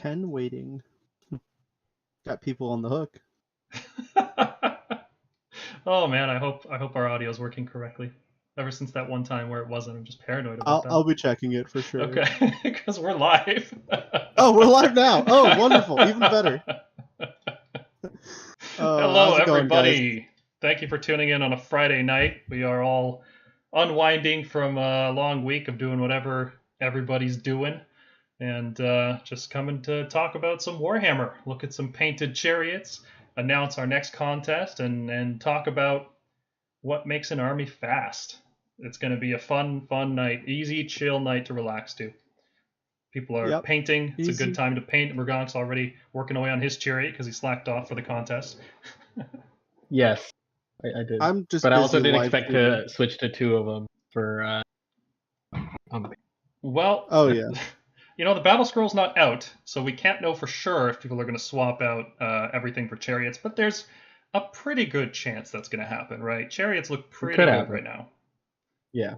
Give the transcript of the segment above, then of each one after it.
10 waiting. Got people on the hook. Oh man, I hope our audio is working correctly. Ever since that one time where it wasn't, I'm just paranoid about that. I'll be checking it for sure. Okay, because we're live. Oh, we're live now. Oh, wonderful. Even better. Hello, everybody. Going, Thank you for tuning in on a Friday night. We are all unwinding from a long week of doing whatever everybody's doing, and just coming to talk about some Warhammer, look at some Painted Chariots, announce our next contest, and talk about what makes an army fast. It's going to be a fun night, easy, chill night to relax to. People are painting. It's a good time to paint. Murgonk's already working away on his chariot because he slacked off for the contest. Yes, I did. I'm just but I also didn't expect to switch to two of them for. Well, you know, the battle scroll's not out, so we can't know for sure if people are going to swap out everything for chariots, but there's a pretty good chance that's going to happen, right? Chariots look pretty good right now. Yeah.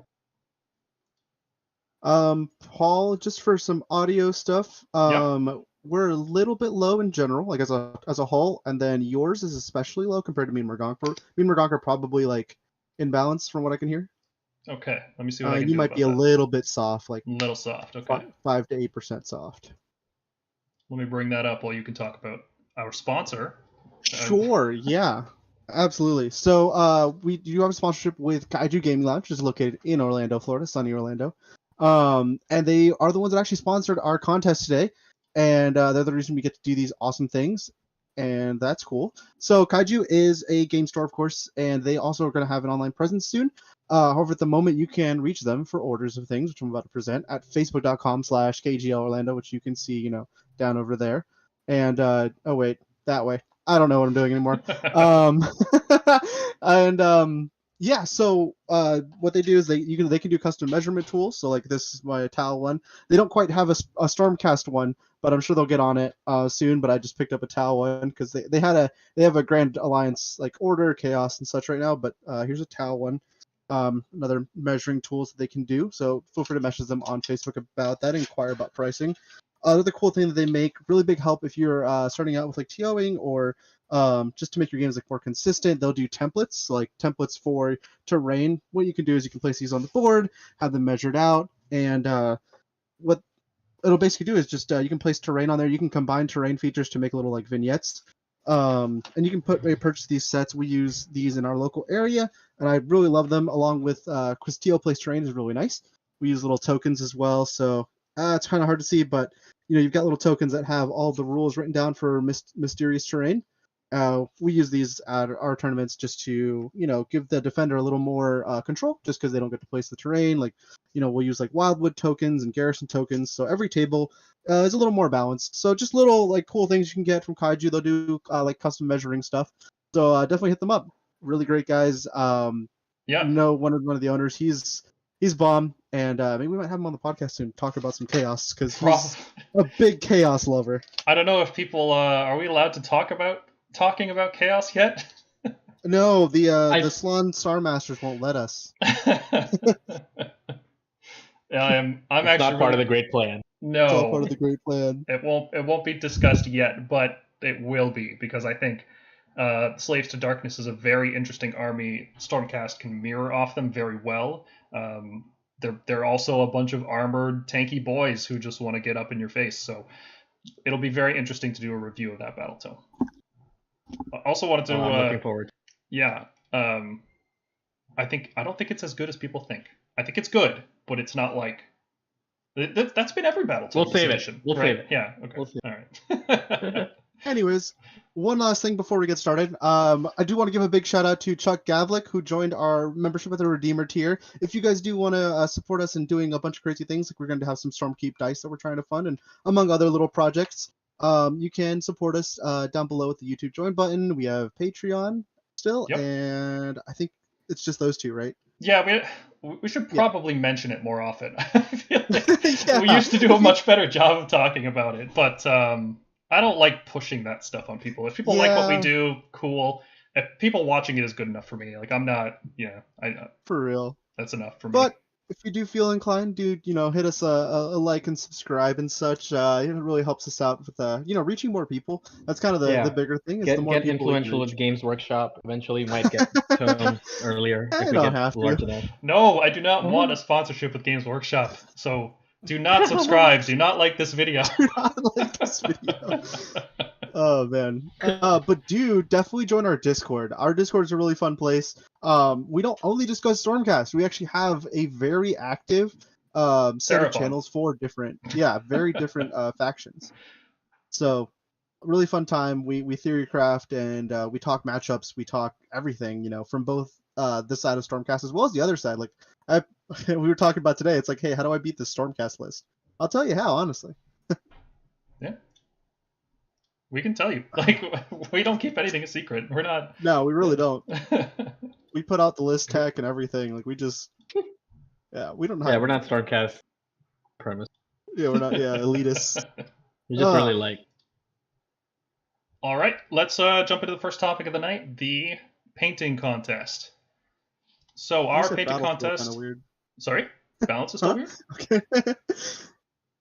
Paul, just for some audio stuff, we're a little bit low in general, like as a whole, and then yours is especially low compared to me and Murgonk. Me and Murgonk are probably like in balance from what I can hear. Okay, let me see what I can do. You might be a little bit soft, like a little soft. Okay, 5 to 8% soft. Let me bring that up while you can talk about our sponsor. Sure, yeah, absolutely. So we do have a sponsorship with Kaiju Gaming Lounge, which is located in Orlando, Florida, sunny Orlando. And they are the ones that actually sponsored our contest today, and they're the reason we get to do these awesome things, and that's cool. So Kaiju is a game store, of course, and they also are going to have an online presence soon. However, at the moment, you can reach them for orders of things, which I'm about to present, at facebook.com/KGL Orlando, which you can see, down over there. And, oh wait, that way. I don't know what I'm doing anymore. Yeah, so what they do is they can do custom measurement tools. So like this is my Tal one. They don't quite have a Stormcast one, but I'm sure they'll get on it soon. But I just picked up a Tal one because they have a Grand Alliance like Order, Chaos, and such right now. But here's a Tal one. Another measuring tools that they can do. So feel free to message them on Facebook about that. Inquire about pricing. Another cool thing that they make, really big help if you're starting out with like TOing or just to make your games like more consistent. They'll do templates, so, like templates for terrain. What you can do is you can place these on the board, have them measured out, and what it'll basically do is just you can place terrain on there. You can combine terrain features to make little like vignettes, and you can purchase these sets. We use these in our local area, and I really love them. Along with Quistio Place Terrain is really nice. We use little tokens as well, so it's kind of hard to see, but you've got little tokens that have all the rules written down for mysterious terrain. We use these at our tournaments just to, give the defender a little more control, just because they don't get to place the terrain. Like, we'll use like Wildwood tokens and Garrison tokens, so every table is a little more balanced. So just little like cool things you can get from Kaiju. They'll do like custom measuring stuff. So definitely hit them up. Really great guys. One of the owners. He's bomb, and maybe we might have him on the podcast soon, talk about some chaos, because he's a big chaos lover. I don't know if people are we allowed to talking about chaos yet? No, the Slon Star Masters won't let us. I'm it's actually not part of the great plan. No, it's all part of the great plan. It won't be discussed yet, but it will be, because I think Slaves to Darkness is a very interesting army. Stormcast can mirror off them very well. They're also a bunch of armored, tanky boys who just want to get up in your face. So it'll be very interesting to do a review of that battle tome. I also wanted to. I'm looking forward. Yeah. I don't think it's as good as people think. I think it's good, but it's not like. That's been every battle tome. We'll save it. We'll save it. Yeah. Okay. We'll all right. Anyways, one last thing before we get started. I do want to give a big shout out to Chuck Gavlik, who joined our membership at the Redeemer tier. If you guys do want to support us in doing a bunch of crazy things, like we're going to have some Stormkeep dice that we're trying to fund, and among other little projects, you can support us down below with the YouTube join button. We have Patreon still, and I think it's just those two, right? Yeah, we should probably mention it more often. I feel like we used to do a much better job of talking about it, but I don't like pushing that stuff on people. If people like what we do, cool. If people watching it is good enough for me. Like, I'm not, I for real. That's enough for me. But if you do feel inclined, hit us a like and subscribe and such. It really helps us out with reaching more people. That's kind of the Yeah. bigger thing, is the more Get people we can influential reach. with Games Workshop. Eventually, might get tomes earlier if I we don't get have large to. enough. No, I do not want a sponsorship with Games Workshop. So do not subscribe. Do not like this video. Do not like this video. Oh man. But do definitely join our Discord. Our Discord is a really fun place. We don't only discuss Stormcast. We actually have a very active set of Seraphon. channels for very different factions. So really fun time. We theorycraft and we talk matchups. We talk everything, from both this side of Stormcast as well as the other side. Like we were talking about today. It's like, hey, how do I beat this Stormcast list? I'll tell you how, honestly. Yeah. We can tell you. Like, we don't keep anything a secret. We're not. No, we really don't. We put out the list tech and everything. Like we just, we don't. Yeah, we're not Stormcast premise. Yeah, we're not. Yeah, elitists. We just really like. All right, let's jump into the first topic of the night: the painting contest. So our painting contest. Kind of weird. Sorry, balance is still weird. Okay.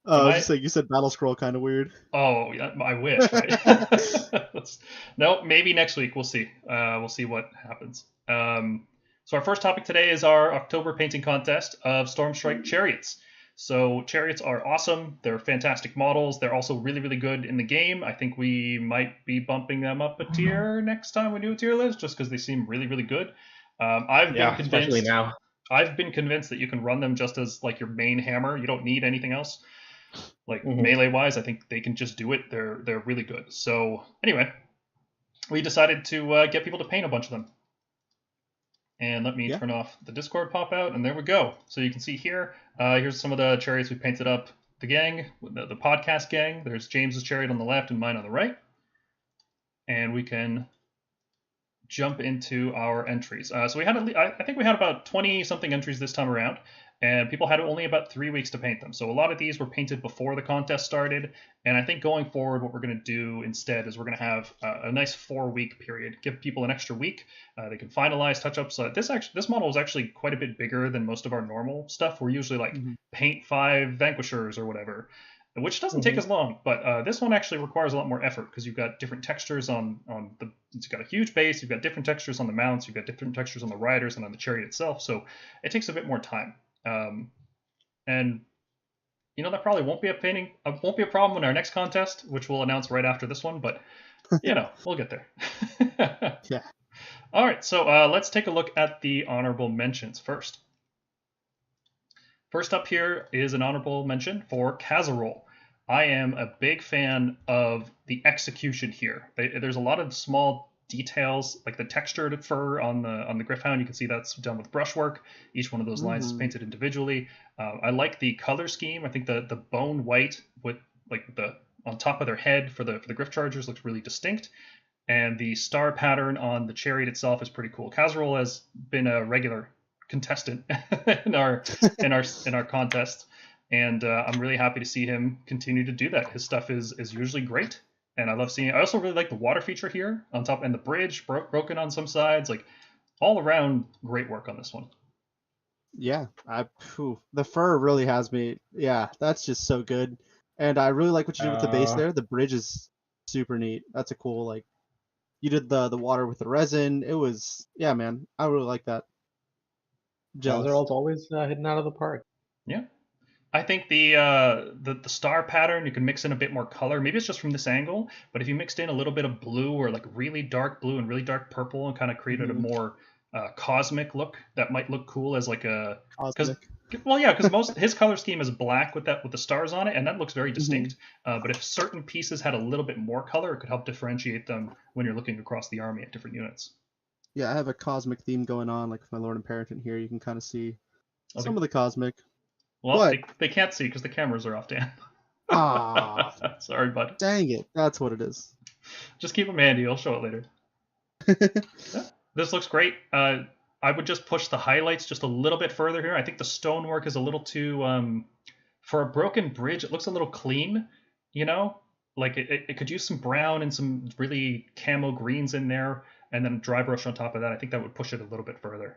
I was just saying, you said battle scroll kind of weird. Oh, yeah, I wish. Right? No, maybe next week. We'll see. We'll see what happens. So our first topic today is our October painting contest of Stormstrike Chariots. So Chariots are awesome. They're fantastic models. They're also really, really good in the game. I think we might be bumping them up a tier next time we do a tier list, just because they seem really, really good. I've been convinced. Especially now. I've been convinced that you can run them just as like your main hammer. You don't need anything else. Like melee wise, I think they can just do it. They're really good. So anyway, we decided to get people to paint a bunch of them. And let me turn off the Discord pop out, and there we go. So you can see here, here's some of the chariots we painted up. The gang, the podcast gang. There's James's chariot on the left and mine on the right. And we can jump into our entries. So we had, I think we had about 20 something entries this time around, and people had only about 3 weeks to paint them. So a lot of these were painted before the contest started, and I think going forward, what we're going to do instead is we're going to have a nice 4-week period, give people an extra week. They can finalize touch-ups. This model is actually quite a bit bigger than most of our normal stuff. We're usually like paint 5 Vanquishers or whatever, which doesn't take as long, but this one actually requires a lot more effort because you've got different textures on the. It's got a huge base. You've got different textures on the mounts. You've got different textures on the riders and on the chariot itself. So it takes a bit more time, and that probably won't be a problem in our next contest, which we'll announce right after this one. But we'll get there. Yeah. All right, so let's take a look at the honorable mentions first. First up here is an honorable mention for Casserole. I am a big fan of the execution here. There's a lot of small details, like the textured fur on the Gryph-hound. You can see that's done with brushwork. Each one of those lines is painted individually. I like the color scheme. I think the bone white with like the on top of their head for the Gryph chargers looks really distinct. And the star pattern on the chariot itself is pretty cool. Casserole has been a regular contestant in our contest, and I'm really happy to see him continue to do that. His stuff is usually great, and I love seeing it. I also really like the water feature here on top, and the bridge broken on some sides. Like all around, great work on this one. Yeah, the fur really has me. Yeah, that's just so good, and I really like what you did with the base there. The bridge is super neat. That's a cool, like, you did the water with the resin. It was, yeah, man, I really like that. Casserole's always hitting out of the park. Yeah, I think the star pattern, you can mix in a bit more color. Maybe it's just from this angle, but if you mixed in a little bit of blue or like really dark blue and really dark purple and kind of created a more cosmic look, that might look cool as like a because most his color scheme is black with the stars on it, and that looks very distinct. But if certain pieces had a little bit more color, it could help differentiate them when you're looking across the army at different units. Yeah, I have a cosmic theme going on, like with my Lord Imperator here. You can kind of see some of the cosmic. Well, they can't see because the cameras are off, Dan. Ah, sorry, bud. Dang it, that's what it is. Just keep them handy. I'll show it later. Yeah, this looks great. I would just push the highlights just a little bit further here. I think the stonework is a little too for a broken bridge. It looks a little clean, like it could use some brown and some really camo greens in there, and then dry brush on top of that. I think that would push it a little bit further.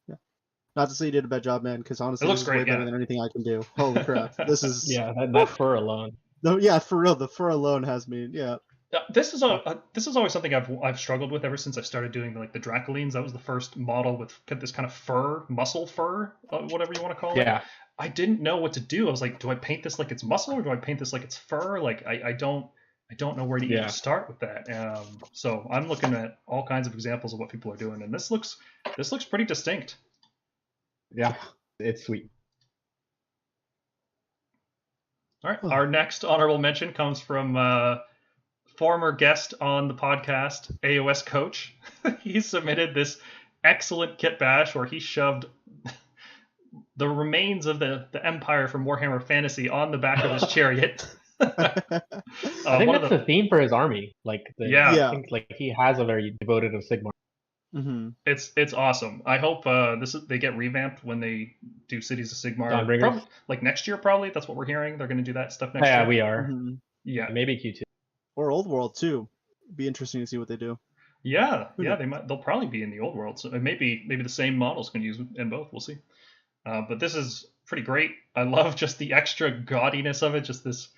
Yeah, Not to say you did a bad job, man, because honestly, It looks this is way great, better yeah. than anything I can do. Holy crap. This is... Yeah, that fur alone. No, yeah, for real. The fur alone has me... Yeah. This is always something I've struggled with ever since I started doing like the Dracolines. That was the first model with this kind of fur, muscle fur, whatever you want to call it. Yeah. I didn't know what to do. I was like, do I paint this like it's muscle or do I paint this like it's fur? Like I don't know where to even start with that. So I'm looking at all kinds of examples of what people are doing, and this looks pretty distinct. Yeah, it's sweet. All right, our next honorable mention comes from former guest on the podcast, AOS Coach. He submitted this excellent kit bash where he shoved the remains of the Empire from Warhammer Fantasy on the back of his chariot. I think that's the theme for his army. I think like he has a very devoted of Sigmar. Mm-hmm. It's awesome. I hope they get revamped when they do Cities of Sigmar. Probably, like next year, probably. That's what we're hearing. They're going to do that stuff next year. Yeah, we are. Mm-hmm. Yeah, maybe Q2 or Old World too. Be interesting to see what they do. Yeah, they'll probably be in the Old World. So maybe the same models can use in both. We'll see. But this is pretty great. I love just the extra gaudiness of it. Just this.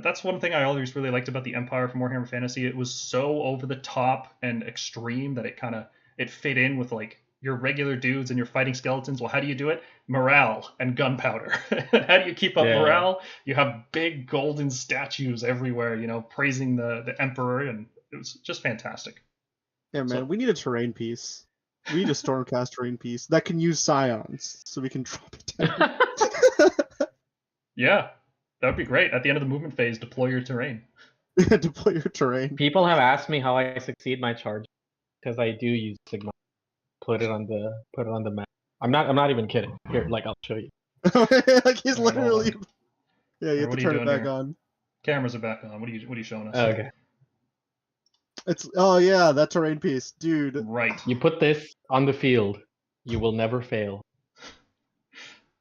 That's one thing I always really liked about the Empire from Warhammer Fantasy. It was so over the top and extreme that it fit in with like your regular dudes and you're fighting skeletons. Well, how do you do it? Morale and gunpowder. How do you keep up morale? You have big golden statues everywhere, praising the Emperor, and it was just fantastic. Yeah, man, we need a terrain piece. We need a Stormcast terrain piece that can use scions, so we can drop it down. Yeah. That would be great. At the end of the movement phase, deploy your terrain. Deploy your terrain. People have asked me how I succeed my charge because I do use Sigma. Put it on the map. I'm not even kidding. Here, like I'll show you. Like he's literally. Yeah, you have to turn it back on. Cameras are back on. What are you showing us? Okay. That terrain piece, dude. Right. You put this on the field, you will never fail.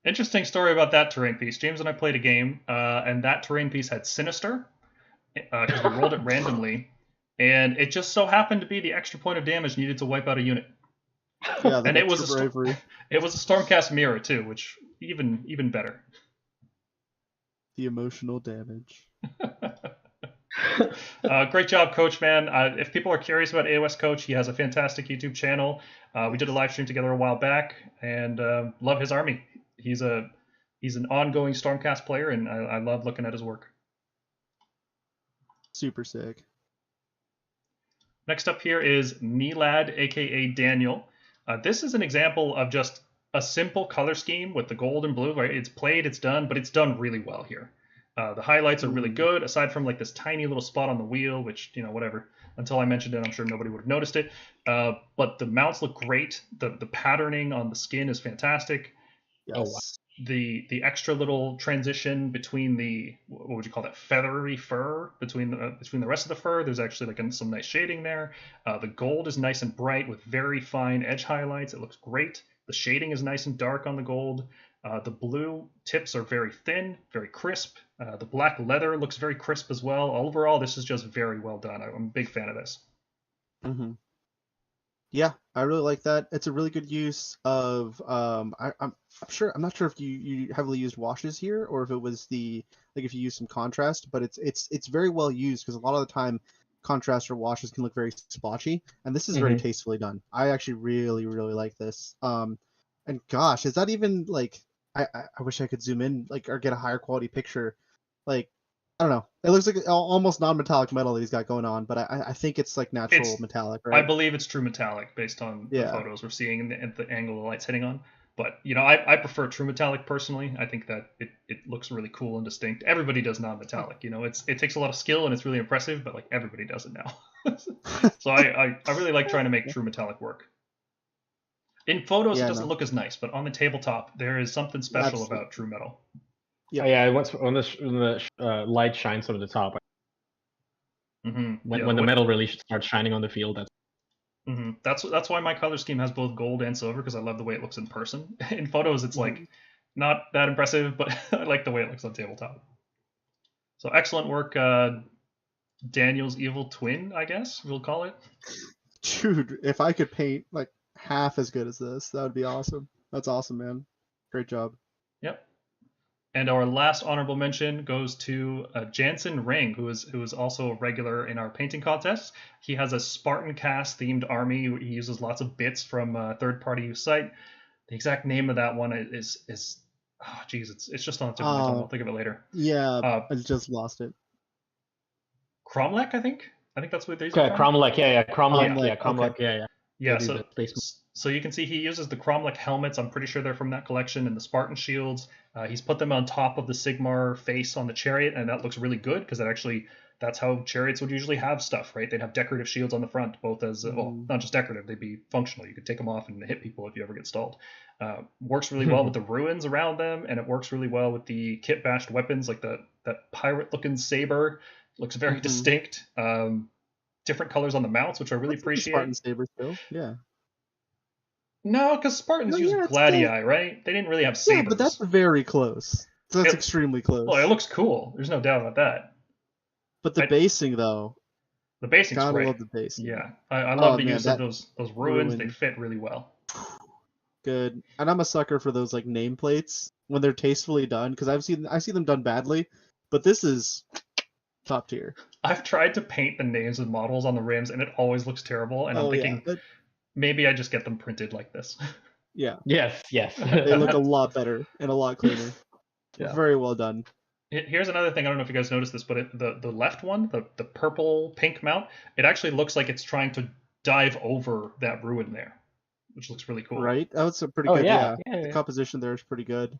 Interesting story about that terrain piece. James and I played a game, and that terrain piece had Sinister, because we rolled it randomly, and it just so happened to be the extra point of damage needed to wipe out a unit. Yeah, and it was a Stormcast mirror too, which even better. The emotional damage. Great job, Coach, man. If people are curious about AOS Coach, he has a fantastic YouTube channel. We did a live stream together a while back, and love his army. He's an ongoing Stormcast player, and I love looking at his work. Super sick. Next up here is Nilad, aka Daniel. This is an example of just a simple color scheme with the gold and blue. Right? It's played, it's done, but it's done really well here. The highlights are really good, aside from like this tiny little spot on the wheel, which, whatever. Until I mentioned it, I'm sure nobody would have noticed it. But the mounts look great. The patterning on the skin is fantastic. Yes. Oh, wow. The extra little transition between the, what would you call that, feathery fur between the rest of the fur. There's actually like some nice shading there. The gold is nice and bright with very fine edge highlights. It looks great. The shading is nice and dark on the gold. The blue tips are very thin, very crisp. The black leather looks very crisp as well. Overall, this is just very well done. I'm a big fan of this. Mm-hmm. Yeah, I really like that. It's a really good use of. I'm not sure if you heavily used washes here or if it was if you use some contrast, but it's very well used because a lot of the time contrast or washes can look very splotchy, and this is very tastefully done. I actually really like this. And gosh, is that even like I wish I could zoom in or get a higher quality picture. Like, I don't know. It looks like almost non-metallic metal that he's got going on, but I think it's like natural metallic, right? I believe it's true metallic based on the photos we're seeing and the angle the light's hitting on. But, I prefer true metallic personally. I think that it looks really cool and distinct. Everybody does non-metallic. It takes a lot of skill and it's really impressive, but like everybody does it now. So I really like trying to make true metallic work. In photos, it doesn't look as nice, but on the tabletop, there is something special about true metal. Yeah, when the light shines over the top. When the metal really starts shining on the field, that's why my color scheme has both gold and silver, because I love the way it looks in person. In photos, it's like not that impressive, but I like the way it looks on tabletop. So excellent work, Daniel's evil twin, I guess we'll call it. Dude, if I could paint like half as good as this, that would be awesome. That's awesome, man. Great job. Yep. And our last honorable mention goes to Jansen Ring, who is also a regular in our painting contests. He has a Spartan cast themed army. He uses lots of bits from a third-party site. The exact name of that one is oh geez, it's just on the tip of my tongue. I'll think of it later. Yeah, I just lost it. Cromlech, I think. I think that's what they use. Okay, Cromlech, Cromlech, yeah. Cromlech, Okay. Yeah, so you can see he uses the Cromlech helmets. I'm pretty sure they're from that collection, and the Spartan shields. He's put them on top of the Sigmar face on the chariot, and that looks really good because that's how chariots would usually have stuff, right? They'd have decorative shields on the front, both as well, not just decorative. They'd be functional. You could take them off and hit people if you ever get stalled. Works really well with the ruins around them, and it works really well with the kit bashed weapons, like that pirate-looking saber. Looks very distinct. Different colors on the mounts, which I really appreciate. Spartan saber still, yeah. No, because Spartans used gladii, right? They didn't really have sabers. Yeah, but that's very close. That's extremely close. Well, it looks cool. There's no doubt about that. But the basing, though. The basing's gotta great. Love the basing. Yeah, I love the use of those ruins. They fit really well. Good, and I'm a sucker for those like nameplates when they're tastefully done because I see them done badly, but this is top tier. I've tried to paint the names of models on the rims, and it always looks terrible. And I'm thinking maybe I just get them printed like this. Yeah. Yes. They look a lot better and a lot cleaner. Yeah. Very well done. Here's another thing. I don't know if you guys noticed this, but the left one, the purple pink mount, it actually looks like it's trying to dive over that ruin there, which looks really cool. Right? That was a pretty good. Yeah. The composition there is pretty good.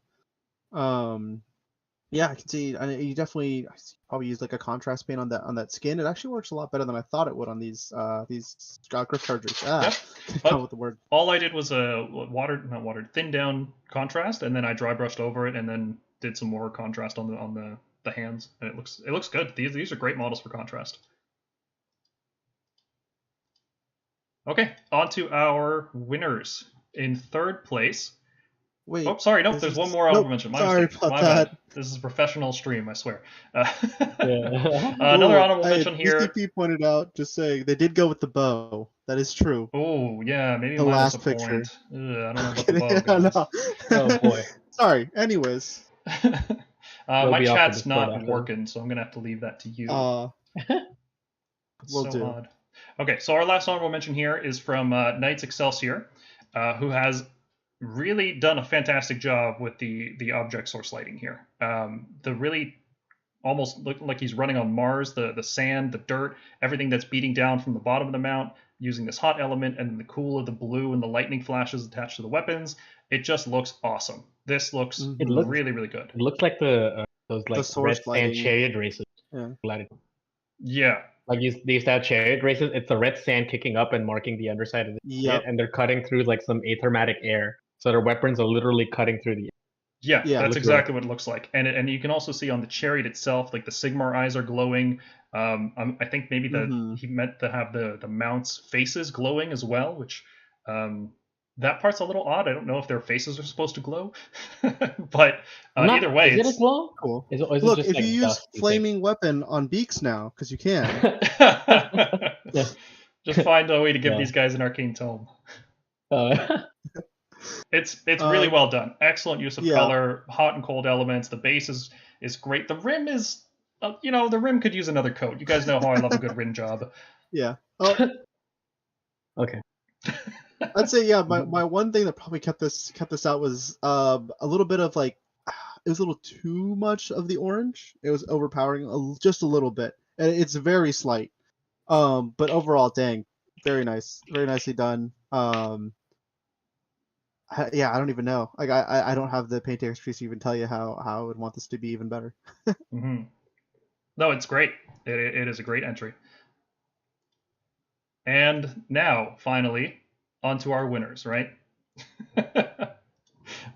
Yeah, I can see. You definitely probably used like a contrast paint on that skin. It actually works a lot better than I thought it would on these grip chargers. Come with the word. All I did was thin down contrast, and then I dry brushed over it, and then did some more contrast on the hands, and it looks good. These are great models for contrast. Okay, on to our winners. In third place. Wait. Oh, sorry. Nope. There's one more honorable mention. Sorry about that. Bad. This is a professional stream, I swear. Another honorable mention here. BCP pointed out, just saying, they did go with the bow. That is true. Oh, yeah. Maybe the last picture. Point. I don't know about the bow. Oh, boy. Sorry. Anyways. My chat's not working, so I'm going to have to leave that to you. Will do. Odd. Okay, so our last honorable mention here is from Knights Excelsior, who has really done a fantastic job with the object source lighting here. The really almost look like he's running on Mars, the sand, the dirt, everything that's beating down from the bottom of the mount using this hot element, and the cool of the blue and the lightning flashes attached to the weapons. It just looks awesome. This looks really, really good. It looks like those red sand chariot races. Yeah. Like they used to have chariot races. It's the red sand kicking up and marking the underside of the chariot, and they're cutting through like some athermatic air. So their weapons are literally cutting through the air. Yeah, that's exactly what it looks like. And you can also see on the chariot itself, like the Sigmar eyes are glowing. I think maybe he meant to have the mounts' faces glowing as well, which that part's a little odd. I don't know if their faces are supposed to glow, but either way, is it a glow? Cool. Is Look, just if like you use flaming weapon on beaks now, because you can. Just find a way to give these guys an arcane tome. It's really well done. Excellent use of color, hot and cold elements. The base is great. The rim is, the rim could use another coat. You guys know how I love a good rim job. Yeah. Okay. I'd say my one thing that probably kept this out was a little bit of like, it was a little too much of the orange. It was overpowering just a little bit. And it's very slight. But overall, dang, very nice, very nicely done. I don't even know. Like I don't have the painting expertise to even tell you how I would want this to be even better. No, it's great. It is a great entry. And now, finally, on to our winners, right?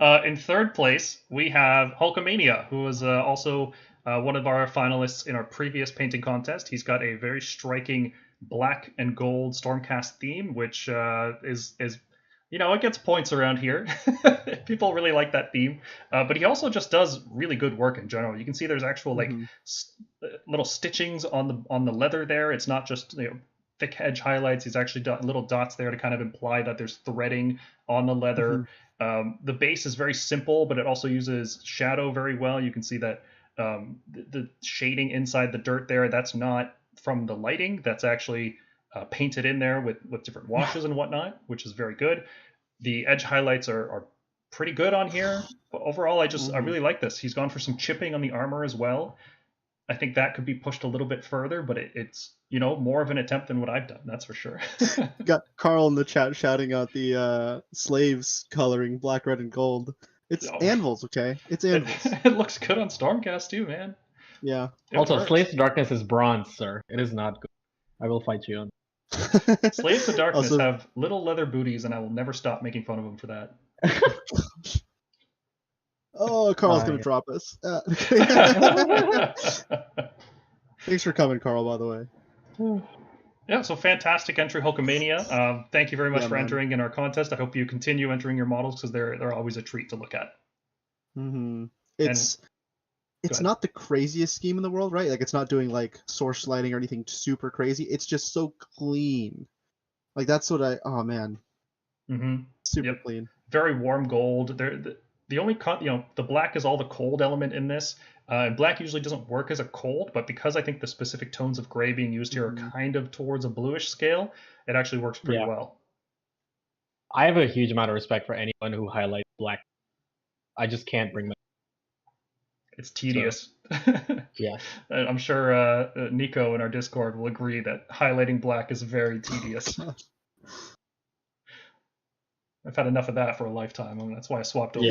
In third place, we have Hulkamania, who was also one of our finalists in our previous painting contest. He's got a very striking black and gold Stormcast theme, which is it gets points around here. People really like that theme. But he also just does really good work in general. You can see there's actual little stitchings on the leather there. It's not just thick edge highlights. He's actually got little dots there to kind of imply that there's threading on the leather. The base is very simple, but it also uses shadow very well. You can see that the shading inside the dirt there, that's not from the lighting. That's actually painted in there with different washes and whatnot, which is very good. The edge highlights are pretty good on here. But overall, I really like this. He's gone for some chipping on the armor as well. I think that could be pushed a little bit further, but it's more of an attempt than what I've done. That's for sure. Got Carl in the chat shouting out the slaves coloring black, red, and gold. It's anvils, okay? It's anvils. It looks good on Stormcast too, man. Yeah. Also, Slaves to Darkness is bronze, sir. It is not good. I will fight you on. Slaves to Darkness have little leather booties, and I will never stop making fun of them for that. Oh, Carl's gonna drop us. Thanks for coming, Carl, by the way. Yeah, so fantastic entry, Hulkamania. Thank you very much for entering in our contest. I hope you continue entering your models because they're always a treat to look at. Mm-hmm. It's not the craziest scheme in the world, right? Like, it's not doing like source lighting or anything super crazy. It's just so clean. Like, that's what oh man. Mm-hmm. Super clean. Very warm gold. The only the black is all the cold element in this. And black usually doesn't work as a cold, but because I think the specific tones of gray being used here are kind of towards a bluish scale, it actually works pretty well. I have a huge amount of respect for anyone who highlights black. I just can't bring myself. It's tedious. Yeah. I'm sure Nico in our Discord will agree that highlighting black is very tedious. I've had enough of that for a lifetime. I mean, that's why I swapped over.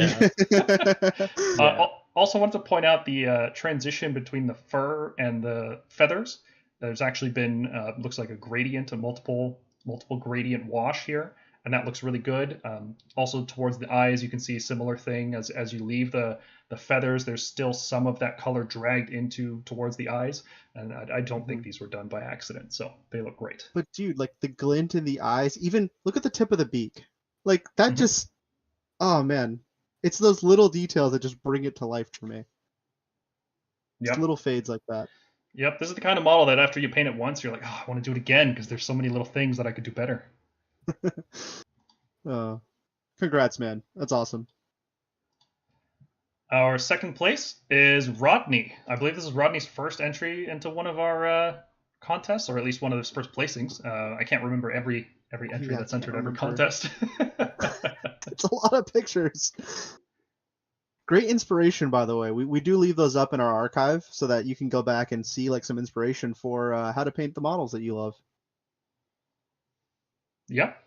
Yeah. Also wanted to point out the transition between the fur and the feathers. There's actually been, looks like a gradient, a multiple gradient wash here, and that looks really good. Also towards the eyes, you can see a similar thing. As you leave the feathers, there's still some of that color dragged towards the eyes, and I don't think these were done by accident, so they look great. But dude, like the glint in the eyes, even look at the tip of the beak. Like, that just, oh man. It's those little details that just bring it to life for me. Just little fades like that. Yep, this is the kind of model that after you paint it once, you're like, oh, I want to do it again because there's so many little things that I could do better. Congrats, man. That's awesome. Our second place is Rodney. I believe this is Rodney's first entry into one of our contests, or at least one of his first placings. I can't remember every entry that's entered every contest. It's a lot of pictures. Great inspiration, by the way. We do leave those up in our archive so that you can go back and see like some inspiration for how to paint the models that you love. Yep.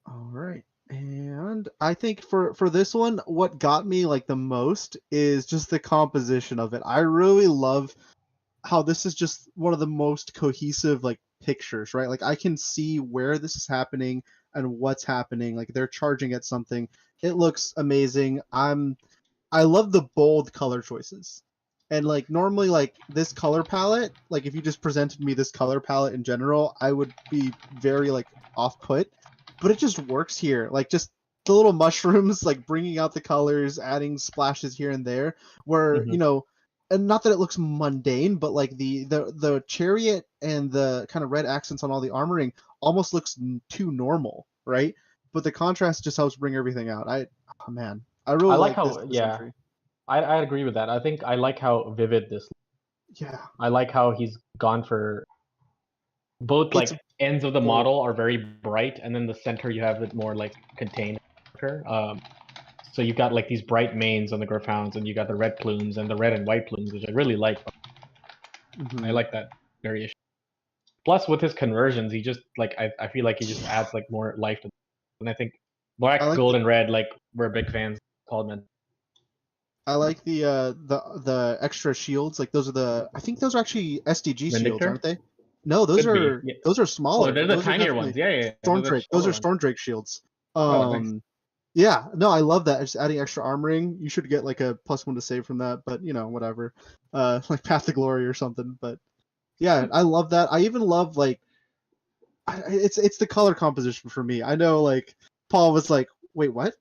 All right. And I think for this one, what got me like the most is just the composition of it. I really love how this is just one of the most cohesive like pictures, right? Like, I can see where this is happening and what's happening. Like, they're charging at something. It looks amazing. I love the bold color choices. And like, normally, like, this color palette, like, if you just presented me this color palette in general, I would be very like off-put, but it just works here. Like, just the little mushrooms, like bringing out the colors, adding splashes here and there, where and not that it looks mundane, but like the chariot and the kind of red accents on all the armoring almost looks too normal, right? But the contrast just helps bring everything out. I really like how this entry. I agree with that. I think I like how vivid this. Yeah. I like how he's gone for both like ends of the model are very bright, and then the center you have it more like contained. So you've got like these bright manes on the Griffhounds, and you got the red plumes and the red and white plumes, which I really like. I like that variation. Plus, with his conversions, he just like I feel like he just adds like more life to them. And I think black, gold, and red, like, we're big fans. Coldman. I like the extra shields. Like, those are I think those are actually SDG shields, aren't they? No, those are smaller. Oh, they're the tinier ones. Yeah. Stormdrake. Those are Stormdrake shields. Yeah, no, I love that. Just adding extra armoring. You should get like a +1 to save from that, but whatever. Like Path to Glory or something. But yeah, I love that. I even love like it's the color composition for me. I know like Paul was like, wait, what?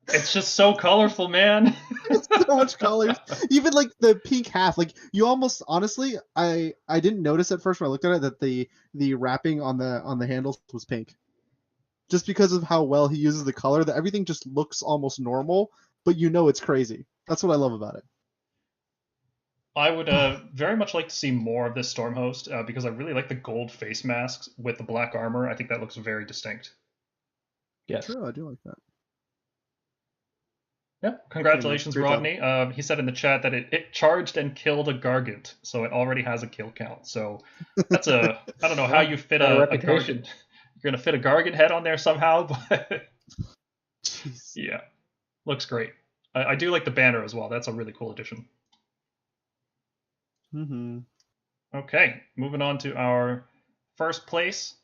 It's just so colorful, man. It's so much colors. Even like the pink half, like you almost honestly, I didn't notice at first when I looked at it that the wrapping on the handles was pink. just because of how well he uses the color, that everything just looks almost normal, but you know it's crazy. That's what I love about it. I would very much like to see more of this Stormhost because I really like the gold face masks with the black armor. I think that looks very distinct. Yes. True, I do like that. Yeah, congratulations, Great job. Rodney. He said in the chat that it charged and killed a Gargant, so it already has a kill count. So that's I don't know how you fit Got a a reputation. Gargant. You're gonna fit a Gargant head on there somehow, but Jeez. yeah, looks great. I do like the banner as well. That's a really cool addition. Mm-hmm. Okay, moving on to our first place.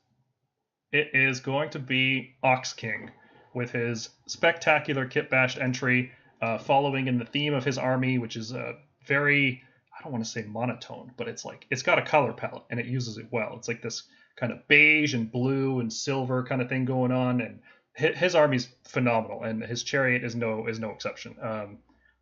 It is going to be Ox King with his spectacular kit bashed entry, following in the theme of his army, which is a very, I don't want to say monotone, but it's got a color palette and it uses it well. It's like this kind of beige and blue and silver kind of thing going on, and his army's phenomenal, and his chariot is no exception.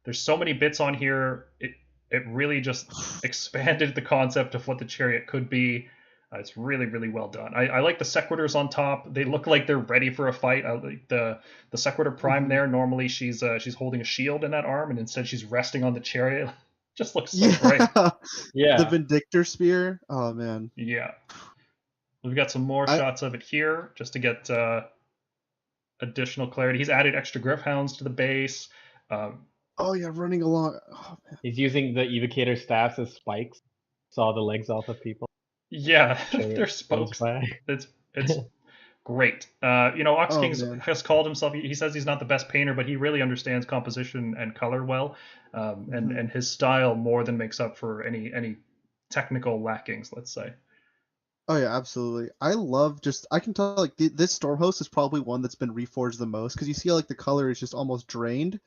There's so many bits on here. It really just expanded the concept of what the chariot could be. It's really, really well done. I like the Sequitors on top. They look like they're ready for a fight. I like the Sequitor Prime there. Normally she's holding a shield in that arm, and instead she's resting on the chariot. Just looks so great. Yeah. The Vindictor Spear. Oh man. Yeah. We've got some more shots of it here just to get additional clarity. He's added extra Griffhounds to the base. Oh yeah, running along. Oh, man. He's using the evocator staffs as spikes. Saw the legs off of people. Yeah, Chariot they're spokes. goes by. It's great. Ox Oh, King man. has called himself. He says he's not the best painter, but he really understands composition and color well, and his style more than makes up for any technical lackings, let's say. Oh yeah, absolutely. I can tell like this Stormhost is probably one that's been reforged the most because you see like the color is just almost drained,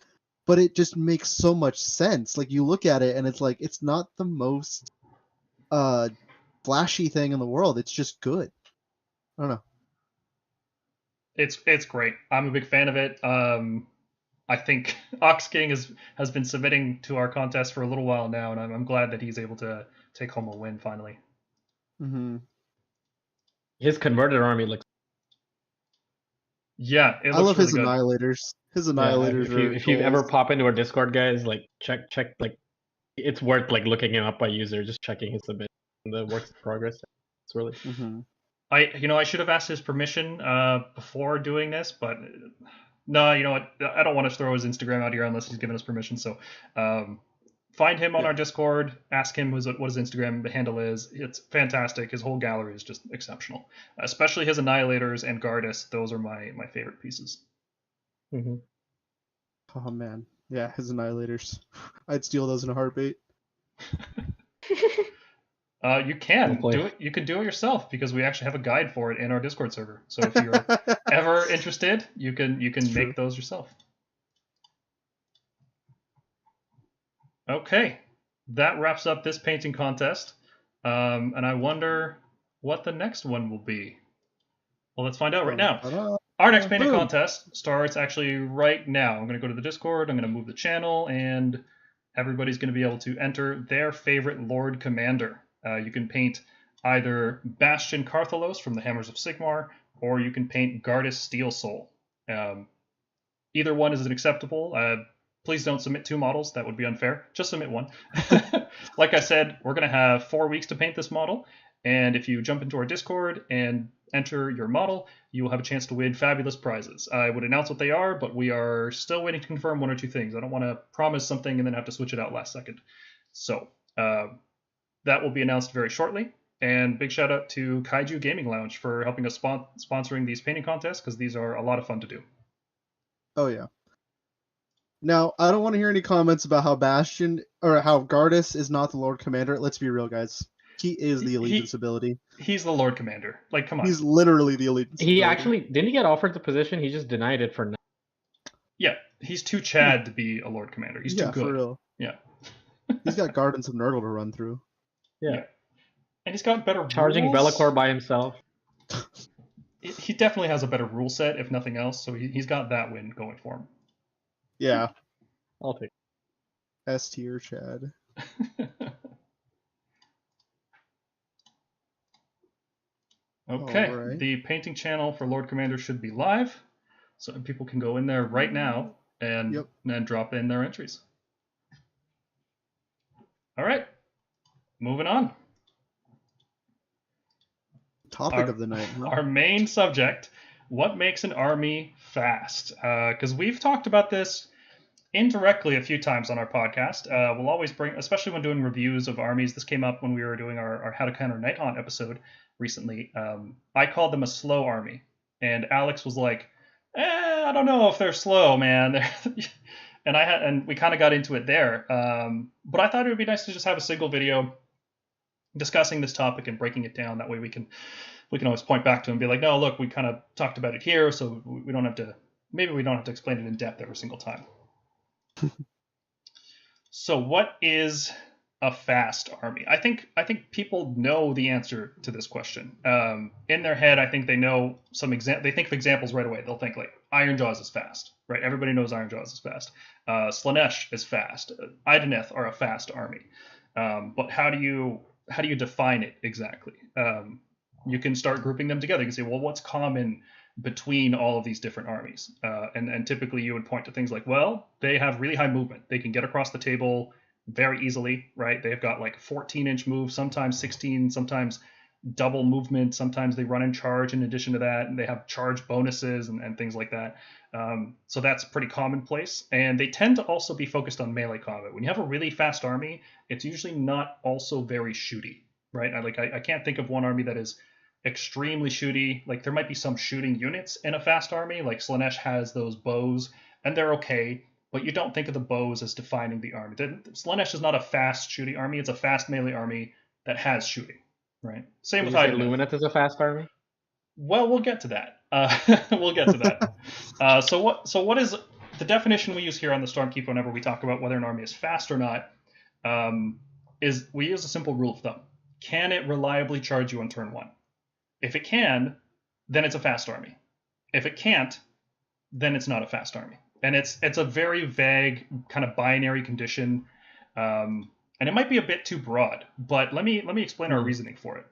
but it just makes so much sense. Like you look at it and it's like it's not the most flashy thing in the world. It's just good. I don't know. It's great. I'm a big fan of it. I think Ox King has been submitting to our contest for a little while now, and I'm glad that he's able to take home a win finally. Mm-hmm. His converted army looks. Yeah, it looks I love really his good. Annihilators. His Yeah, Annihilators if you ever pop into our Discord, guys, like check like it's worth like looking him up by user, just checking his submission, the works in progress. It's really. Mm-hmm. I should have asked his permission before doing this, but no, you know what? I don't want to throw his Instagram out here unless he's given us permission. So find him on our Discord, ask him what his Instagram handle is. It's fantastic. His whole gallery is just exceptional, especially his Annihilators and Gardas. Those are my favorite pieces. Mm-hmm. Oh man, yeah, his Annihilators. I'd steal those in a heartbeat. You can do it. You can do it yourself because we actually have a guide for it in our Discord server. So if you're ever interested, you can make those yourself. Okay, that wraps up this painting contest, and I wonder what the next one will be. Well, let's find out right now. Our next painting contest starts actually right now. I'm going to go to the Discord. I'm going to move the channel, and everybody's going to be able to enter their favorite Lord Commander. You can paint either Bastion Carthalos from the Hammers of Sigmar, or you can paint Gardas Steel Soul. Either one is acceptable. Please don't submit 2 models. That would be unfair. Just submit 1. Like I said, we're going to have 4 weeks to paint this model. And if you jump into our Discord and enter your model, you will have a chance to win fabulous prizes. I would announce what they are, but we are still waiting to confirm 1 or 2 things. I don't want to promise something and then have to switch it out last second. So that will be announced very shortly. And big shout out to Kaiju Gaming Lounge for helping us sponsoring these painting contests, because these are a lot of fun to do. Oh yeah. Now, I don't want to hear any comments about how Bastion or how Gardas is not the Lord Commander. Let's be real, guys. He is the Allegiance ability. He's the Lord Commander. Like, come on. He's literally the Allegiance ability. He actually didn't he get offered the position? He just denied it for now. Yeah, he's too Chad to be a Lord Commander. He's too good. For real. Yeah. He's got Gardens of Nurgle to run through. Yeah. And he's got better Charging rules. Be'lakor by himself. He definitely has a better rule set, if nothing else. So he's got that win going for him. Yeah. I'll take it. S tier Chad. Okay, Alright. the painting channel for Lord Commander should be live, so people can go in there right now and then drop in their entries. All right, moving on. Topic of the night, huh? Our main subject: what makes an army fast? Because we've talked about this indirectly a few times on our podcast. We'll always bring, especially when doing reviews of armies. This came up when we were doing our How to Counter Nighthaunt episode recently. I called them a slow army, and Alex was like, I don't know if they're slow, man. and we kind of got into it there. But I thought it would be nice to just have a single video discussing this topic and breaking it down. That way we can always point back to it and be like, no, look, we kind of talked about it here, so we don't have to explain it in depth every single time. So what is a fast army? I think people know the answer to this question. In their head, I think they know they think of examples right away. They'll think like Ironjaws is fast, right? Everybody knows Ironjaws is fast. Slaanesh is fast. Idoneth are a fast army. But how do you define it exactly? You can start grouping them together. You can say, well, what's common between all of these different armies? And typically you would point to things like, well, they have really high movement. They can get across the table very easily, right? They've got like 14-inch moves, sometimes 16, sometimes double movement. Sometimes they run and charge in addition to that, and they have charge bonuses and things like that. So that's pretty commonplace. And they tend to also be focused on melee combat. When you have a really fast army, it's usually not also very shooty, right? I can't think of one army that is extremely shooty. Like there might be some shooting units in a fast army, like Slaanesh has those bows, and they're okay, but you don't think of the bows as defining the army. Slaanesh is not a fast shooting army, it's a fast melee army that has shooting, right? Same with Idoneth. Lumineth is a fast army? Well, we'll get to that. We'll get to that. So what is the definition we use here on the Stormkeep whenever we talk about whether an army is fast or not? Is we use a simple rule of thumb. Can it reliably charge you on turn 1? If it can, then it's a fast army. If it can't, then it's not a fast army. And it's a very vague kind of binary condition, and it might be a bit too broad. But let me explain our reasoning for it.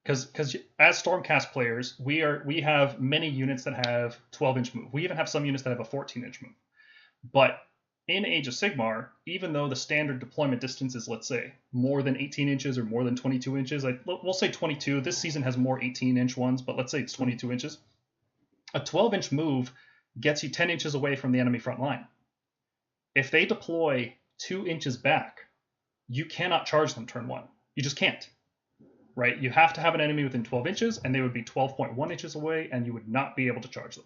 Because as Stormcast players, we have many units that have 12-inch move. We even have some units that have a 14-inch move. But in Age of Sigmar, even though the standard deployment distance is, let's say, more than 18 inches or more than 22 inches, we'll say 22. This season has more 18-inch ones, but let's say it's 22 inches. A 12-inch move gets you 10 inches away from the enemy front line. If they deploy 2 inches back, you cannot charge them turn 1. You just can't. Right? You have to have an enemy within 12 inches, and they would be 12.1 inches away, and you would not be able to charge them.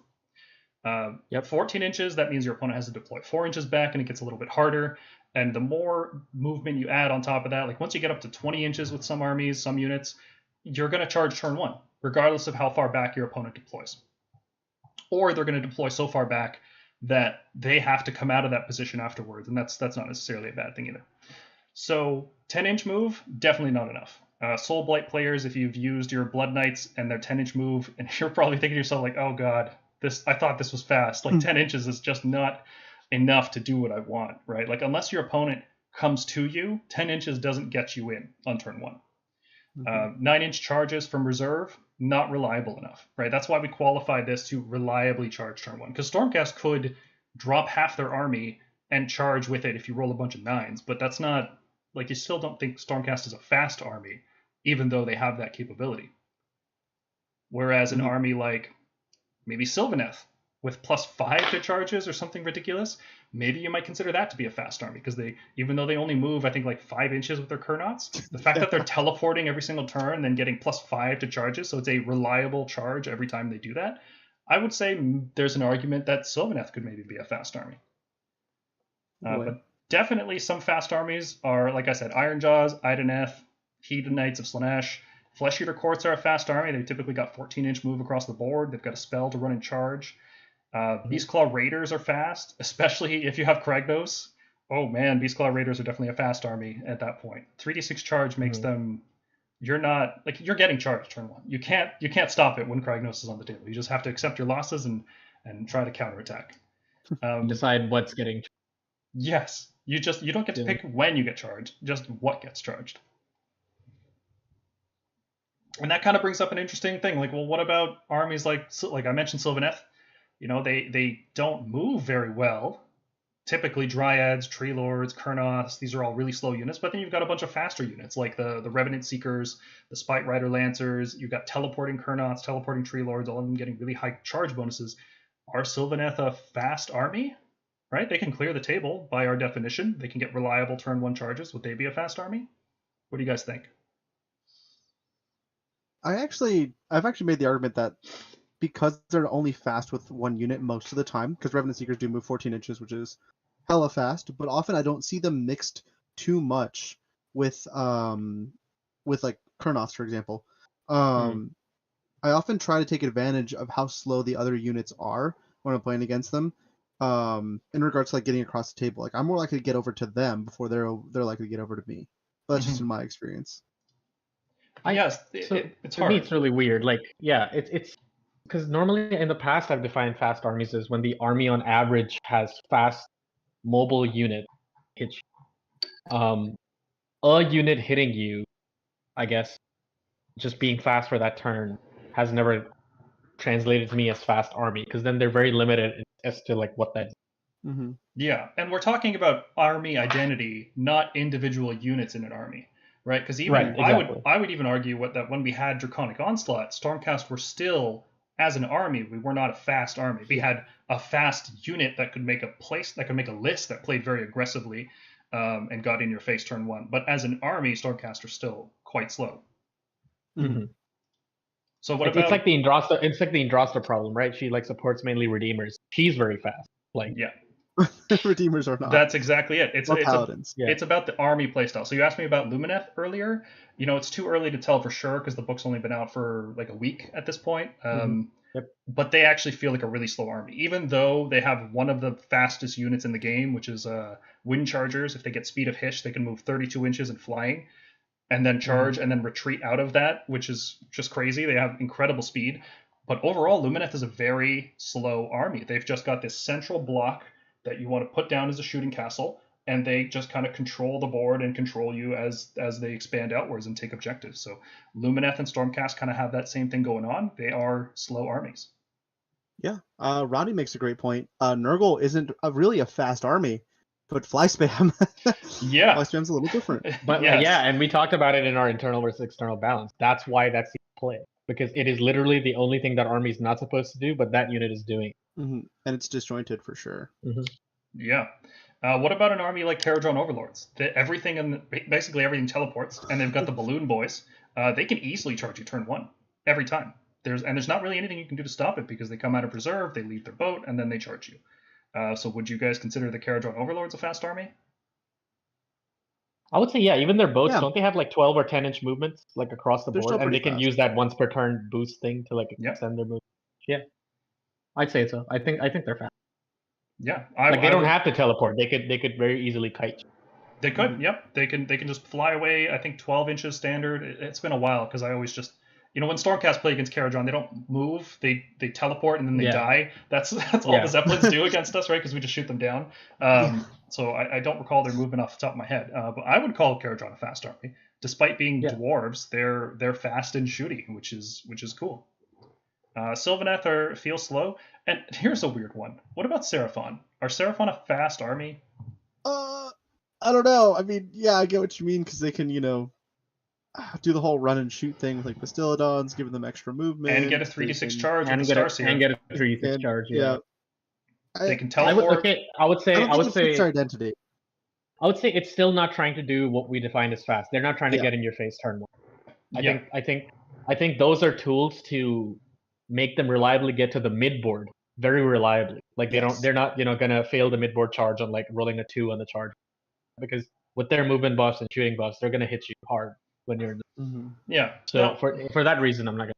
14 inches, that means your opponent has to deploy 4 inches back, and it gets a little bit harder. And the more movement you add on top of that, like once you get up to 20 inches with some armies, some units, you're going to charge turn 1, regardless of how far back your opponent deploys. Or they're going to deploy so far back that they have to come out of that position afterwards, and that's not necessarily a bad thing either. So 10-inch move, definitely not enough. Soul Blight players, if you've used your Blood Knights and their 10-inch move, and you're probably thinking to yourself like, oh god, I thought this was fast. Like 10 inches is just not enough to do what I want, right? Like unless your opponent comes to you, 10 inches doesn't get you in on turn 1. 9-inch charges from reserve, not reliable enough, right? That's why we qualify this to reliably charge turn 1, because Stormcast could drop half their army and charge with it if you roll a bunch of 9s, but that's not, like, you still don't think Stormcast is a fast army, even though they have that capability. Whereas an army like maybe Sylvaneth with +5 to charges or something ridiculous, maybe you might consider that to be a fast army, because even though they only move, I think, like 5 inches with their Kernauts, the fact that they're teleporting every single turn and then getting +5 to charges, so it's a reliable charge every time they do that, I would say there's an argument that Sylvaneth could maybe be a fast army. But definitely some fast armies are, like I said, Ironjaws, Idoneth, Heathen Knights of Slaanesh. Flesh Eater Courts are a fast army. They've typically got 14-inch move across the board. They've got a spell to run and charge. Beastclaw Raiders are fast, especially if you have Kragnos. Oh man, Beastclaw Raiders are definitely a fast army at that point. 3d6 charge makes them... You're getting charged turn 1. You can't stop it when Kragnos is on the table. You just have to accept your losses and try to counterattack. Decide what's getting... Yes. You don't get to pick when you get charged, just what gets charged. And that kind of brings up an interesting thing. Like, well, what about armies like I mentioned Sylvaneth? You know, they don't move very well. Typically, Dryads, Tree Lords, Kurnoths, these are all really slow units. But then you've got a bunch of faster units like the Revenant Seekers, the Spite Rider Lancers. You've got teleporting Kurnoths, teleporting Tree Lords, all of them getting really high charge bonuses. Are Sylvaneth a fast army? Right? They can clear the table by our definition. They can get reliable turn 1 charges. Would they be a fast army? What do you guys think? I've actually made the argument that because they're only fast with one unit most of the time, because Revenant Seekers do move 14 inches, which is hella fast, but often I don't see them mixed too much with like Kurnoths, for example. I often try to take advantage of how slow the other units are when I'm playing against them. In regards to like getting across the table, like I'm more likely to get over to them before they're likely to get over to me. But that's just in my experience. Yes, it's hard. Me, it's really weird. Like, yeah, it's because normally in the past I've defined fast armies as when the army on average has fast mobile unit hit you. A unit hitting you, I guess, just being fast for that turn has never translated to me as fast army, because then they're very limited as to like what that is. Mm-hmm. Yeah, and we're talking about army identity, not individual units in an army, right? Because even exactly. I would even argue that when we had Draconic Onslaught, Stormcast were still, as an army, we were not a fast army. We had a fast unit that could make a list that played very aggressively, and got in your face turn 1. But as an army, Stormcast are still quite slow. Mm-hmm. So what about? It's like the Andrasta. It's like the Andrasta problem, right? She like supports mainly Redeemers. She's very fast. Like, yeah. Redeemers are not. That's exactly it. It's Paladins. It's about the army playstyle. So you asked me about Lumineth earlier. You know, it's too early to tell for sure because the book's only been out for like a week at this point. Yep. But they actually feel like a really slow army, even though they have one of the fastest units in the game, which is Wind Chargers. If they get Speed of Hish, they can move 32 inches and flying, and then charge and then retreat out of that, which is just crazy. They have incredible speed. But overall, Lumineth is a very slow army. They've just got this central block that you want to put down as a shooting castle, and they just kind of control the board and control you as they expand outwards and take objectives. So Lumineth and Stormcast kind of have that same thing going on. They are slow armies. Yeah, Rodney makes a great point. Nurgle isn't really a fast army, but fly spam. Yeah, fly spam's a little different. But Yes. yeah, and we talked about it in our internal versus external balance. That's why that's the play, because it is literally the only thing that army is not supposed to do, but that unit is doing. Mm-hmm. And it's disjointed for sure. Mm-hmm. Yeah. What about an army like Terradrone Overlords? Basically everything teleports, and they've got the Balloon Boys. They can easily charge you turn 1 every time. There's not really anything you can do to stop it because they come out of reserve, they leave their boat, and then they charge you. So would you guys consider the Terradrone Overlords a fast army? I would say, yeah, even their boats, Yeah. don't they have like 12 or 10-inch movements like across the They're board? still And they pretty can fast. use that once per turn boost thing to like extend their movement. Yeah. I'd say so. I think they're fast. Yeah. They don't have to teleport. They could very easily kite. They could, yep. They can just fly away. I think 12 inches standard. It's been a while because I always just, when Stormcast play against Caradron, they don't move. They teleport and then they die. That's all the Zeppelins do against us, right? Because we just shoot them down. So I don't recall their movement off the top of my head. But I would call Caradron a fast army, despite being dwarves. They're fast and shooty, which is cool. Sylvaneth feel slow. And here's a weird one. What about Seraphon? Are Seraphon a fast army? I don't know. I mean, yeah, I get what you mean because they can, do the whole run and shoot thing with like Bastillodons, giving them extra movement. And get a 3d6 charge and with the Starseer. And get a 3d6 charge, yeah. They can teleport. I would say it's identity. I would say it's still not trying to do what we define as fast. They're not trying to get in your face turn 1. I think those are tools to make them reliably get to the midboard very reliably. Like they're not gonna fail the midboard charge on like rolling a 2 on the charge, because with their movement buffs and shooting buffs, they're gonna hit you hard when you're. Yeah. So for that reason, I'm not gonna.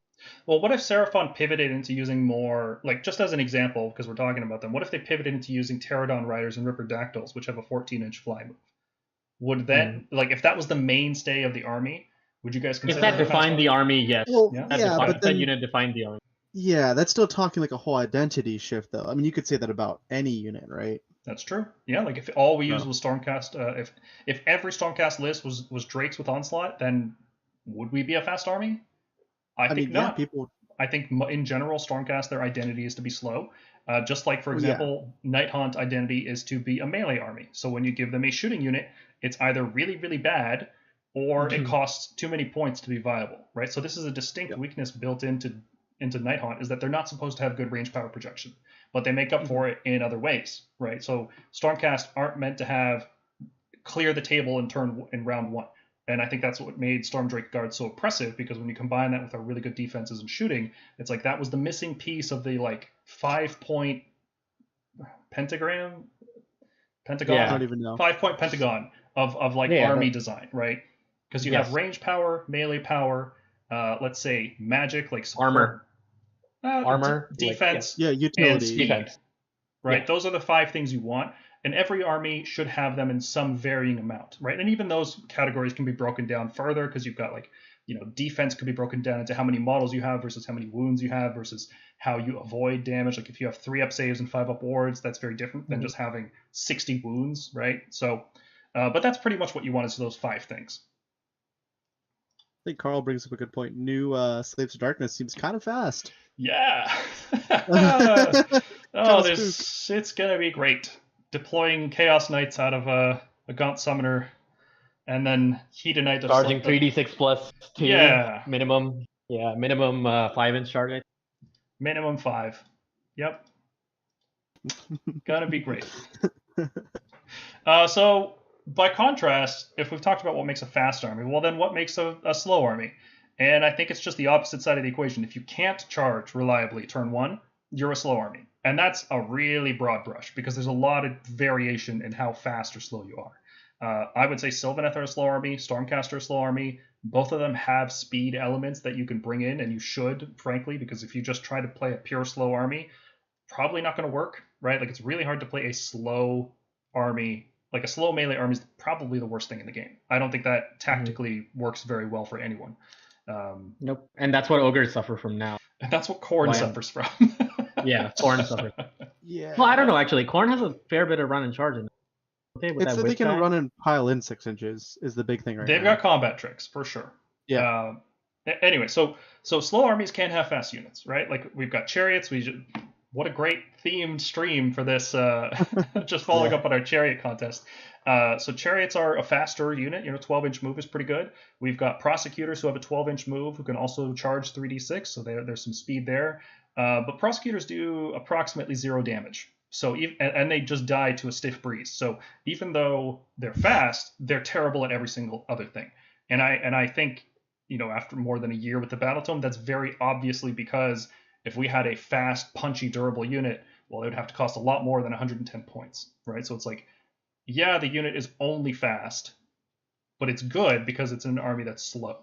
Well, what if Seraphon pivoted into using more, like just as an example, because we're talking about them, what if they pivoted into using Pterodon Riders and Ripperdactyls, which have a 14-inch fly move? Would that, if that was the mainstay of the army, would you guys consider that defined the army? Yes. Well, but that unit defined the army. Yeah, that's still talking like a whole identity shift, though. I mean, you could say that about any unit, right? That's true. Yeah, like if all we used was Stormcast, if every Stormcast list was Drakes with Onslaught, then would we be a fast army? I think yeah, not. people. I think in general, Stormcast, their identity is to be slow. Just like, for Well, yeah. example, Nighthaunt identity is to be a melee army. So when you give them a shooting unit, it's either really, really bad or it costs too many points to be viable, right? So this is a distinct Yep. weakness built into Nighthaunt, is that they're not supposed to have good range power projection, but they make up for it in other ways, right? So Stormcast aren't meant to have clear the table in round one. And I think that's what made Stormdrake Guard so oppressive, because when you combine that with our really good defenses and shooting, it's like that was the missing piece of the like 5-point pentagon, I don't even know. 5-point pentagon of like army design, right? Because you have range power, melee power, let's say magic, like support, armor, defense, utility, and speed, defense. right? Yeah. Those are the 5 things you want. And every army should have them in some varying amount, right? And even those categories can be broken down further, because you've got like, defense could be broken down into how many models you have versus how many wounds you have versus how you avoid damage. Like if you have 3-up saves and 5-up wards, that's very different than just having 60 wounds, right? So, but that's pretty much what you want, is those 5 things. I think Carl brings up a good point. New Slaves of Darkness seems kind of fast. Yeah. It's gonna be great. Deploying Chaos Knights out of a Gaunt Summoner, and then Hedonite. Charging 3d6 plus 2 minimum. Yeah, minimum 5-inch target. Minimum 5. Yep. Gonna be great. So, by contrast, if we've talked about what makes a fast army, well, then what makes a slow army? And I think it's just the opposite side of the equation. If you can't charge reliably turn 1, you're a slow army. And that's a really broad brush, because there's a lot of variation in how fast or slow you are. I would say Sylvaneth are a slow army, Stormcast are a slow army. Both of them have speed elements that you can bring in, and you should, frankly, because if you just try to play a pure slow army, probably not going to work, right? Like, it's really hard to play a slow army. Like, a slow melee army is probably the worst thing in the game. I don't think that tactically works very well for anyone. Nope. And that's what ogres suffer from now. And that's what Khorne suffers from. Yeah, Khorne suffers. Yeah. Well, I don't know, actually. Khorne has a fair bit of run and charge in it. It's that they can run and pile in 6 inches is the big thing right now. They've got combat tricks, for sure. Yeah. Anyway, so slow armies can have fast units, right? Like, we've got chariots. What a great themed stream for this, just following up on our chariot contest. So chariots are a faster unit. 12-inch move is pretty good. We've got prosecutors who have a 12-inch move who can also charge 3d6, so there's some speed there. But prosecutors do approximately 0 damage. So and they just die to a stiff breeze. So even though they're fast, they're terrible at every single other thing. And I think, after more than a year with the Battle Tome, that's very obviously because if we had a fast, punchy, durable unit, well, it would have to cost a lot more than 110 points, right? So it's like, yeah, the unit is only fast, but it's good because it's an army that's slow.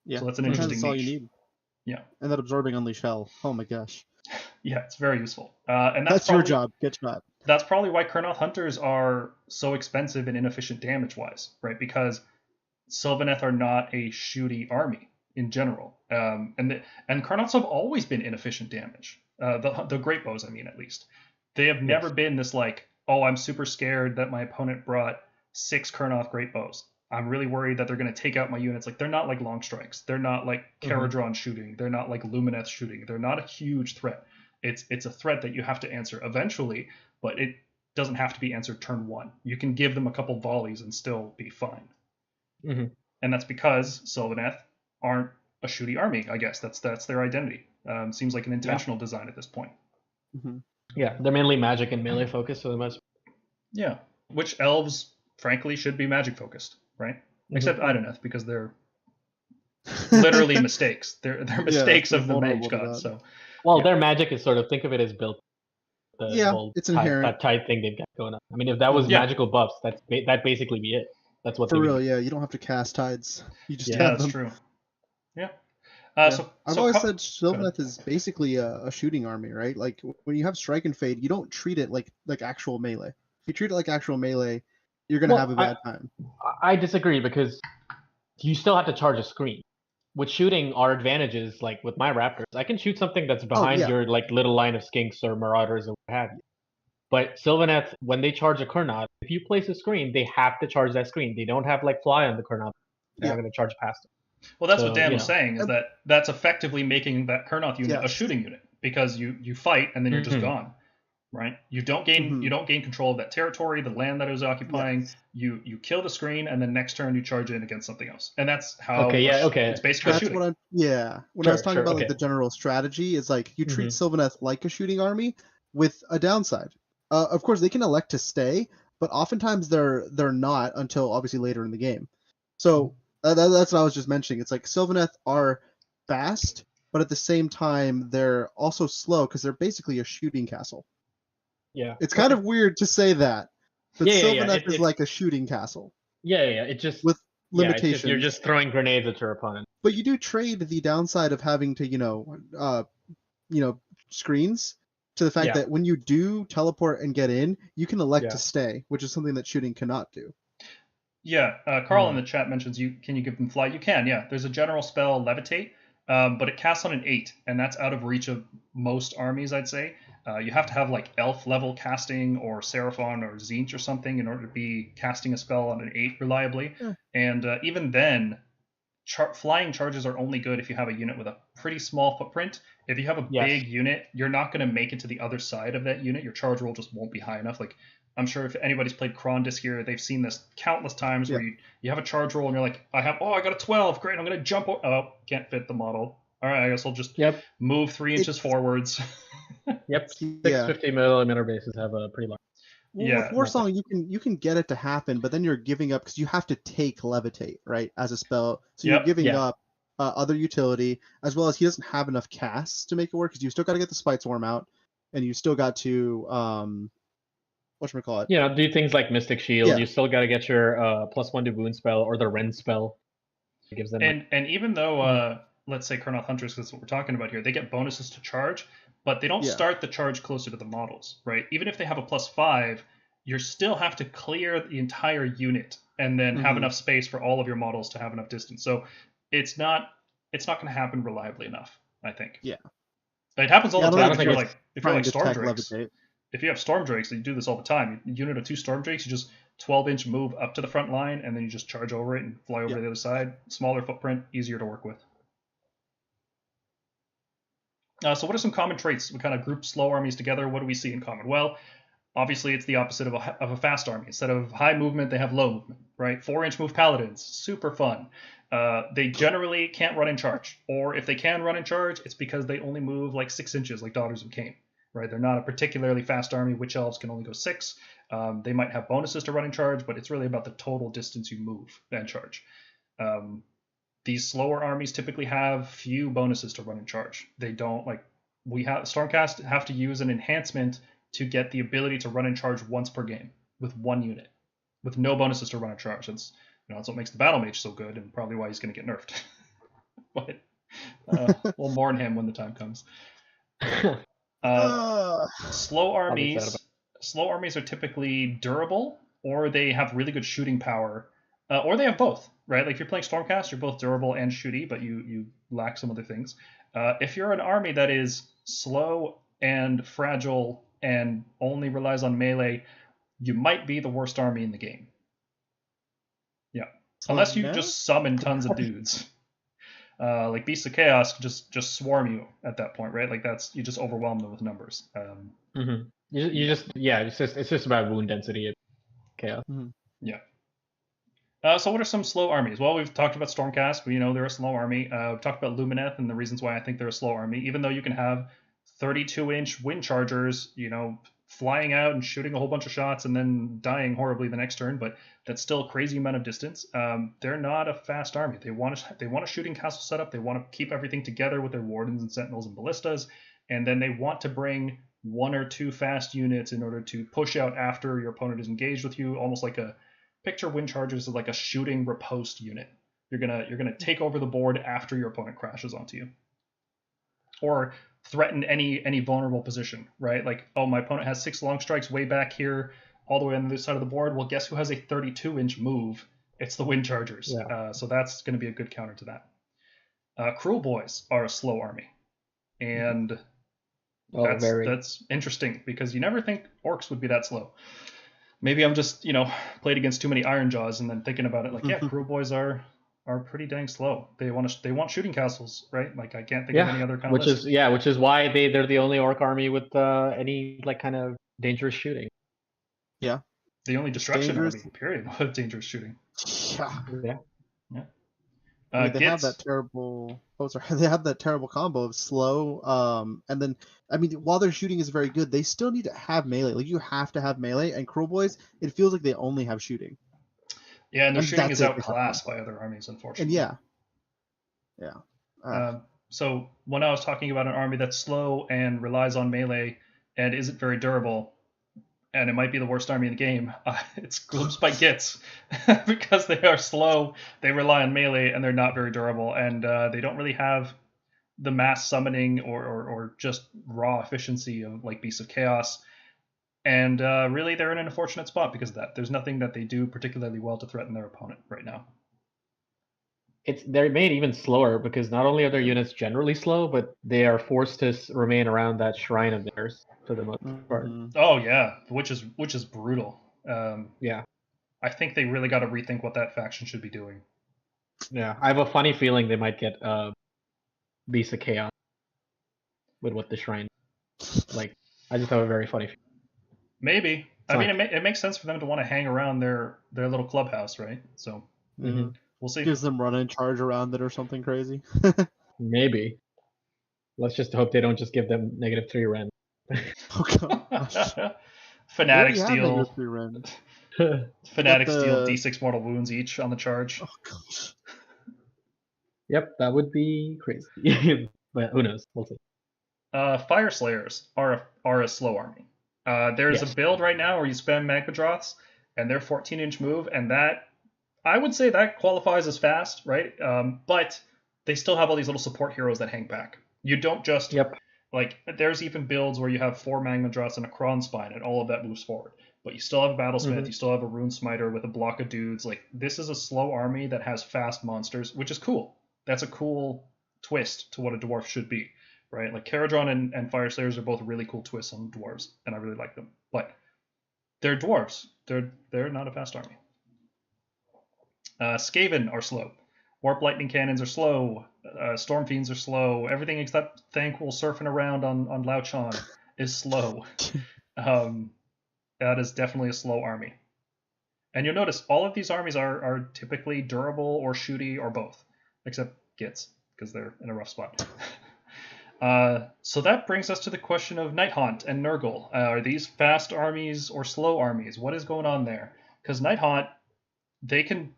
Yeah. So that's an interesting niche. That's all you need. Yeah. And that absorbing Unleash Hell. Oh my gosh. Yeah, it's very useful. And that's probably, your job. Get shot. That's probably why Kurnoth Hunters are so expensive and inefficient damage-wise, right? Because Sylvaneth are not a shooty army in general. And Kurnoths have always been inefficient damage. The Great Bows, I mean, at least. They have never been this like, oh, I'm super scared that my opponent brought 6 Kurnoth Great Bows. I'm really worried that they're going to take out my units. Like, they're not like long strikes. They're not like Caradron shooting. They're not like Lumineth shooting. They're not a huge threat. It's a threat that you have to answer eventually, but it doesn't have to be answered turn 1. You can give them a couple volleys and still be fine. And that's because Sylvaneth aren't a shooty army, I guess. That's their identity. Seems like an intentional design at this point. Yeah, they're mainly magic and melee focused for the most. Yeah, which elves, frankly, should be magic focused, right? Except Idoneth, because they're literally mistakes. They're mistakes of the mage god. So, their magic is sort of, think of it as built. It's inherent. That tide thing they've got going on. I mean, if that was magical buffs, that'd basically be it. That's what for real. Yeah, you don't have to cast tides. You just have them. That's true. Yeah. So I've always said Sylvaneth is basically a shooting army, right? Like, when you have Strike and Fade, you don't treat it like actual melee. If you treat it like actual melee, you're gonna have a bad time. I disagree, because you still have to charge a screen. With shooting, our advantage is, like with my Raptors, I can shoot something that's behind your like little line of skinks or marauders or what have you. But Sylvaneth, when they charge a Kurnoth, if you place a screen, they have to charge that screen. They don't have like fly on the Kurnoth. They're not going to charge past it. Well, that's So, what Dan you was know. saying, is that that's effectively making that Kurnoth unit a Yes. shooting unit, because you fight and then you're just Mhm. gone, right? You don't gain control of that territory, the land that it was occupying. Yes. You kill the screen, and then next turn you charge in against something else, and that's how. Okay, yeah, okay. It's basically That's shooting. what when I was talking Sure, about like okay. the general strategy, is like you treat Mhm. Sylvaneth like a shooting army with a downside. Of course, they can elect to stay, but oftentimes they're not until obviously later in the game. So that's what I was just mentioning. It's like Sylvaneth are fast, but at the same time they're also slow because they're basically a shooting castle. Yeah. It's kind of weird to say that, but Yeah. Sylvaneth is like a shooting castle Yeah. It just with it's just you're limitations. just throwing grenades at your opponent. But you do trade the downside of having to, screens to the fact Yeah. that when you do teleport and get in, you can elect Yeah. to stay, which is something that shooting cannot do. Yeah, Carl in the chat mentions can you give them fly? You can, yeah. There's a general spell, levitate, but it casts on an 8, and that's out of reach of most armies, I'd say. You have to have like elf level casting or Seraphon or Tzeentch or something in order to be casting a spell on an 8 reliably. Yeah. And even then, flying charges are only good if you have a unit with a pretty small footprint. If you have a big unit, you're not going to make it to the other side of that unit. Your charge roll just won't be high enough. Like, I'm sure if anybody's played Kron this year, they've seen this countless times where you have a charge roll and you're like, I got a 12, great, I'm going to jump. Oh, can't fit the model. All right, I guess I'll just move 3 inches forwards. Yep, 650mm bases have a pretty large. Well, with Warsong, you can get it to happen, but then you're giving up because you have to take levitate, right, as a spell. So you're giving up other utility, as well as he doesn't have enough casts to make it work, because you still got to get the Spite Swarm out, and you still got to whatchamacallit? You know, do things like Mystic Shield. You still got to get your +1 to wound spell or the Rend spell. It gives them. And even though let's say Kurnoth Hunters, because what we're talking about here, they get bonuses to charge, but they don't start the charge closer to the models, right? Even if they have a +5, you still have to clear the entire unit and then have enough space for all of your models to have enough distance. So it's not going to happen reliably enough, I think. Yeah. It happens all the time if you're like Storm Drakes. If you have Storm Drakes, you do this all the time. Unit of 2 Storm Drakes, you just 12-inch move up to the front line, and then you just charge over it and fly over to the other side. Smaller footprint, easier to work with. So what are some common traits? We kind of group slow armies together. What do we see in common? Well, obviously it's the opposite of a fast army. Instead of high movement, they have low movement, right? 4-inch move paladins, super fun. They generally can't run in charge. Or if they can run in charge, it's because they only move like 6 inches, like Daughters of Cain. Right, they're not a particularly fast army. Witch Elves can only go 6. They might have bonuses to run in charge, but it's really about the total distance you move and charge. These slower armies typically have few bonuses to run in charge. They don't Stormcast have to use an enhancement to get the ability to run in charge once per game with 1 unit, with no bonuses to run in charge. That's what makes the Battle Mage so good, and probably why he's going to get nerfed. But we'll mourn him when the time comes. Slow armies are typically durable, or they have really good shooting power, or they have both, right? Like if you're playing Stormcast, you're both durable and shooty, but you lack some other things. If you're an army that is slow and fragile and only relies on melee, you might be the worst army in the game. Yeah, unless you just summon tons of dudes. Like Beasts of Chaos just swarm you at that point, right? Like you just overwhelm them with numbers. It's just about wound density at Chaos. Yeah. So what are some slow armies? Well, we've talked about Stormcast. They're a slow army. We've talked about Lumineth and the reasons why I think they're a slow army. Even though you can have 32-inch wind chargers, flying out and shooting a whole bunch of shots and then dying horribly the next turn, but that's still a crazy amount of distance. They're not a fast army. They want a shooting castle setup. They want to keep everything together with their wardens and sentinels and ballistas, and then they want to bring 1 or 2 fast units in order to push out after your opponent is engaged with you, almost like picture wind chargers as like a shooting riposte unit. You're gonna take over the board after your opponent crashes onto you, or threaten any vulnerable position, right? Like, oh, my opponent has 6 long strikes way back here, all the way on the other side of the board. Well, guess who has a 32-inch move? It's the Wind Chargers. Yeah. So that's going to be a good counter to that. Cruel Boys are a slow army, and that's interesting because you never think orcs would be that slow. Maybe I'm just played against too many Iron Jaws and then thinking about it like, yeah, Cruel Boys are are pretty dang slow. They want shooting castles, right? Like I can't think of any other kind which of list. which is why they're the only orc army with any like kind of dangerous shooting. Yeah. The only destruction dangerous. army, period, with dangerous shooting. Yeah. Yeah. I mean, they have Gits, that terrible. Oh, sorry. They have that terrible combo of slow. And then I mean, while their shooting is very good, they still need to have melee. Like you have to have melee. And Cruel Boys, it feels like they only have shooting. yeah, and their And shooting that's is it. They have outclassed one. by other armies, And unfortunately. yeah. So when I was talking about an army that's slow and relies on melee and isn't very durable, and it might be the worst army in the game, it's Glimpse by Gits because they are slow, they rely on melee, and they're not very durable, and they don't really have the mass summoning or just raw efficiency of like Beasts of Chaos. And really, they're in an unfortunate spot because of that. There's nothing that they do particularly well to threaten their opponent right now. They're made even slower because not only are their units generally slow, but they are forced to remain around that shrine of theirs for the most part. Oh yeah, which is brutal. Yeah. I think they really got to rethink what that faction should be doing. Yeah, I have a funny feeling they might get Beast of Chaos with what the shrine. Like, I just have a very funny feeling. Maybe. I mean, it makes sense for them to want to hang around their little clubhouse, right? So we'll see. Gives them run and charge around it or something crazy. Maybe. Let's just hope they don't just give them -3 rend. Oh gosh. Fanatic They already have steal. -3 rend. Fanatic steal D6 mortal wounds each on the charge. Oh gosh. Yep, that would be crazy. But who knows? We'll see. Fire Slayers are a slow army. There's a build right now where you spam Magmadroths, and they're 14-inch move, and that I would say that qualifies as fast, right? But they still have all these little support heroes that hang back. You don't just like there's even builds where you have 4 Magmadroths and a Kron Spine, and all of that moves forward. But you still have a Battlesmith, you still have a Rune Smiter with a block of dudes. Like this is a slow army that has fast monsters, which is cool. That's a cool twist to what a dwarf should be, right? Like Caradron and Fire Slayers are both really cool twists on dwarves, and I really like them. But they're dwarves. They're not a fast army. Skaven are slow. Warp Lightning Cannons are slow. Storm Fiends are slow. Everything except Thankful surfing around on Lauchon is slow. That is definitely a slow army. And you'll notice all of these armies are typically durable or shooty or both, except Gits, because they're in a rough spot. So that brings us to the question of Nighthaunt and Nurgle. Are these fast armies or slow armies? What is going on there? Because Nighthaunt, they can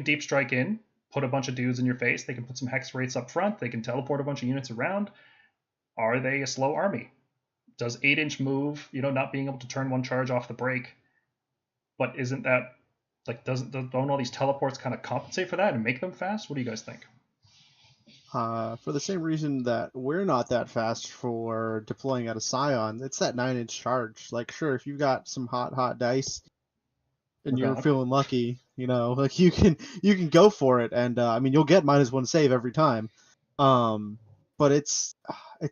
deep strike in, put a bunch of dudes in your face. They can put some hex rates up front. They can teleport a bunch of units around. Are they a slow army? Does 8-inch move, not being able to turn one charge off the break, but isn't that like don't all these teleports kind of compensate for that and make them fast? What do you guys think? For the same reason that we're not that fast for deploying out of Scion, it's that 9-inch charge. Like, sure, if you've got some hot dice and you're feeling lucky, like you can go for it, and I mean you'll get -1 save every time. But it's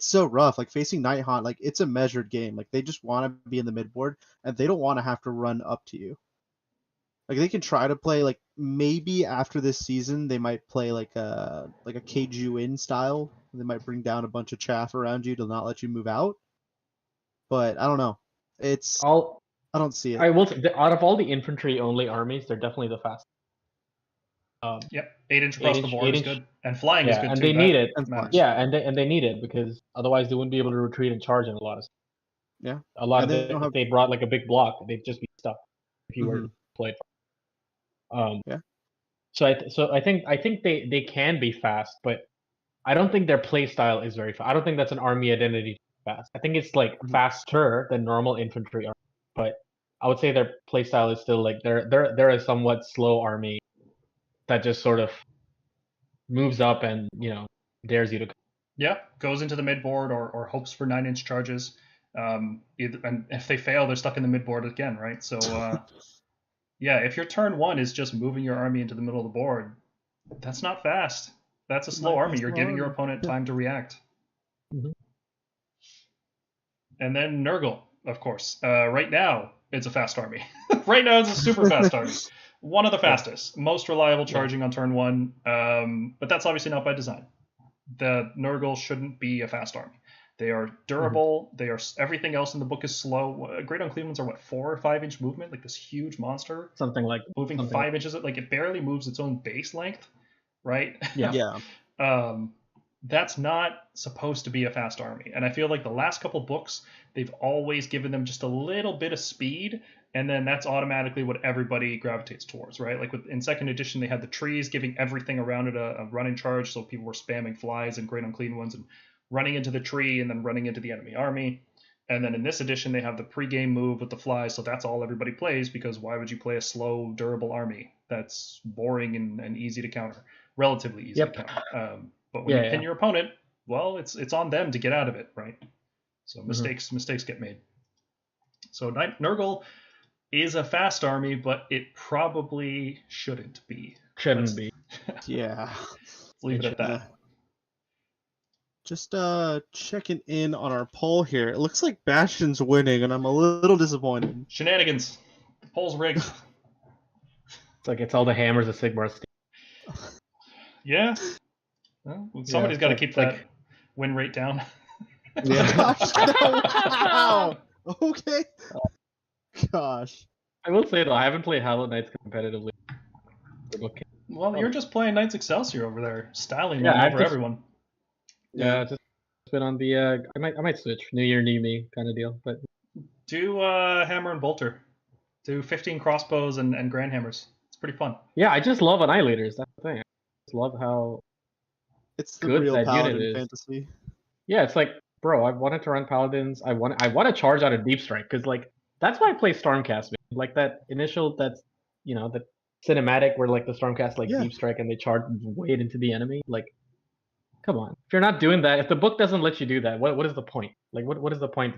so rough. Like facing Nighthaunt, like it's a measured game. Like they just want to be in the midboard, and they don't want to have to run up to you. Like they can try to play like maybe after this season they might play like a cage you in style. They might bring down a bunch of chaff around you to not let you move out. But I don't know. I don't see it. I will say, out of all the infantry only armies, they're definitely the fastest. Yep, 8-inch across the board is good, and flying is good and too. they need it. Yeah, and they need it because otherwise they wouldn't be able to retreat and charge in a lot of. Yeah, a lot of if they brought like a big block, they'd just be stuck if you were played. Yeah. So I think they can be fast, but I don't think their play style is very fast. I don't think that's an army identity fast. I think it's like faster than normal infantry army, but I would say their play style is still like they're a somewhat slow army that just sort of moves up and dares you to. Yeah, goes into the midboard or hopes for 9-inch charges. And if they fail, they're stuck in the midboard again, right? So yeah, if your turn 1 is just moving your army into the middle of the board, that's not fast. That's a slow army. You're giving your opponent time to react. And then Nurgle, of course. Right now, it's a fast army. Right now, it's a super fast army. One of the fastest, most reliable charging on turn 1, but that's obviously not by design. The Nurgle shouldn't be a fast army. They are durable. They are everything else in the book is slow. Great Unclean Ones are what, 4 or 5 inch movement, like this huge monster, something like moving something 5 inches. Like it barely moves its own base length, right? Yeah. That's not supposed to be a fast army. And I feel like the last couple books, they've always given them just a little bit of speed, and then that's automatically what everybody gravitates towards, right? Like in second edition, they had the trees giving everything around it a running charge, so people were spamming flies and Great Unclean Ones and running into the tree and then running into the enemy army. And then in this edition, they have the pre-game move with the flies, so that's all everybody plays, because why would you play a slow, durable army that's boring and easy to counter? Relatively easy to counter. But when you pin your opponent, well, it's on them to get out of it, right? So mistakes get made. So Nurgle is a fast army, but it probably shouldn't be. Yeah. Let's leave it at that. Just checking in on our poll here. It looks like Bastion's winning, and I'm a little disappointed. Shenanigans. The poll's rigged. It's like it's all the hammers of Sigmar. Yeah. Well, somebody's got to keep that win rate down. Gosh, no. Wow. Okay. Gosh. I will say though, I haven't played Hallowed Knights competitively. Well, you're just playing Knights Excelsior over there, styling over everyone. Yeah, just been on the. I might switch. New year, new me kind of deal. But do Hammer and Bolter. Do 15 crossbows and grand hammers. It's pretty fun. Yeah, I just love Annihilators. That's the thing. I just love how it's the good real that paladin unit is. fantasy. Yeah, it's like, bro, I wanted to run paladins. I want to charge out a deep strike because like that's why I play Stormcast. Man. Like that initial, the cinematic where like the Stormcast deep strike and they charge wade into the enemy. Like, come on, if you're not doing that, if the book doesn't let you do that, what is the point? Like, what is the point?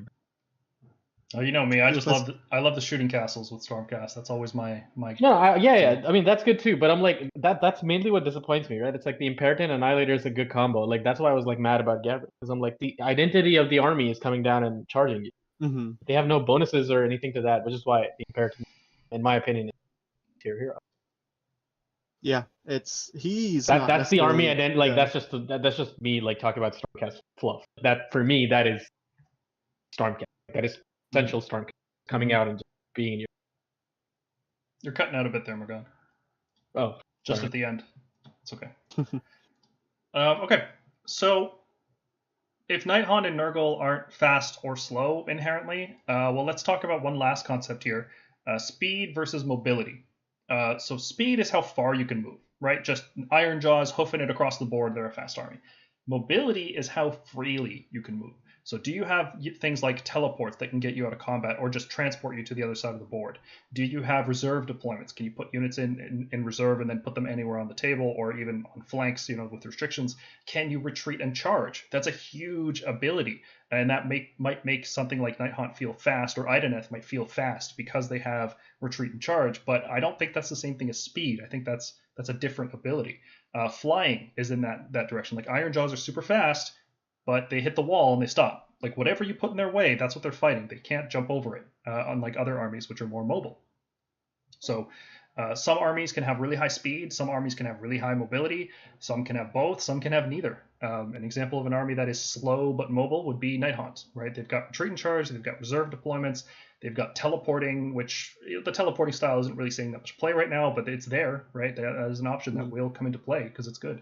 Oh, you know me. I just love the shooting castles with Stormcast. That's always my. No, I mean that's good too, but I'm like that's mainly what disappoints me, right? It's like the Imperator and Annihilator is a good combo. Like that's why I was like mad about Gabriel, because I'm like the identity of the army is coming down and charging you. Mm-hmm. They have no bonuses or anything to that, which is why the Imperator, in my opinion, is tier hero. Yeah, that's the army identity. Like that's just me like talking about Stormcast fluff. That for me that is Stormcast. That is essential Stormcast coming out and just being in your. You're cutting out a bit there, Morgan. Oh, just at the end. It's okay. Okay, so if Nighthaunt and Nurgle aren't fast or slow inherently, well, let's talk about one last concept here: speed versus mobility. So speed is how far you can move, right? Just Iron Jaws hoofing it across the board, they're a fast army. Mobility is how freely you can move. So do you have things like teleports that can get you out of combat or just transport you to the other side of the board? Do you have reserve deployments? Can you put units in reserve and then put them anywhere on the table or even on flanks, with restrictions? Can you retreat and charge? That's a huge ability. And that might make something like Nighthaunt feel fast, or Ideneth might feel fast because they have retreat and charge. But I don't think that's the same thing as speed. I think that's a different ability. Flying is in that direction. Like Iron Jaws are super fast, but they hit the wall and they stop. Like whatever you put in their way, that's what they're fighting. They can't jump over it, unlike other armies which are more mobile. So some armies can have really high speed, some armies can have really high mobility, some can have both, some can have neither. An example of an army that is slow but mobile would be Nighthaunt, right? They've got retreat and charge, they've got reserve deployments, they've got teleporting, which the teleporting style isn't really seeing that much play right now, but it's there, right? That is an option that will come into play because it's good.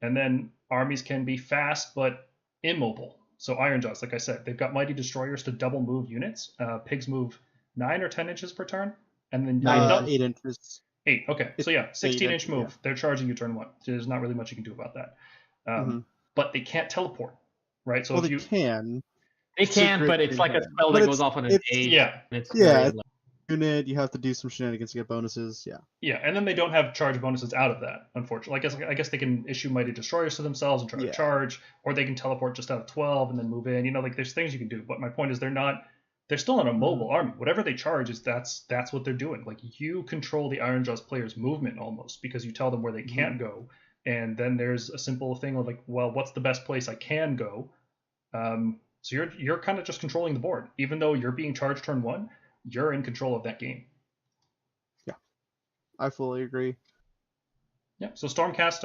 And then armies can be fast but immobile. So Iron Jaws, like I said, they've got Mighty Destroyers to double move units. Pigs move 9 or 10 inches per turn, and then 8 inches. 8. Okay, so 16-inch move. Yeah. They're charging you turn 1. So there's not really much you can do about that. But they can't teleport, right? So they can. They can, but it's like a spell that goes off on an age. Yeah. Unit, you have to do some shenanigans to get bonuses. Yeah, and then they don't have charge bonuses out of that, unfortunately. I guess they can issue Mighty Destroyers to themselves and try to charge, or they can teleport just out of 12 and then move in. There's things you can do. But my point is they're still not a mobile army. Whatever they charge is that's what they're doing. Like you control the Iron Jaws players' movement almost because you tell them where they can't go, and then there's a simple thing of like, well, what's the best place I can go? So you're kind of just controlling the board, even though you're being charged turn 1. You're in control of that game. Yeah, I fully agree. Yeah. So Stormcast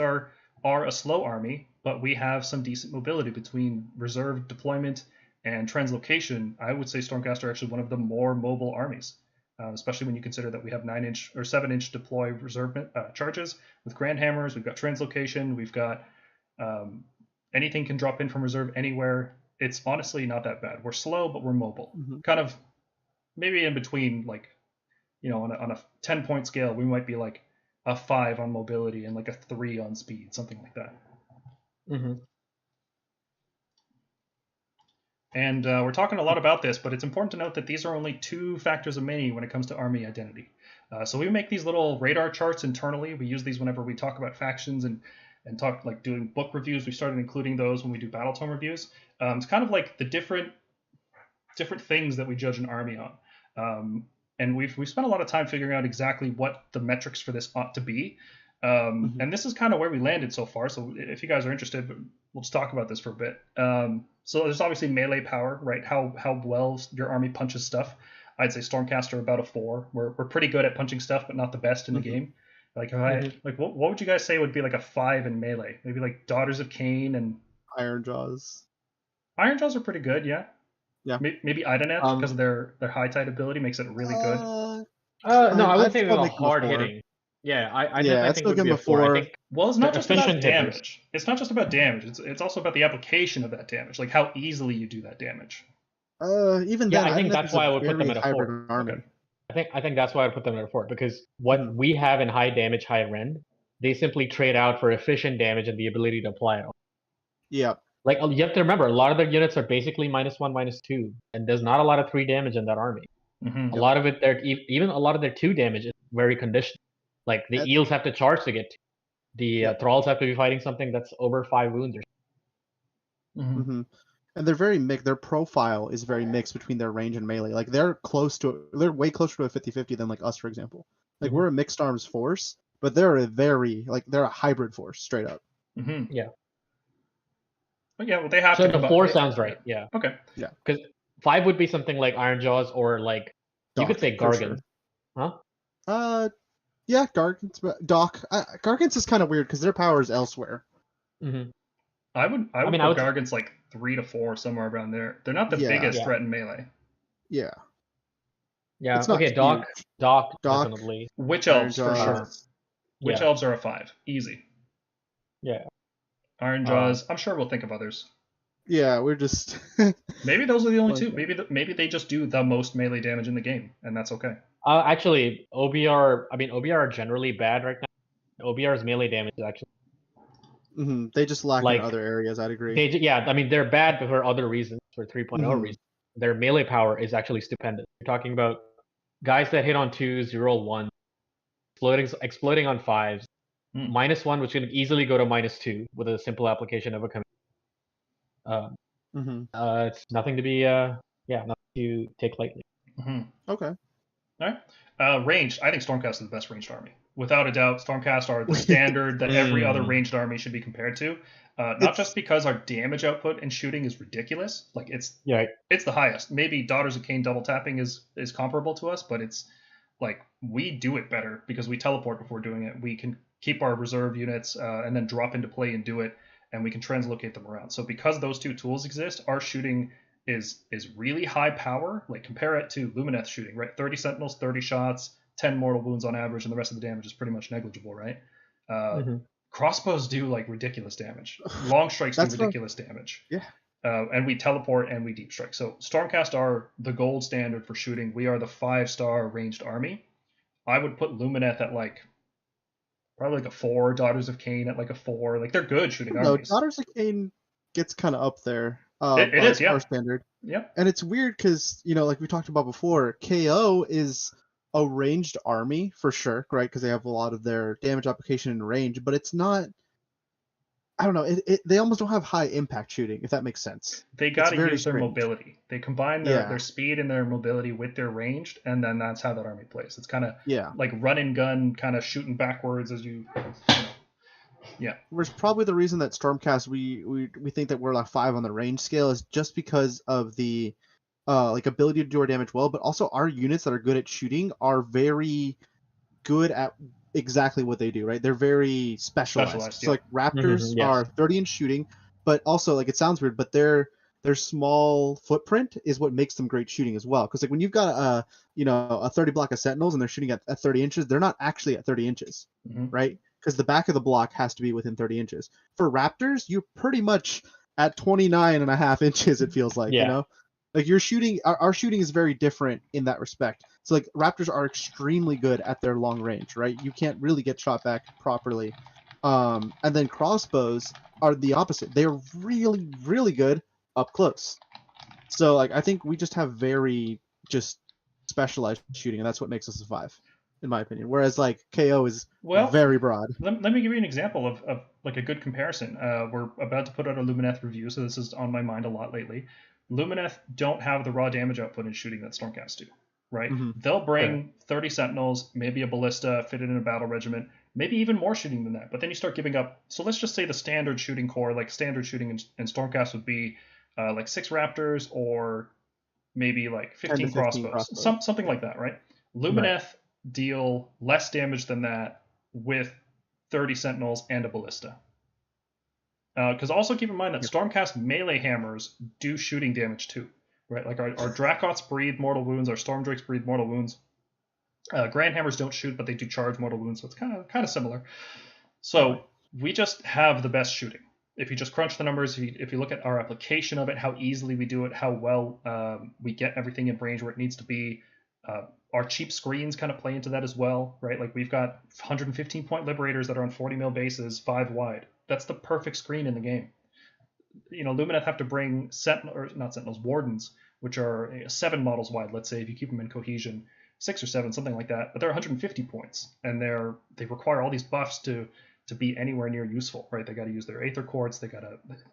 are a slow army, but we have some decent mobility between reserve deployment and translocation. I would say Stormcast are actually one of the more mobile armies, especially when you consider that we have 9-inch or 7-inch deploy reserve charges with Grand Hammers. We've got translocation. We've got anything can drop in from reserve anywhere. It's honestly not that bad. We're slow, but we're mobile. Kind of maybe in between, like, on a 10-point scale, we might be like a 5 on mobility and like a 3 on speed, something like that. And we're talking a lot about this, but it's important to note that these are only 2 factors of many when it comes to army identity. So we make these little radar charts internally. We use these whenever we talk about factions and talk, like, doing book reviews. We started including those when we do battle tome reviews. It's kind of like the different things that we judge an army on. And we've spent a lot of time figuring out exactly what the metrics for this ought to be. And this is kind of where we landed so far. So if you guys are interested, we'll just talk about this for a bit. So there's obviously melee power, right? How well your army punches stuff. I'd say Stormcast are about a 4. We're pretty good at punching stuff, but not the best in the game. Like, what would you guys say would be like a 5 in melee? Maybe like Daughters of Cain and Ironjaws. Ironjaws are pretty good, yeah. Yeah. Maybe Idonet, because their high tide ability makes it really good. No, I would say still they're make them a hard 4. hitting. Yeah, I Yeah, I'd think still would give be them a a 4. I 4. think Well, it's not they're just about efficient hitters. damage. It's not just about damage. It's also about the application of that damage, like how easily you do that damage. Even Yeah, then, I think Ironjaws that's is why a I would put them very at a 4. hybrid army. Okay. I think that's why I put them at a 4, because what we have in high damage, high rend, they simply trade out for efficient damage and the ability to apply it. Yeah. Like, you have to remember, a lot of their units are basically -1, -2, and there's not a lot of 3 damage in that army. A lot of it, even a lot of their 2 damage is very conditional. Like, the eels have to charge to get 2. The thralls have to be fighting something that's over 5 wounds or something. And they're very mixed. Their profile is very mixed between their range and melee. Like, they're way closer to a 50-50 than like us, for example. Like, we're a mixed arms force, but they're a hybrid force, straight up. Yeah. But yeah, well, they have so to. The 4 sounds right. Yeah. Okay. Yeah. Because 5 would be something like Ironjaws or like you could say Gargant. Sure. Huh? Yeah, Gargant's Doc. Gargant's is kind of weird because their power is elsewhere. I would put Gargant's like 3 to 4, somewhere around there. They're not the biggest threat in melee. Yeah. Yeah. Okay, Doc, definitely. Witch Elves for sure. Witch Elves are a 5, easy. Yeah. Ironjaws. I'm sure we'll think of others. Yeah, we're just. Maybe those are the only 2. Maybe they just do the most melee damage in the game, and that's okay. Actually, OBR. I mean, OBR are generally bad right now. OBR's melee damage is actually. They just lack in other areas. I'd agree. I mean, they're bad for other reasons, for 3.0 reasons. Their melee power is actually stupendous. You're talking about guys that hit on 2s, roll 1, exploding on 5s, -1, which can easily go to -2 with a simple application of a command. It's nothing to be nothing to take lightly. Okay. All right. Ranged. I think Stormcast is the best ranged army. Without a doubt, Stormcast are the standard that every other ranged army should be compared to. Not just because our damage output and shooting is ridiculous. Like, it's the highest. Maybe Daughters of Cain double tapping is comparable to us, but it's like we do it better because we teleport before doing it. We can keep our reserve units and then drop into play and do it, and we can translocate them around. So because those 2 tools exist, our shooting is really high power. Like, compare it to Lumineth shooting, right? 30 sentinels, 30 shots, 10 mortal wounds on average, and the rest of the damage is pretty much negligible, right? Crossbows do like ridiculous damage. Long strikes do ridiculous damage. Yeah. And we teleport and we deep strike. So Stormcast are the gold standard for shooting. We are the 5-star ranged army. I would put Lumineth at like probably like a 4. Daughters of Cain at like a 4. Like, they're good shooting armies. Daughters of Cain gets kind of up there. It is, yeah. Our standard. Yeah. And it's weird because, like we talked about before, KO is a ranged army for sure, right? Because they have a lot of their damage application in range, but it's not. I don't know. They almost don't have high impact shooting, if that makes sense. They got to use their mobility. They combine their speed and their mobility with their ranged, and then that's how that army plays. It's kind of like run and gun, kind of shooting backwards as you know. Yeah. Whereas probably the reason that Stormcast we think that we're like 5 on the range scale is just because of the ability to do our damage well, but also our units that are good at shooting are very good at exactly what they do, right? They're very specialized. So Yeah. like Raptors yes. are 30-inch shooting, but also like it sounds weird, but their small footprint is what makes them great shooting as well. Because like when you've got a 30 block of Sentinels and they're shooting at 30 inches, they're not actually at 30 inches, right? Because the back of the block has to be within 30 inches. For Raptors, you're pretty much at 29.5 inches. It feels like, you know, like you're shooting. Our shooting is very different in that respect. So like Raptors are extremely good at their long range, right? You can't really get shot back properly. And then crossbows are the opposite. They're really, really good up close. So like I think we just have very just specialized shooting, and that's what makes us a 5, in my opinion. Whereas like KO is very broad. Let me give you an example of like a good comparison. We're about to put out a Lumineth review, so this is on my mind a lot lately. Lumineth don't have the raw damage output in shooting that Stormcast do, right? They'll bring 30 Sentinels, maybe a Ballista, fit it in a battle regiment, maybe even more shooting than that. But then you start giving up. So let's just say the standard shooting core, like standard shooting in Stormcast would be like 6 Raptors or maybe like 15 crossbows. Something like that, right? Lumineth deal less damage than that with 30 Sentinels and a Ballista. Because also keep in mind that Stormcast melee hammers do shooting damage too, right? Like our Dracots breathe mortal wounds, our Storm Drakes breathe mortal wounds. Grand Hammers don't shoot, but they do charge mortal wounds, so it's kind of similar. So we just have the best shooting. If you just crunch the numbers, if you look at our application of it, how easily we do it, how well we get everything in range where it needs to be. Our cheap screens kind of play into that as well, right? Like we've got 115 point Liberators that are on 40 mil bases, 5 wide. That's the perfect screen in the game. You know, Lumineth have to bring Wardens, which are 7 models wide, let's say, if you keep them in cohesion, 6 or 7, something like that. But they're 150 points, and they require all these buffs to be anywhere near useful, right? They got to use their Aether Quartz.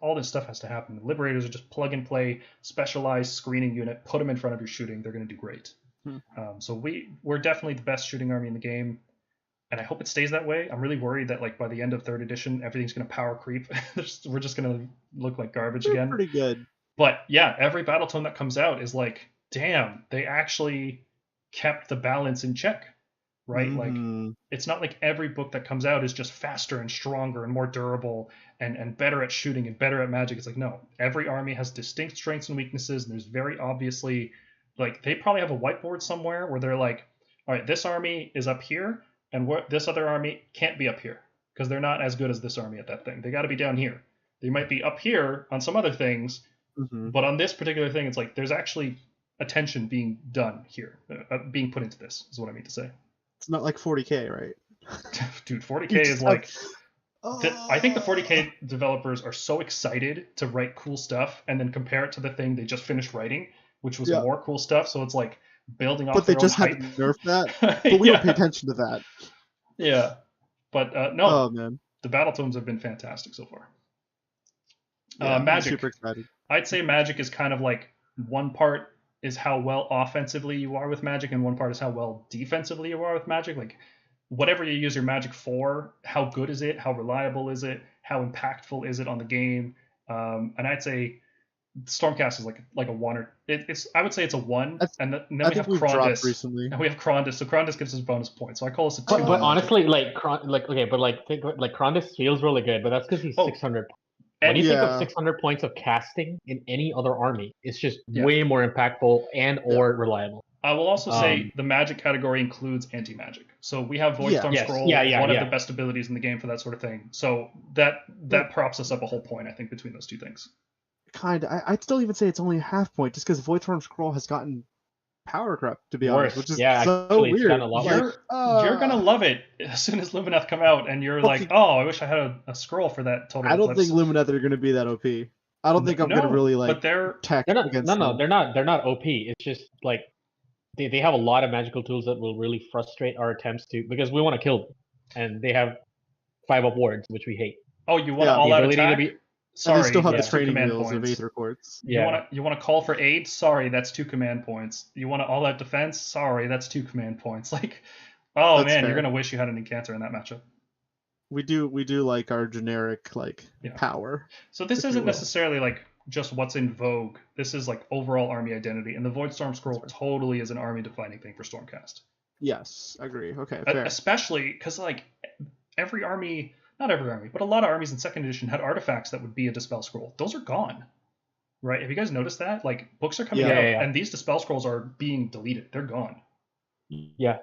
All this stuff has to happen. The Liberators are just plug and play, specialized screening unit. Put them in front of your shooting. They're going to do great. So we're definitely the best shooting army in the game, and I hope it stays that way. I'm really worried that like by the end of 3rd edition, everything's going to power creep. We're just going to look like garbage again. Pretty good. But yeah, every battle tome that comes out is like, damn, they actually kept the balance in check, right? Like it's not like every book that comes out is just faster and stronger and more durable and better at shooting and better at magic. It's like, no, every army has distinct strengths and weaknesses, and there's very obviously, like, they probably have a whiteboard somewhere where they're like, all right, this army is up here, and this other army can't be up here because they're not as good as this army at that thing. They got to be down here. They might be up here on some other things, but on this particular thing, it's like there's actually attention being done here, being put into this, is what I mean to say. It's not like 40K, right? Dude, 40K is like... I think the 40K developers are so excited to write cool stuff and then compare it to the thing they just finished writing, which was more cool stuff. So it's like building off. But they just had to nerf that. But we don't pay attention to that. Yeah, but no. Oh man, the battle tomes have been fantastic so far. Yeah, Magic. I'm super excited. I'd say Magic is kind of like one part is how well offensively you are with Magic, and one part is how well defensively you are with Magic. Like whatever you use your Magic for, how good is it? How reliable is it? How impactful is it on the game? And I'd say Stormcast is like a 1 or it's. I would say it's a 1, and then we have Krondys recently. And we have Krondys, so Krondys gives us bonus points. So I call us a 2. But honestly, Krondys feels really good, but that's because he's 600. When you think of 600 points of casting in any other army, it's just way more impactful or reliable. I will also say the Magic category includes anti-magic. So we have Voidstorm Scroll, one of the best abilities in the game for that sort of thing. So that props us up a whole point, I think, between those two things. Kind of. I'd still even say it's only a half point, just because Voidstorm Scroll has gotten power corrupt, to be honest, which is so weird. You're gonna love it as soon as Lumineth come out, and you're like, oh, I wish I had a scroll for that total. I don't think Lumineth are gonna be that OP. I don't think I'm gonna really like. But they're not. They're not OP. It's just like they have a lot of magical tools that will really frustrate our attempts to, because we want to kill them, and they have 5-up wards, which we hate. Oh, you want all out attack? Sorry, and they still have the training wheels of Aether Quartz. Yeah. You want to call for aid? Sorry, that's 2 command points. You want to all out defense? Sorry, that's 2 command points. Like, that's man, fair. You're gonna wish you had an Incanter in that matchup. We do like our generic power. So this isn't necessarily like just what's in vogue. This is like overall army identity, and the Voidstorm Scroll totally is an army defining thing for Stormcast. Yes, agree. Okay, fair. Especially because like every army, not every army, but a lot of armies in second edition had artifacts that would be a dispel scroll. Those are gone, right? Have you guys noticed that? Like books are coming Yeah. out, Yeah. and these dispel scrolls are being deleted. They're gone. Yeah.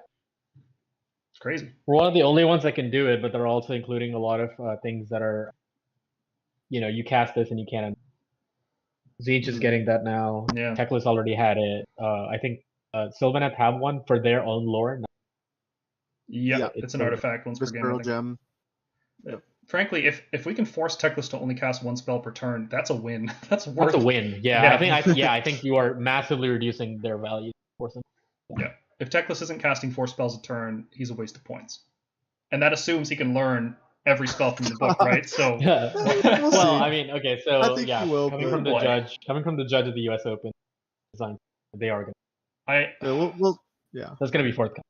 It's crazy. We're one of the only ones that can do it, but they're also including a lot of things that are, you cast this and you can't. Zeech is getting that now. Yeah. Teclis already had it. I think Sylvaneth have one for their own lore. Yeah, it's an artifact once per game. Spiral Gem. Frankly, if we can force Teclis to only cast one spell per turn, that's a win. That's a win. Yeah, I think you are massively reducing their value. Yeah, if Teclis isn't casting 4 spells a turn, he's a waste of points, and that assumes he can learn every spell from the book, right? So, well, I mean, okay, so I think yeah, he will, coming from the judge of the U.S. Open, they are going. That's going to be forthcoming.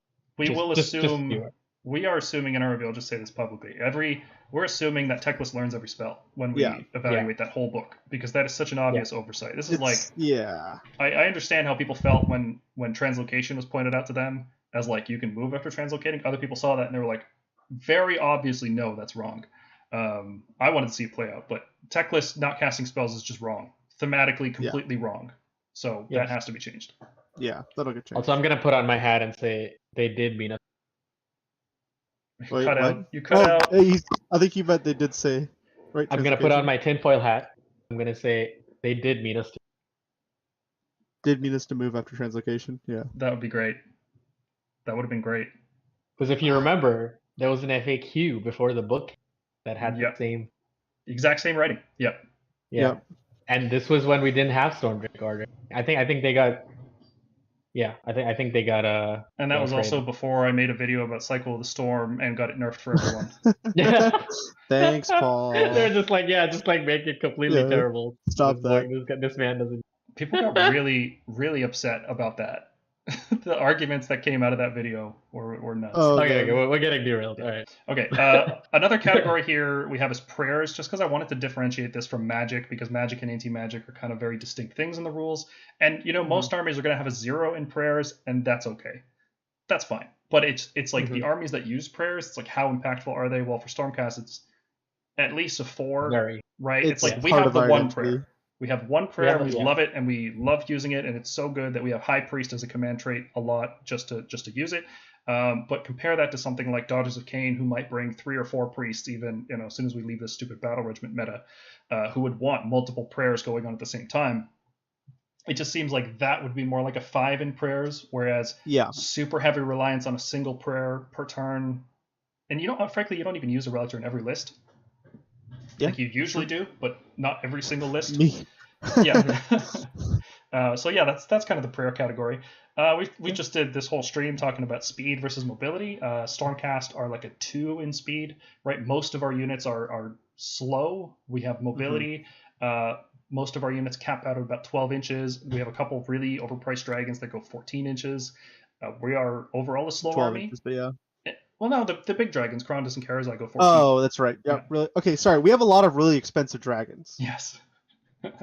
We are assuming in our review. I'll just say this publicly. We're assuming that Teclis learns every spell when we evaluate that whole book, because that is such an obvious oversight. This is I understand how people felt when translocation was pointed out to them as like you can move after translocating. Other people saw that and they were like, very obviously no, that's wrong. I wanted to see it play out, but Teclis not casting spells is just wrong, thematically completely wrong. So that has to be changed. Yeah, that'll get changed. Also, I'm gonna put on my hat and say they did mean us. You cut out. I think you meant they did say. Right. I'm gonna put on my tinfoil hat. I'm gonna say they did mean us to. Did mean us to move after translocation. Yeah. That would be great. That would have been great. Because if you remember, there was an FAQ before the book that had the exact same writing. Yep. Yeah. And this was when we didn't have Stormkeep order. I think they got. Yeah, I think they got and that was also before I made a video about Cycle of the Storm and got it nerfed for everyone. Thanks, Paul. They're just like make it completely terrible. Stop that. This man doesn't. People got really, really upset about that. The arguments that came out of that video were nuts. Okay, we're getting derailed. All right. Okay. Another category here we have is prayers, just because I wanted to differentiate this from magic, because magic and anti-magic are kind of very distinct things in the rules. And most armies are going to have a 0 in prayers, and that's okay. That's fine. But it's like the armies that use prayers, it's like how impactful are they? Well, for Stormcast, it's at least a 4, right? It's like we have the one prayer. We have one prayer, we love it, and we love using it, and it's so good that we have High Priest as a command trait a lot just to use it. But compare that to something like Daughters of Cain, who might bring 3 or 4 priests, even as soon as we leave this stupid battle regiment meta, who would want multiple prayers going on at the same time. It just seems like that would be more like a 5 in prayers, whereas super heavy reliance on a single prayer per turn, and frankly, you don't even use a relic in every list. Like you usually do, but not every single list. So that's kind of the prayer category. We just did this whole stream talking about speed versus mobility. Stormcast are like a 2 in speed, right? Most of our units are slow. We have mobility. Most of our units cap out at about 12 inches. We have a couple of really overpriced dragons that go 14 inches. We are overall a slow army. Inches, but well, no, the big dragons, Karandus and Karazai, go 14. Oh, that's right. Yeah, really. Okay, sorry. We have a lot of really expensive dragons. Yes. And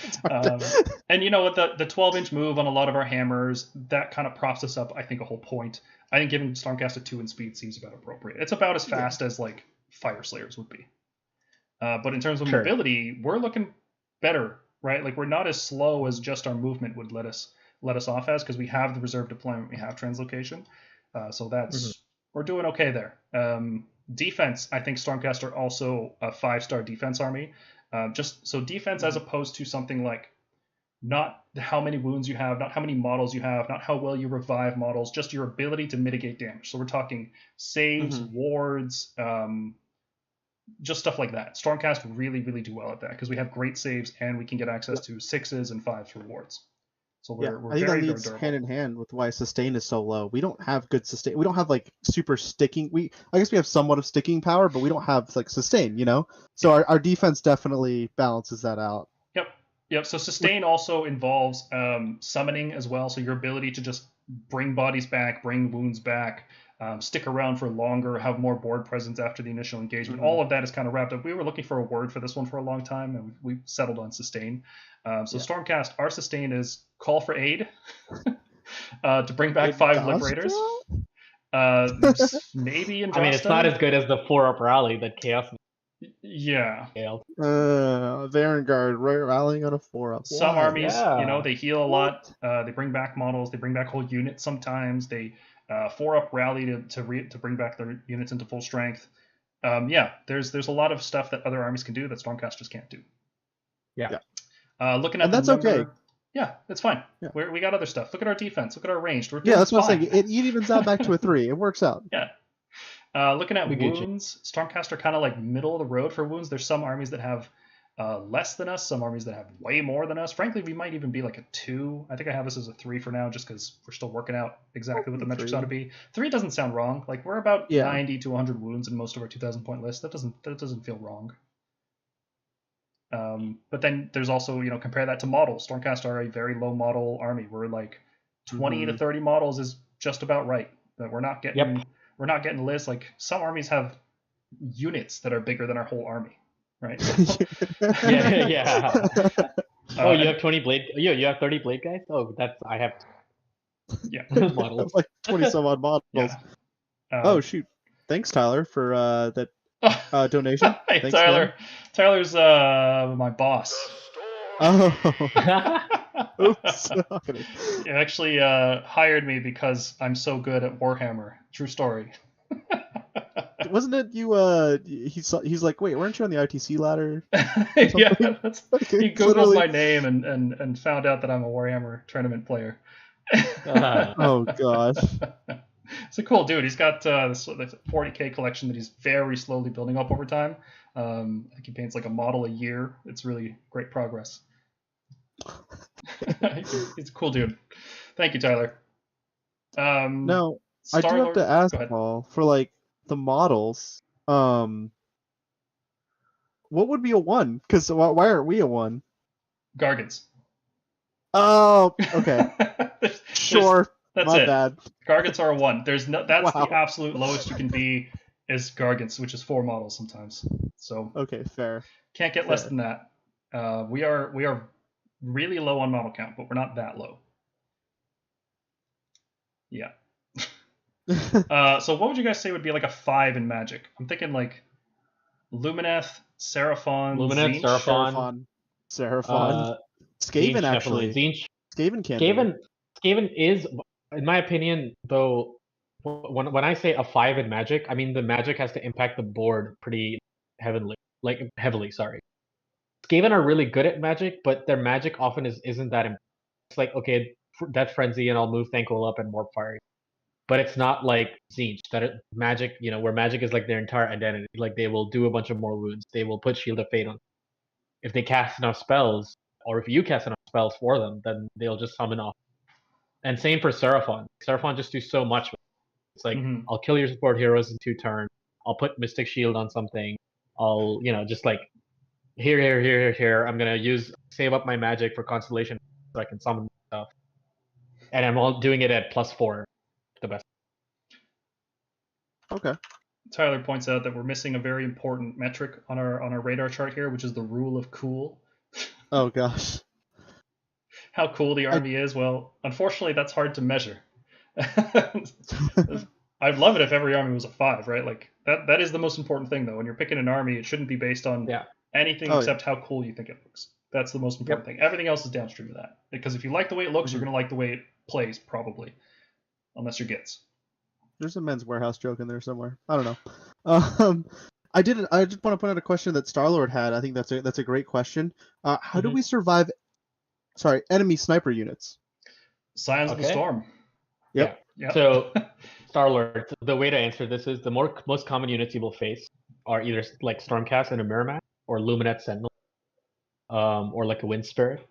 with the 12-inch move on a lot of our hammers, that kind of props us up, I think, a whole point. I think giving Stormcast a 2 in speed seems about appropriate. It's about as fast as like Fire Slayers would be. But in terms of mobility, we're looking better, right? Like we're not as slow as just our movement would let us off as, because we have the reserve deployment, we have translocation. So that's we're doing okay there. Defense, I think Stormcast are also a 5-star defense army. Just so defense, as opposed to something like not how many wounds you have, not how many models you have, not how well you revive models, just your ability to mitigate damage. So we're talking saves, wards, just stuff like that. Stormcast really, really do well at that, because we have great saves and we can get access to 6s and 5s for wards. So we're I think very, that leads very hand in hand with why sustain is so low. We don't have good sustain. We don't have like super sticking. I guess we have somewhat of sticking power, but we don't have like sustain. So our defense definitely balances that out. Yep. So sustain also involves summoning as well. So your ability to just bring bodies back, bring wounds back, stick around for longer, have more board presence after the initial engagement. All of that is kind of wrapped up. We were looking for a word for this one for a long time, and we settled on sustain. Stormcast, our sustain is call for aid to bring back 5 liberators. Maybe in I mean, it's not Johnstone. as good as the 4-up rally that Chaos Yeah. scaled. Vanguard rallying on a 4-up. Some Why? armies, Yeah. they heal a What? lot. They bring back models. They bring back whole units sometimes. They 4-up rally to bring back their units into full strength. Yeah, there's a lot of stuff that other armies can do that Stormcasters can't do. Yeah. Looking at And the that's number, okay. yeah, it's fine. Yeah. We got other stuff. Look at our defense. Look at our range. We're Yeah, doing that's what I'm fine. saying. It evens out back to a 3. It works out. Yeah. Looking at We Gucci. wounds, Stormcast are kind of like middle of the road for wounds. There's some armies that have less than us, some armies that have way more than us. Frankly, we might even be like a 2. I think I have us as a 3 for now, just because we're still working out exactly what the metrics 3. ought to be. 3 doesn't sound wrong. Like we're about Yeah. 90 to 100 wounds in most of our 2,000 point list. That doesn't feel wrong. But then there's also, compare that to models. Stormcast are a very low model army. We're like 20 to 30 models is just about right. But we're not getting lists. Like some armies have units that are bigger than our whole army, right? Yeah. Oh, you have 20 blade. You have 30 blade guys. Oh, I have. Yeah. Models. Like 20 some odd models. Yeah. Oh shoot! Thanks, Tyler, for that donation. Hey, Thanks, Tyler. man. Tyler's my boss. Oh. Oops. He actually hired me because I'm so good at Warhammer. True story. Wasn't it you? He's like, wait, weren't you on the ITC ladder? Yeah, he googled literally. my name and found out that I'm a Warhammer tournament player. Oh gosh. It's a cool dude. He's got this 40K collection that he's very slowly building up over time. I think he paints like a model a year. It's really great progress. He's a cool dude. Thank you, Tyler. Now, I do have Star-Lord- to ask go ahead. Paul for like the models. What would be a 1? Because why aren't we a 1? Gargants. Oh, okay. Sure. That's My it. bad. Gargants are a 1. That's Wow. the absolute lowest you can be is Gargants, which is 4 models sometimes. So Okay, fair. can't get less Fair. than that. We are really low on model count, but we're not that low. Yeah. So what would you guys say would be like a 5 in Magic? I'm thinking like Lumineth, Seraphon, Lumineth, Tzeentch. Seraphon. Skaven, actually. Tzeentch. Skaven can do it. Skaven is, in my opinion, though. When I say a 5 in Magic, I mean the Magic has to impact the board pretty heavily. Sorry. Skaven are really good at Magic, but their Magic often isn't that important. It's like, okay, Death Frenzy, and I'll move Thankful up and Warp Fire. But it's not like Tzeentch, Magic, where Magic is like their entire identity. Like they will do a bunch of more wounds. They will put Shield of Fate on. If they cast enough spells, or if you cast enough spells for them, then they'll just summon off. And same for Seraphon. Seraphon just do so much. It's like, I'll kill your support heroes in 2 turns. I'll put Mystic Shield on something. I'll, just like, here. I'm going to save up my magic for Constellation so I can summon stuff. And I'm all doing it at +4. The best. Okay. Tyler points out that we're missing a very important metric on our radar chart here, which is the rule of cool. Oh gosh. How cool the army is. Well, unfortunately, that's hard to measure. I'd love it if every army was a 5, right? Like that is the most important thing, though. When you're picking an army, it shouldn't be based on anything except how cool you think it looks. That's the most important thing. Everything else is downstream of that. Because if you like the way it looks, you're going to like the way it plays, probably. Unless you're Gits. There's a Men's Warehouse joke in there somewhere. I don't know. I just want to point out a question that Star-Lord had. I think that's a great question. How do we survive enemy sniper units? Scions of the Storm. Yep. Yeah. So, Star-Lord, the way to answer this is the most common units you will face are either like Stormcast and a Mirror or Lumineth Sentinel, or like a Wind Spirit.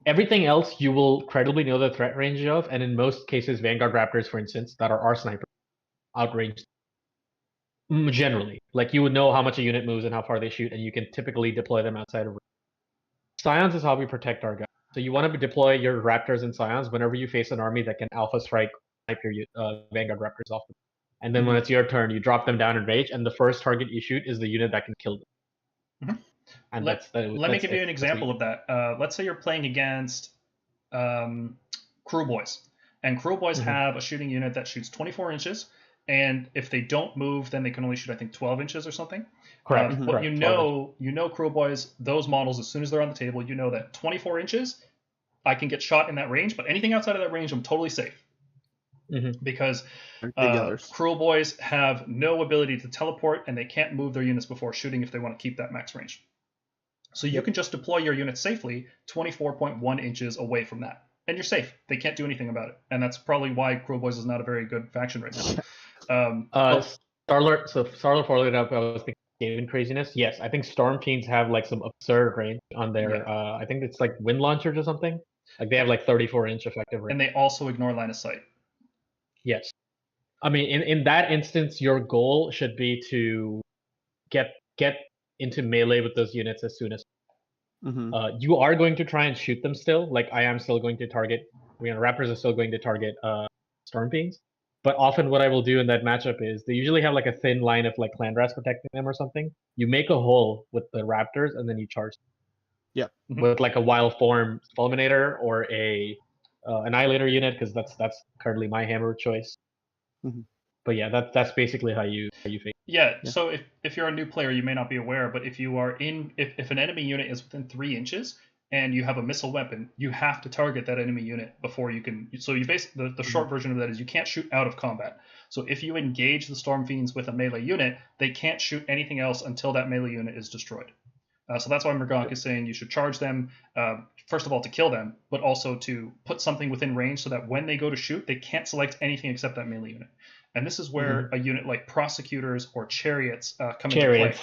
Everything else you will credibly know the threat range of, and in most cases, Vanguard Raptors, for instance, that are our snipers, outranged. Generally, like you would know how much a unit moves and how far they shoot, and you can typically deploy them outside of. Scions is how we protect our guys. So you want to deploy your Raptors and Scions whenever you face an army that can Alpha Strike snipe your Vanguard Raptors off them. And then when it's your turn, you drop them down in rage, and the first target you shoot is the unit that can kill them. And let me give you an example of that. Let's say you're playing against Crew Boys. And Cruel Boys Mhm. have a shooting unit that shoots 24 inches, and if they don't move, then they can only shoot, I think, 12 inches or something. Correct. Mhm. But Correct. you 12 inches. know, Cruel Boys, those models, as soon as they're on the table, you know that 24 inches, I can get shot in that range, but anything outside of that range, I'm totally safe. Mhm. Because Together. Cruel Boys have no ability to teleport, and they can't move their units before shooting if they want to keep that max range. So you Yep. can just deploy your unit safely 24.1 inches away from that. And you're safe. They can't do anything about it. And that's probably why Cruel Boys is not a very good faction right now. Starlord followed it up. I was thinking gaming craziness. Yes, I think Storm Fiends have like some absurd range on their. Yeah. I think it's like wind launchers or something. Like they have like 34-inch effective range. And they also ignore line of sight. Yes, I mean in that instance, your goal should be to get into melee with those units as soon as. Mm-hmm. You are going to try and shoot them still. Like I am still going to target. Raptors are still going to target Storm Fiends. But often what I will do in that matchup is they usually have like a thin line of like Clandrass protecting them or something. You make a hole with the Raptors and then you charge Yeah. with like a wild form Fulminator or a Annihilator unit because that's currently my hammer choice. Mhm. But yeah, that's basically how you face. Yeah, Yeah. so if you're a new player, you may not be aware, but if you are if an enemy unit is within 3 inches and you have a missile weapon, you have to target that enemy unit before you can. So you basically the short version of that is you can't shoot out of combat. So if you engage the Storm Fiends with a melee unit, they can't shoot anything else until that melee unit is destroyed. So that's why Murgonk is saying you should charge them, first of all, to kill them, but also to put something within range so that when they go to shoot, they can't select anything except that melee unit. And this is where a unit like Prosecutors or Chariots come into play.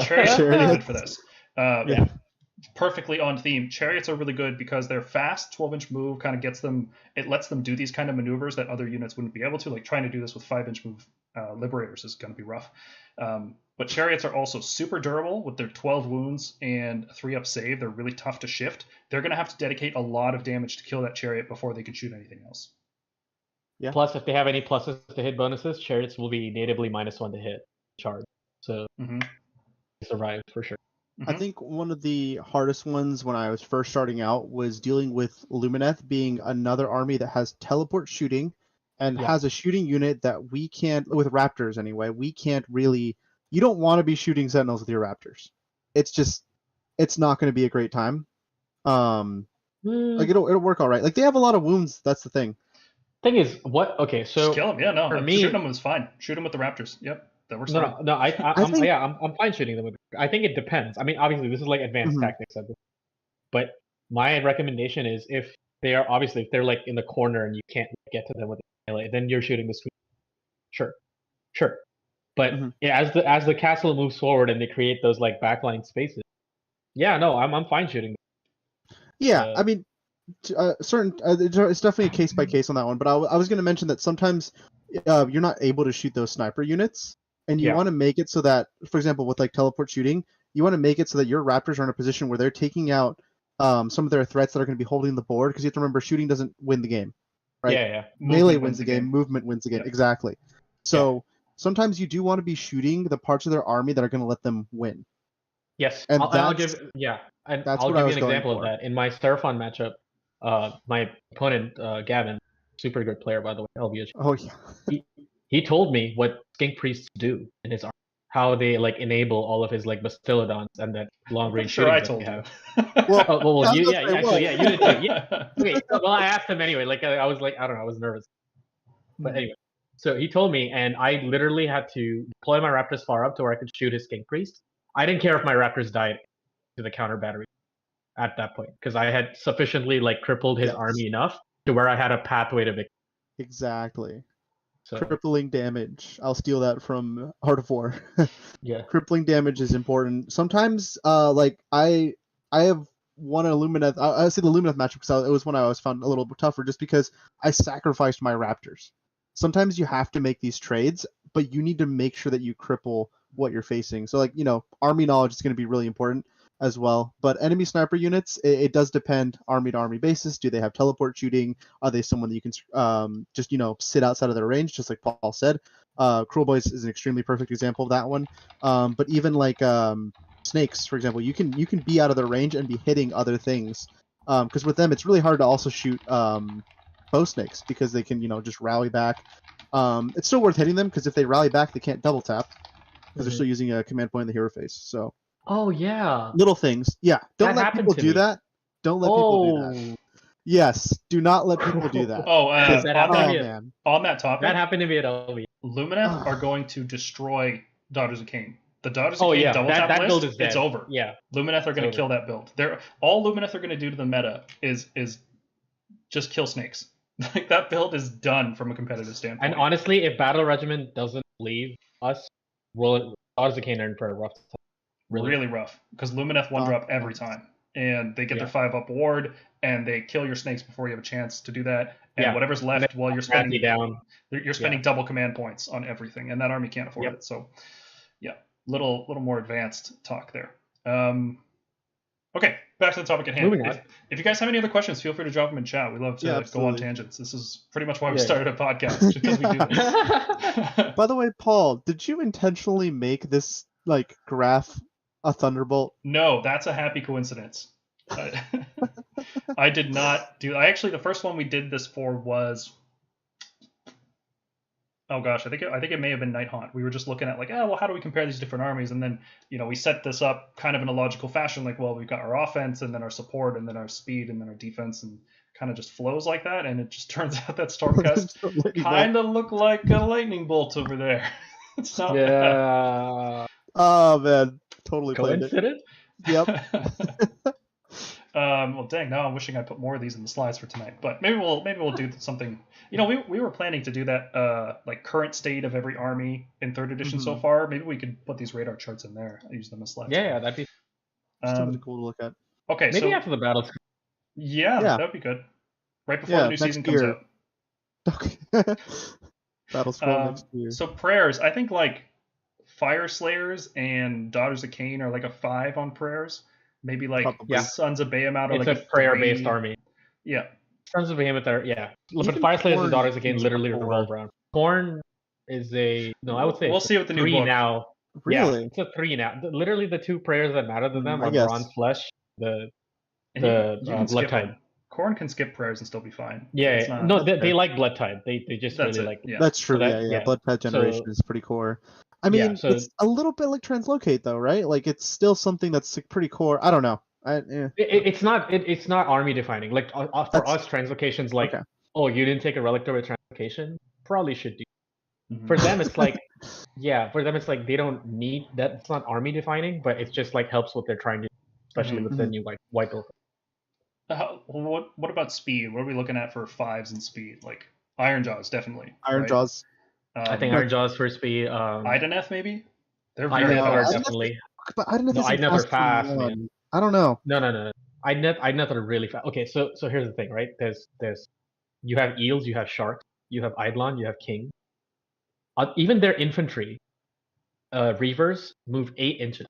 Chariots are really good for this. Yeah. Perfectly on theme. Chariots are really good because they're fast. 12-inch move kind of gets them. It lets them do these kind of maneuvers that other units wouldn't be able to. Like trying to do this with 5-inch move Liberators is going to be rough. But Chariots are also super durable with their 12 wounds and 3-up save. They're really tough to shift. They're going to have to dedicate a lot of damage to kill that Chariot before they can shoot anything else. Yeah. Plus, if they have any pluses to hit bonuses, Chariots will be natively -1 to hit charge. So survive for sure. I think one of the hardest ones when I was first starting out was dealing with Lumineth being another army that has teleport shooting and has a shooting unit that we can't, with Raptors anyway, we can't really, you don't want to be shooting Sentinels with your Raptors. It's not going to be a great time. Like it'll work all right. Like they have a lot of wounds. That's the thing. Thing is, what? Okay, so just kill them. Yeah, no. For me, shooting them was fine. Shoot them with the Raptors. Yep, that works. No, think- I'm fine shooting them with. I think it depends. I mean, obviously, this is like advanced tactics, but my recommendation is if they're like in the corner and you can't get to them with melee, then you're shooting the sweep. Sure. But yeah, as the castle moves forward and they create those like backline spaces, yeah, no, I'm fine shooting them. Yeah, I mean, it's definitely a case by case on that one. But I was going to mention that sometimes you're not able to shoot those sniper units, and you want to make it so that, for example, with like teleport shooting, you want to make it so that your Raptors are in a position where they're taking out some of their threats that are going to be holding the board. Because you have to remember, shooting doesn't win the game, right? Yeah. Melee wins the game. Movement wins the game. Exactly. So sometimes you do want to be shooting the parts of their army that are going to let them win. Yes, and I'll give you an example of that. In my Seraphon matchup, my opponent Gavin, super good player by the way, LVH. Oh yeah. He told me what Skink Priests do in his army, how they like enable all of his like Bastillodons and that long range shooting I that told they have. Well, you did too. Yeah. Okay, well I asked him anyway. Like I was like, I don't know, I was nervous. But anyway, so he told me, and I literally had to deploy my Raptors far up to where I could shoot his Skink Priest. I didn't care if my Raptors died to the counter battery at that point because I had sufficiently like crippled his army enough to where I had a pathway to victory. Exactly. So, crippling damage. I'll steal that from Art of War. Yeah. Crippling damage is important. Sometimes, like I have won a Lumineth. I say the Lumineth matchup because it was one I always found a little bit tougher, just because I sacrificed my Raptors. Sometimes you have to make these trades, but you need to make sure that you cripple what you're facing. So, like, army knowledge is going to be really important as well. But enemy sniper units, it does depend army to army basis. Do they have teleport shooting? Are they someone that you can just sit outside of their range, just like Paul said? Cruel Boys is an extremely perfect example of that one. But even like snakes, for example, you can be out of their range and be hitting other things. Because with them, it's really hard to also shoot bow snakes because they can just rally back. It's still worth hitting them because if they rally back, they can't double tap because they're still using a command point in the hero phase. So Oh yeah. little things, yeah. Don't That let happened people to do me. that. Don't let people do that. Yes, do not let people do that. Oh, That happened to me. man. on that topic, That happened to me at LV. Lumineth are going to destroy Daughters of Cain. The Daughters of Oh Cain yeah, double that tap list, build is dead. it's over. Yeah. Lumineth are going to over. kill that build. All Lumineth are going to do to the meta is just kill snakes. Like that build is done from a competitive standpoint. And honestly, if Battle Regiment doesn't leave us, Daughters of Cain are in for a rough time. Really rough because Lumineth one drop every time, and they get their 5-up ward, and they kill your snakes before you have a chance to do that. And whatever's left while you're spending double command points on everything, and that army can't afford it. So, yeah, little more advanced talk there. Okay, back to the topic at hand. Moving on. If you guys have any other questions, feel free to drop them in chat. We love to go on tangents. This is pretty much why we started a podcast, because we do this. By the way, Paul, did you intentionally make this graph a Thunderbolt? No, that's a happy coincidence. I did not do. The first one we did this for was. Oh gosh, I think it may have been Nighthaunt. We were just looking at how do we compare these different armies, and then we set this up kind of in a logical fashion. We've got our offense, and then our support, and then our speed, and then our defense, and kind of just flows like that. And it just turns out that Stormcast kind of looked like a lightning bolt over there. It's not bad. Oh man, totally coincidence. Yep. Well, dang! Now I'm wishing I put more of these in the slides for tonight. But maybe we'll do something. We were planning to do that current state of every army in 3rd edition so far. Maybe we could put these radar charts in there. Use them as slides. Yeah, that'd be cool to look at. Okay, maybe after the battle. Yeah, that'd be good. Right before the new season comes out. Okay. Battle Scroll next year. So prayers, I think Fire Slayers and Daughters of Cain are a 5 on prayers. Maybe Sons of Behemoth are it's a prayer-based army. Yeah. Sons of Behemoth are but Fire Slayers and Daughters of Cain literally revolve around. Corn is I would say we'll see what the new 3 book. now. Really? Yeah, it's a 3 now. Literally the 2 prayers that matter to them are Bronze Flesh, the Blood Tide. Corn can skip prayers and still be fine. Yeah, they like Blood Tide. They just really like. Yeah. That's true. Blood Tide generation is pretty core. I mean, it's a little bit like Translocate, though, right? It's still something that's pretty core. I don't know. It's not army defining. For us, Translocation's oh, you didn't take a Relic with Translocation? Probably should do. Mm-hmm. For them, it's for them, it's they don't need that. It's not army defining, but it's just helps what they're trying to do, especially with the new white dwarf. What about speed? What are we looking at for 5s and speed? Ironjaws, definitely. Ironjaws. I think Ironjaws for speed. Ideneth, maybe? They're very fast. Definitely. But Ideneth are fast, man. I don't know. No. Ideneth are really fast. Okay, so here's the thing, right? There's you have eels, you have sharks, you have Eidolon, you have king. Even their infantry, reavers move 8 inches.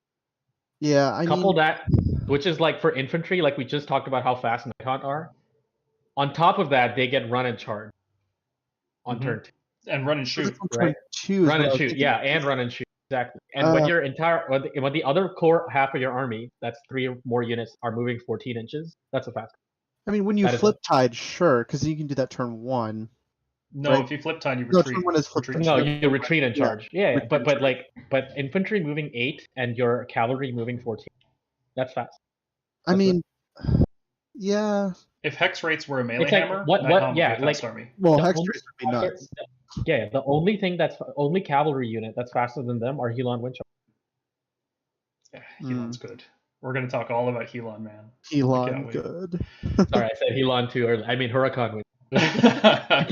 Yeah, Couple that, which is for infantry, we just talked about how fast Nighthaunt are. On top of that, they get run and charge on turn 2. And run and shoot, right? Run and shoot, and run and shoot, exactly. And when the other core half of your army, that's 3 more units, are moving 14 inches, that's a fast. I mean, when you flip tide, sure, because you can do that turn 1. No, if you flip tide, you retreat. Turn 1 is flip. No, you retreat and charge. Yeah. But infantry moving 8 and your cavalry moving 14. That's fast. I mean, yeah. If hex rates were a melee hammer, army. Well, hex rates would be nuts. Yeah, the only cavalry unit that's faster than them are Helon Windcharger. Yeah, Helon's good. We're gonna talk all about Helon, man. Helon good. Sorry, I said Helon too early. I mean Huracan. I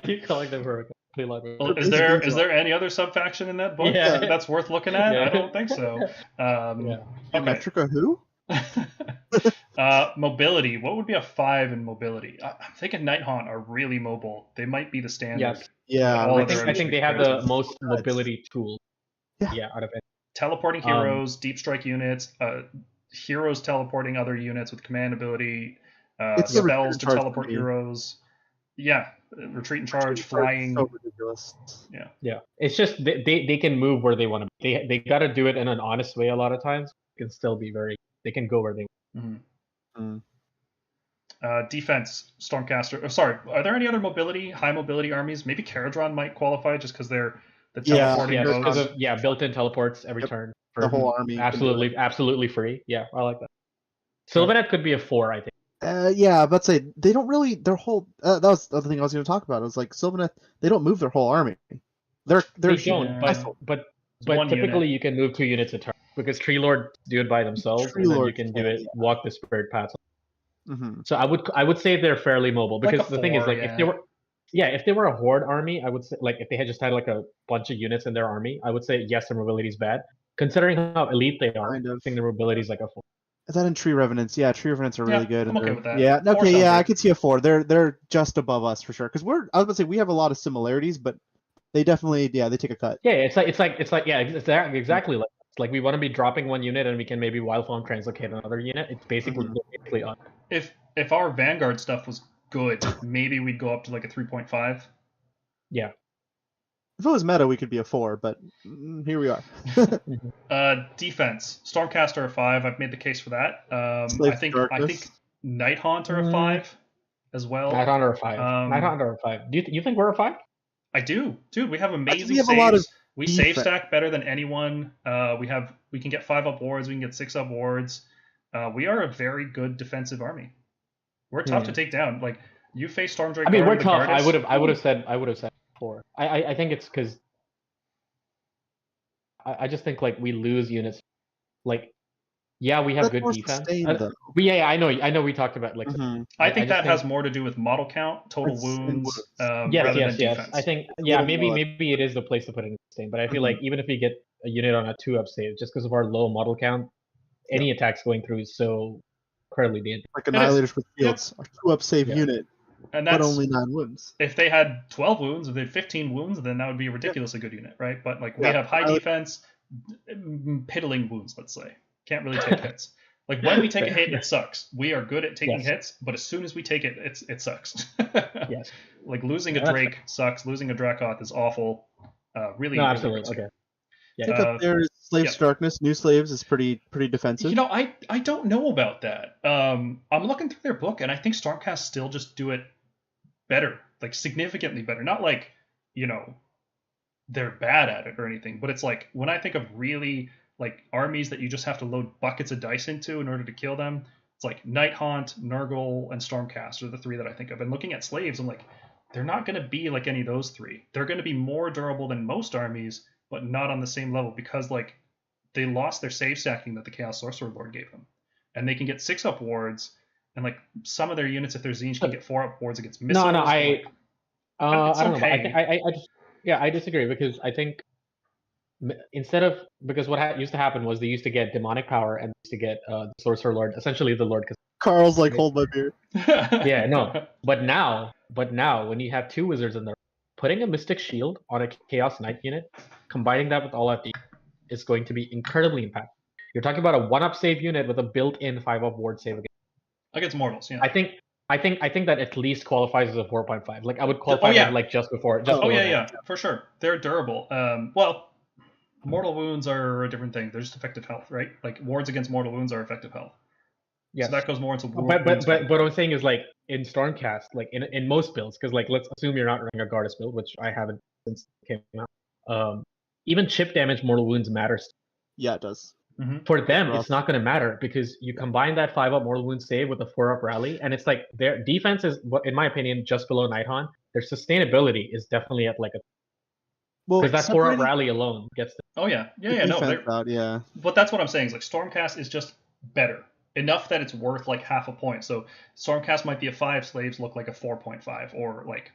keep calling them Huracan. Well, is there any other sub-faction in that book that's worth looking at? I don't think so. Okay. Metrica who? Mobility. What would be a 5 in mobility? I'm thinking Nighthaunt are really mobile. They might be the standard. Yes. Yeah. I think they have the most mobility tools. Yeah, out of it. Teleporting heroes, deep strike units, heroes teleporting other units with command ability, spells to teleport heroes. Yeah, retreat and charge, flying. So ridiculous. Yeah. It's just they can move where they want to be. They got to do it in an honest way a lot of times. It can still be they can go where they want. Mm-hmm. Defense, Stormcaster. Oh, sorry, are there any other high mobility armies? Maybe Caradron might qualify just because they're the Yeah, teleporting Yeah, just because boats. of built-in teleports every Yep. turn. The whole army can do it. absolutely free. Yeah, I like that. Sylvanet could be a 4, I think. Yeah, but say they don't really their whole. That was the other thing I was going to talk about. It was like Sylvaneth. They don't move their whole army. They're They don't, Yeah. but one typically unit. you can move 2 units a turn because Tree Lord do it by themselves, Tree and then you Lord can do can, it walk the spirit paths. Mm-hmm. So I would say they're fairly mobile Like because a the thing is 4, like if they were a horde army, I would say like if they had just had like a bunch of units in their army, I would say yes, their mobility is bad. Considering how elite they are, Kind of. I think their mobility is like a 4. Is that in Tree Revenants? Yeah, Tree Revenants are really good. I'm okay they're- with that. Yeah, 4 okay, sounds yeah, I right. could see a 4. They're just above us for sure. Because I was gonna say we have a lot of similarities, but they definitely they take a cut. Yeah, it's like yeah, exactly like it's like we want to be dropping 1 unit and we can maybe wild form translocate another unit. It's basically on. If our Vanguard stuff was good, maybe we'd go up to like a 3.5. Yeah. If it was meta, we could be a 4, but here we are. Defense, Stormcaster a 5. I've made the case for that. Slave I think Darkness. Nighthaunt are a 5 as well. Nighthaunt are a 5. Nighthaunt are a 5. Do you think we're a 5? I do, dude. We have amazing we have saves. a lot of we save defense. stack better than anyone. We can get 5-up wards. We can get 6-up wards. We are a very good defensive army. We're tough to take down. Like you face Stormdrake. I mean, we're the tough. Gardas. I would have said 4. I think it's because I just think like we lose units. Like, yeah, we have That's good more defense. sustained, though. But yeah, I know. We talked about like. I think just that has more to do with model count, total It's in wounds, wounds. rather than defense. I think A yeah, little more. maybe it is the place to put it in sustain. But I feel like even if we get a unit on a 2-up save, just because of our low model count, any attacks going through is so incredibly dangerous. Like Annihilators with shields, a 2-up save Yeah. unit, And but that's only 9 wounds. if they had 12 wounds, if they had 15 wounds, then that would be a ridiculously good unit, right? But like we have high defense, piddling wounds, let's say. Can't really take hits. Like when we take a hit, it sucks. We are good at taking hits, but as soon as we take it, it sucks. Yes. Like losing a Drake sucks. Losing a Dracoth is awful. Really. No, really absolutely. risky. Okay. I think up there is Slaves to Darkness. New Slaves is pretty defensive. You know, I don't know about that. I'm looking through their book, and I think Stormcast still just do it better, like significantly better. Not like, they're bad at it or anything, but it's like when I think of really like armies that you just have to load buckets of dice into in order to kill them, it's like Nighthaunt, Nurgle, and Stormcast are the 3 that I think of. And looking at Slaves, I'm like, they're not going to be like any of those 3. They're going to be more durable than most armies, but not on the same level because like they lost their save stacking that the Chaos Sorcerer Lord gave them, and they can get 6-up wards, and like some of their units, if they're Zinj, can get 4-up wards against missiles. No, I don't know. Okay. I disagree because I think because what used to happen was they used to get demonic power and used to get the Sorcerer Lord, essentially the Lord. Carl's like, hold my beer. Yeah, no. But now when you have 2 wizards in there, putting a Mystic Shield on a Chaos Knight unit, combining that with all FD is going to be incredibly impactful. You're talking about a 1-up save unit with a built-in 5-up ward save against mortals. Yeah. I think that at least qualifies as a 4.5. Like I would qualify that like just before. Yeah, for sure. They're durable. Well, mortal wounds are a different thing. They're just effective health, right? Like wards against mortal wounds are effective health. Yes. So that goes more into but what I'm saying is like in Stormcast, like in most builds, because like let's assume you're not running a Gardas build, which I haven't since it came out. Even chip damage mortal wounds matters. Yeah, it does. Mm-hmm. For them, it's not going to matter because you combine that 5-up mortal wound save with a 4-up rally, and it's like their defense is, in my opinion, just below Nighthaunt. Their sustainability is definitely at like a because that 4-up rally alone gets. Oh yeah. Yeah. But that's what I'm saying is like Stormcast is just better enough that it's worth like half a point. So Stormcast might be a 5, Slaves look like a 4.5 or like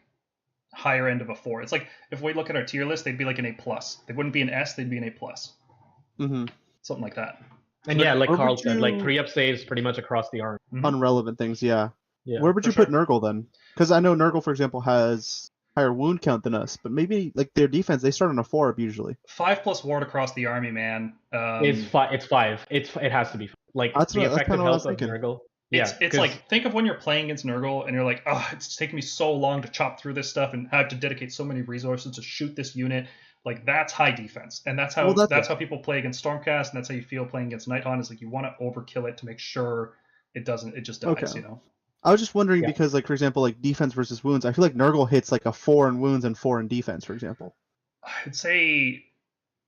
higher end of a 4. It's like if we look at our tier list, they'd be like an A+. They wouldn't be an S, they'd be an A+. Mm-hmm. Something like that. And yeah, like Carl said, like 3-up saves pretty much across the arm. Mm-hmm. Unrelevant things, yeah. Where would you put Nurgle then? Because I know Nurgle, for example, has higher wound count than us, but maybe like their defense, they start on a 4-up usually. 5+ ward across the army, man. It's 5. It's 5. It has to be like the effective health of Nurgle. It's like, think of when you're playing against Nurgle and you're like, oh, it's taking me so long to chop through this stuff and I have to dedicate so many resources to shoot this unit. Like that's high defense, and that's how how people play against Stormcast, and that's how you feel playing against Nighthaunt. Is like you want to overkill it to make sure it just dies. I was just wondering Yeah. because, like, for example, like defense versus wounds, I feel like Nurgle hits like a 4 in wounds and 4 in defense, for example. I'd say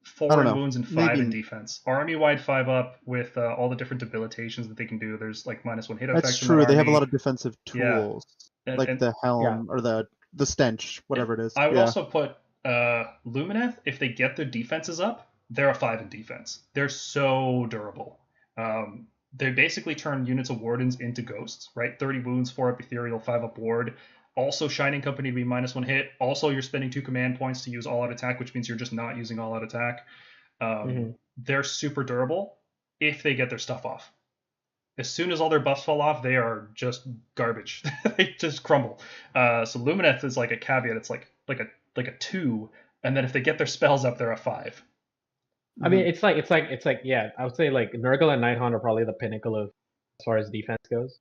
I 4 don't in know. wounds and 5 Maybe in defense. Army-wide 5 up with all the different debilitations that they can do. There's like -1 hit that's effects in the true. They have a army. lot of defensive Yeah. tools, And, like and the helm or the stench, whatever it is. I would Yeah. also put Lumineth, if they get their defenses up, they're a 5 in defense. They're so durable. They basically turn units of wardens into ghosts, right? 30 wounds, 4 up ethereal, 5 up ward. Also, Shining Company to be -1 hit. Also, you're spending 2 command points to use all out attack, which means you're just not using all out attack. They're super durable if they get their stuff off. As soon as all their buffs fall off, they are just garbage. They just crumble. So Lumineth is like a caveat. It's like a 2, and then if they get their spells up, they're a 5. I mean, it's like yeah. I would say like Nurgle and Nighthaunt are probably the pinnacle of as far as defense goes.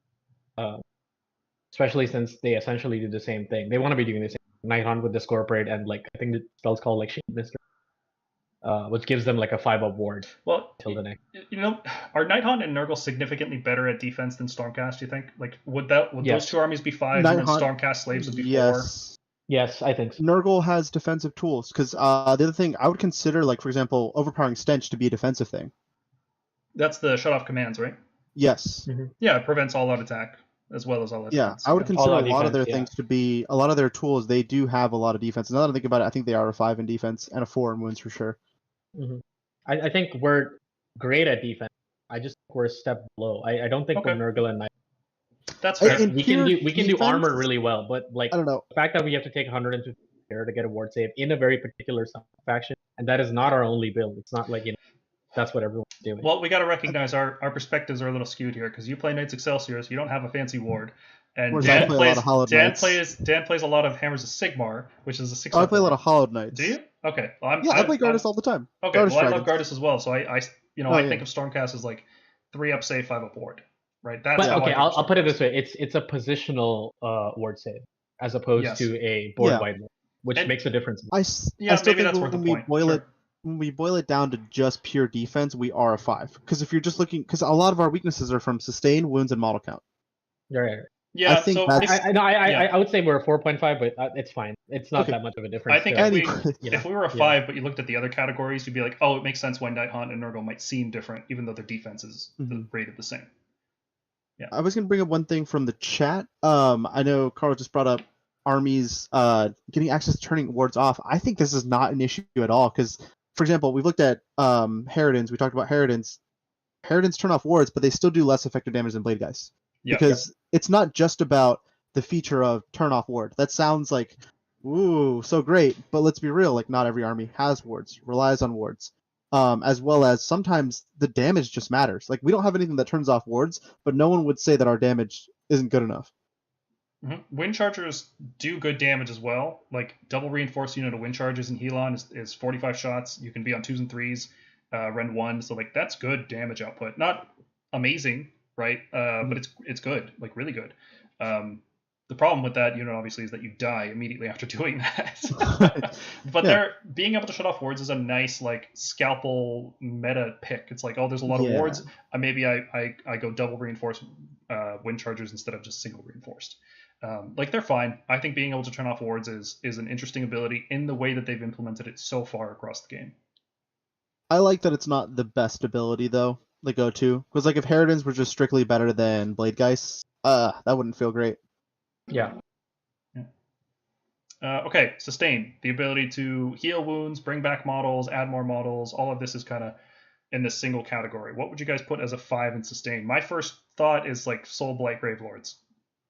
Especially since they essentially do the same thing. They want to be doing the same. Nighthaunt with the Scorporate and like I think the spell's called like Shade Mister, which gives them like a 5-up ward. Well, till the next. Are Nighthaunt and Nurgle significantly better at defense than Stormcast? Do you think? Like, would those Yes. 2 armies be 5s, and then Nighthaunt- Stormcast slaves would be 4? Yes. Yes, I think so. Nurgle has defensive tools because the other thing I would consider, like for example, overpowering stench to be a defensive thing. That's the shut off commands, right? Yes. Yeah, it prevents all out attack as well as all out Yeah, defense. I would consider a All-out lot of their defense, things to be a lot of their tools. They do have a lot of defense. Now that I think about it, I think they are a 5 in defense and a 4 in wounds for sure. I think we're great at defense. I just think we're a step below. I don't think Okay. we're Nurgle and Night. That's fair. In We can pure do defense, armor really well, but like I don't know. the fact that we have to take 150 here to get a ward save in a very particular faction, and that is not our only build. It's not like that's what everyone's doing. Well, we got to recognize our perspectives are a little skewed here because you play Knights Excelsiors, you don't have a fancy ward, and Whereas I Dan play a lot of Hollowed Knights. plays a lot of Hammers of Sigmar, which is a 6. Oh, I play a lot of Hollowed Knights. Do you? Okay. Well, I play Gardas all the time. Okay. Gardas Well, I love Dragons. Gardas as well, so I think of Stormcast as like 3 up save, 5 up ward, right? That's But how okay, I think I'll of put it Stormcast. this way: it's a positional ward save as opposed Yes. to a board Yeah. wide one, which And- makes a difference. I Yeah, still maybe think that's worth a when we point. boil Sure. it when we boil it down to just pure defense, we are a 5. Because if you're just looking, because a lot of our weaknesses are from sustain, wounds, and model count. Right. Yeah, I think so that's- if- I would say we're a 4.5, but it's fine. It's not Okay. that much of a difference. I think too. Anyway, if we were a Yeah. 5, but you looked at the other categories, you'd be like, oh, it makes sense why Nighthaunt and Nurgle might seem different, even though their defense is rated the same. I was gonna bring up one thing from the chat. I know Carl just brought up armies getting access to turning wards off. I think this is not an issue at all because, for example, we've looked at Harridans. We talked about Harridans. Harridans turn off wards, but they still do less effective damage than Blade Guys. Yeah. Because it's not just about the feature of turn off ward. That sounds like, ooh, so great. But let's be real, like not every army has wards, relies on wards. As well as sometimes the damage just matters. Like we don't have anything that turns off wards, but no one would say that our damage isn't good enough. Wind Chargers do good damage as well. Like double reinforced unit of Wind Chargers in Helon is 45 shots. You can be on 2s and 3s, rend 1. So like that's good damage output. Not amazing, right? But it's good, like really good. The problem with that unit obviously is that you die immediately after doing that. But they're being able to shut off wards is a nice like scalpel meta pick. It's like, oh, there's a lot of wards. Maybe I go double reinforced Wind Chargers instead of just single reinforced. Like they're fine. I think being able to turn off wards is an interesting ability in the way that they've implemented it so far across the game. I like that it's not the best ability though, the go-to. Because like if Harridans were just strictly better than Blade Guys, that wouldn't feel great. Yeah. Okay, sustain. The ability to heal wounds, bring back models, add more models. All of this is kind of in this single category. What would you guys put as a 5 in sustain? My first thought is like Soul Blight Gravelords.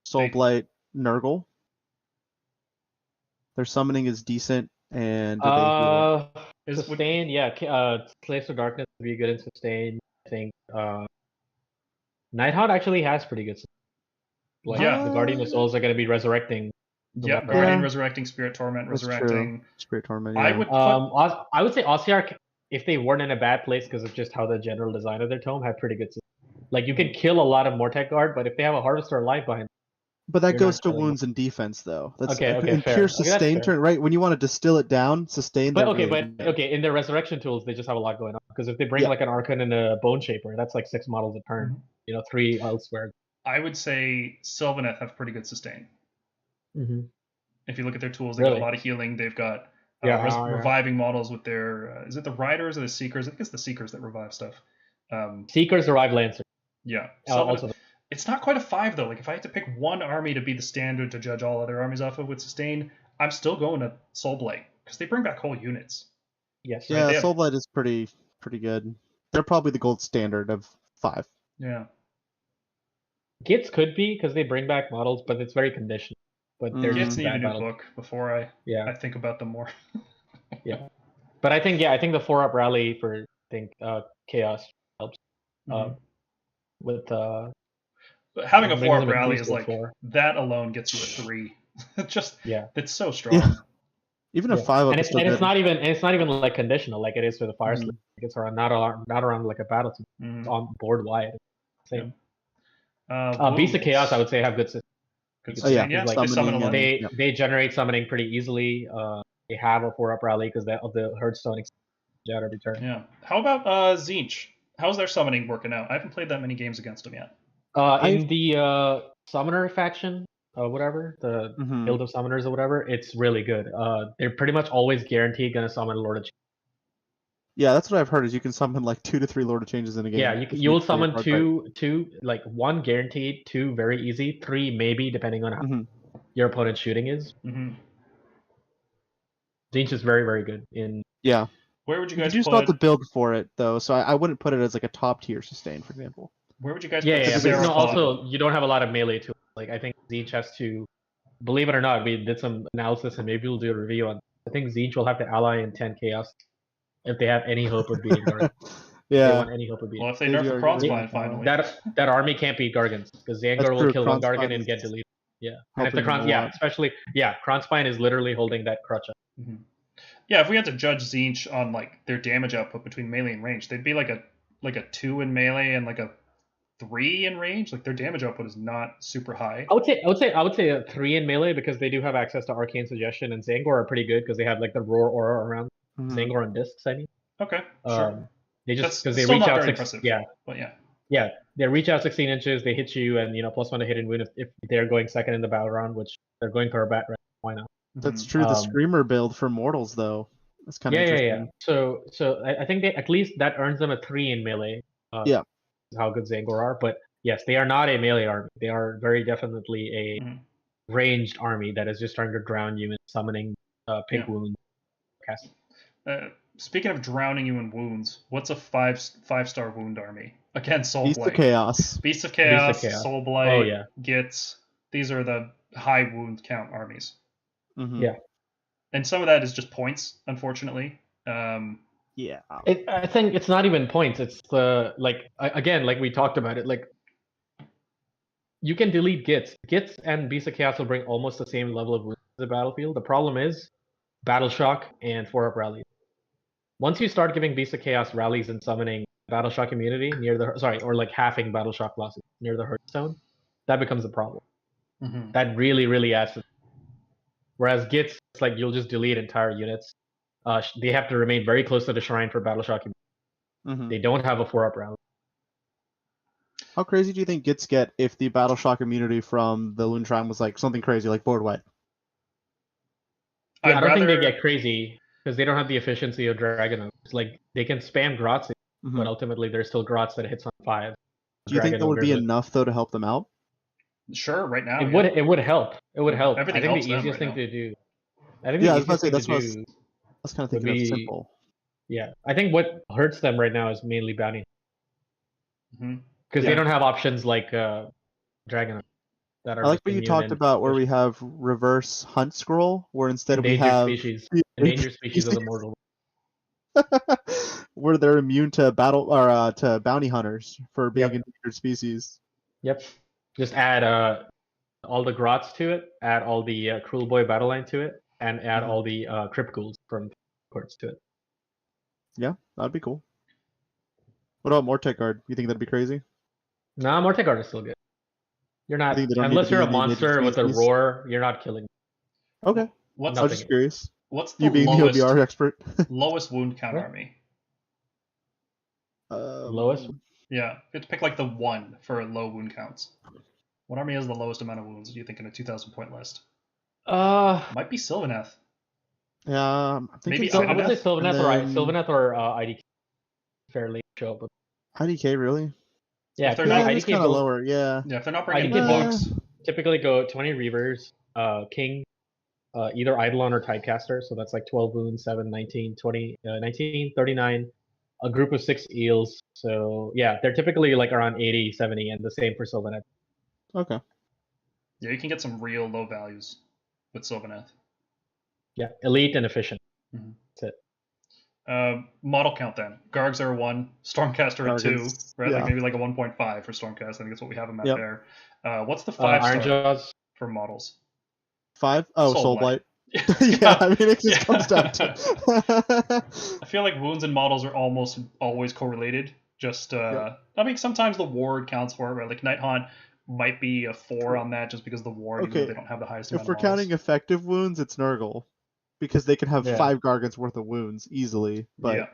Soul Blight Nurgle. Their summoning is decent, and sustain, Slaves of Darkness would be good in sustain. I think Nighthaunt actually has pretty good sustain. Like, the Guardian of Souls are going to be resurrecting. Yeah, Guardian resurrecting, Spirit Torment resurrecting. Spirit Torment. Yeah. I would say Ossiarch, if they weren't in a bad place because of just how the general design of their tome, had pretty good sustain. Like you can kill a lot of Mortec Guard, but if they have a Harvester alive behind. But that goes to wounds and defense, though. That's okay, in fair. pure sustain turn, right? When you want to distill it down, sustain. But in their resurrection tools, they just have a lot going on. Because if they bring like an Archon and a Bone Shaper, that's like 6 models a turn. 3 elsewhere. I would say Sylvaneth have pretty good sustain. Mm-hmm. If you look at their tools, they got Really? a lot of healing. They've got Yeah. reviving models with their. Is it the Riders or the Seekers? I think it's the Seekers that revive stuff. Seekers arrive Lancer. Yeah. Also, It's not quite a 5 though. Like if I had to pick one army to be the standard to judge all other armies off of with sustain, I'm still going to Soulblight because they bring back whole units. yes. Yeah, They have- Soulblight is pretty good. They're probably the gold standard of 5. Yeah. Gits could be because they bring back models, but it's very conditional. But they're Gits just need a bad new battles. book before I Yeah. think about them more. Yeah. But I think the 4-up rally for Chaos helps. Mhm. With But having a brings 4-up them at rally least is to a like 4. that alone gets you a 3. Just Yeah. it's so strong. Yeah. Even a Yeah. 5 up And is still it's good. not even like conditional like it is for the Fire Slave. It's around not around like a battle team. Mhm. It's on board wide. Same. Beast of Wounds. Chaos, I would say, have good system. Good Oh, yeah. sustain. Yeah, Like, they summon a Summoning lot. and- They they generate summoning pretty easily. They have a 4-up rally because of the Hearthstone exchange out every turn. Yeah. How about Zinch? How's their summoning working out? I haven't played that many games against them yet. In the Summoner faction, whatever, the Mhm. Guild of Summoners or whatever, it's really good. They're pretty much always guaranteed gonna summon Lord of Change. Yeah, that's what I've heard. Is you can summon like 2 to 3 Lord of Changes in a game. Yeah, if you'll play summon your card right. two, like 1 guaranteed, 2 very easy, 3 maybe depending on how Mhm. your opponent's shooting is. Mm-hmm. Zinch is very, very good in. Yeah. Where would you You guys do still have put? to build for it though, so I wouldn't put it as like a top tier sustain, for example. Where would you guys Yeah, put yeah, but Sarah no, Pod? also you don't have a lot of melee tools. Like I think Zinch has to, believe it or not, we did some analysis and maybe we'll do a review on. I think Zinch will have to ally in 10 Chaos if they have any hope of beating Gargans. They Yeah. want any hope of beating. Well, if they They nerf do the are Kronspine getting finally. That army can't beat Gargans because Zangar That's will true, kill one Kronspine Gargan and is get deleted. Yeah, and if helping the them a lot. especially Kronspine is literally holding that crutch up. Mm-hmm. Yeah, if we had to judge Zinch on like their damage output between melee and range, they'd be like a 2 in melee and like a 3 in range. Like their damage output is not super high. I would say a 3 in melee because they do have access to Arcane Suggestion, and Zangor are pretty good because they have like the Roar aura around Mhm. Zangor on discs. I mean, Okay, sure. they just That's because they still reach not out very 6. impressive. Yeah, But yeah. yeah, they reach out 16 inches. They hit you, and +1 to hit and wound if they're going second in the battle round, which they're going for a bat round. Why not? That's Mhm. true. The Screamer build for Mortals though. That's kind of interesting. Yeah. So I think they at least that earns them a 3 in melee. Yeah. How good Zangor are, but yes, they are not a melee army. They are very definitely a Mhm. ranged army that is just trying to drown you and summoning pig Yeah. wound. Cast. Speaking of drowning you in wounds, what's a 5-star wound army? Again, Beast of Soulblight. Chaos. Beast of Chaos, Chaos. Soulblight, Oh, yeah. Gits. These are the high wound count armies. Mhm. Yeah. And some of that is just points, unfortunately. Yeah. I think it's not even points. It's again, like we talked about it. Like you can delete Gits. Gits and Beast of Chaos will bring almost the same level of wounds to the battlefield. The problem is Battle Shock and 4-up rallies. Once you start giving Beast of Chaos rallies and summoning Battle Shock immunity near the or like halving Battle Shock losses near the Hearthstone, that becomes a problem. Mm-hmm. That really, really adds to. Whereas Gits, it's like you'll just delete entire units. They have to remain very close to the shrine for Battle Shock. Mhm. They don't have a 4-up rally. How crazy do you think Gits get if the Battle Shock immunity from the Loon Shrine was like something crazy, like board wide? Yeah, I don't think they get crazy because they don't have the efficiency of Dragon. It's like they can spam Grots, but ultimately there's still Grots that hits on 5. Do you think that would be enough though to help them out? Sure, right now. It would help. It would help. Everything I think helps the them easiest right thing now. to do. I think Yeah, I the was about to easiest say thing that's to do. I was kind of thinking of simple. Yeah, I think what hurts them right now is mainly bounty. Mhm. Because they don't have options like Dragon that are I like just what you immune talked and about where we have reverse hunt scroll, where instead we endangered have species. Endangered species of the mortal. where they're immune to battle or to bounty hunters for being endangered species. Yep. Just add all the Grots to it, add all the Cruel Boy battle line to it, and add all the Crypt Ghouls from Courts to it. Yeah, that'd be cool. What about Mortec Guard? You think that'd be crazy? Nah, Mortec Guard is still good. You're not, You think they don't need unless to you're be a monster with a species? roar, you're not killing. Okay. I was just curious. What's the You being lowest, the OBR expert. lowest wound count What? army? Lowest? Yeah, you have to pick like the one for low wound counts. What army has the lowest amount of wounds? Do you think in a 2,000 point list? Might be Sylvaneth. Yeah, I'm thinking Maybe I would say Ivaneth? Sylvaneth or IDK fairly show up. IDK really? Yeah, If they're because not- it's IDK kind of goes, lower. Yeah. Yeah, if they're not bringing IDK bugs. typically go 20 Reavers, King, either Eidolon or Tidecaster, so that's like 12 wounds, 7, 19, 20, 19, 39, a group of 6 eels. So yeah, they're typically like around 80, 70, and the same for Sylvaneth. Okay. Yeah, you can get some real low values with Sylvaneth. Yeah, elite and efficient. Mhm. That's it. Model count then. Gargs are a 1, Stormcaster a 2, Gargants, right? yeah. Like maybe like a 1.5 for Stormcast. I think that's what we have them at Yep. there. What's the 5 Iron star Jaws. for models? 5? Oh, Soul Soul Blight. Blight. Yeah, I mean, it just comes down to. I feel like wounds and models are almost always correlated. Just, I mean, sometimes the ward counts for it, right? Like Nighthaunt might be a 4 on that just because the ward, even though they don't have the highest amount If we're of models. counting effective wounds, it's Nurgle. Because they can have Yeah. 5 Gargants worth of wounds easily. But Yeah.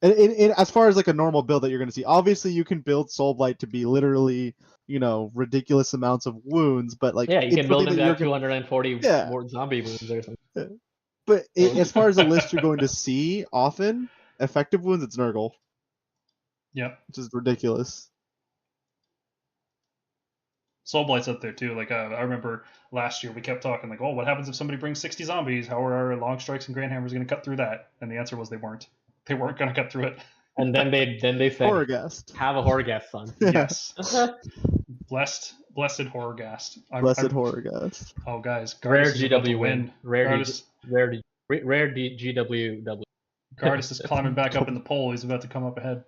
in as far as like a normal build that you're going to see, obviously you can build Soul Blight to be literally, ridiculous amounts of wounds, but like Yeah, you can build them to have you're 240 Yeah. more zombie wounds or something. But as far as a list you're going to see often, effective wounds, it's Nurgle, Yep. which is ridiculous. Soul Blight's up there too. Like I remember last year we kept talking like, oh, what happens if somebody brings 60 zombies? How are our long strikes and grand hammers going to cut through that? And the answer was they weren't. They weren't going to cut through it. And then they said, Horrorghast. have a Horrorghast, son. Yes. Blessed Horrorghast. Blessed Horrorghast. Oh, guys, Rare Gardas is about to GW win. Rare GWW. Gardas is climbing back up in the pole. He's about to come up ahead.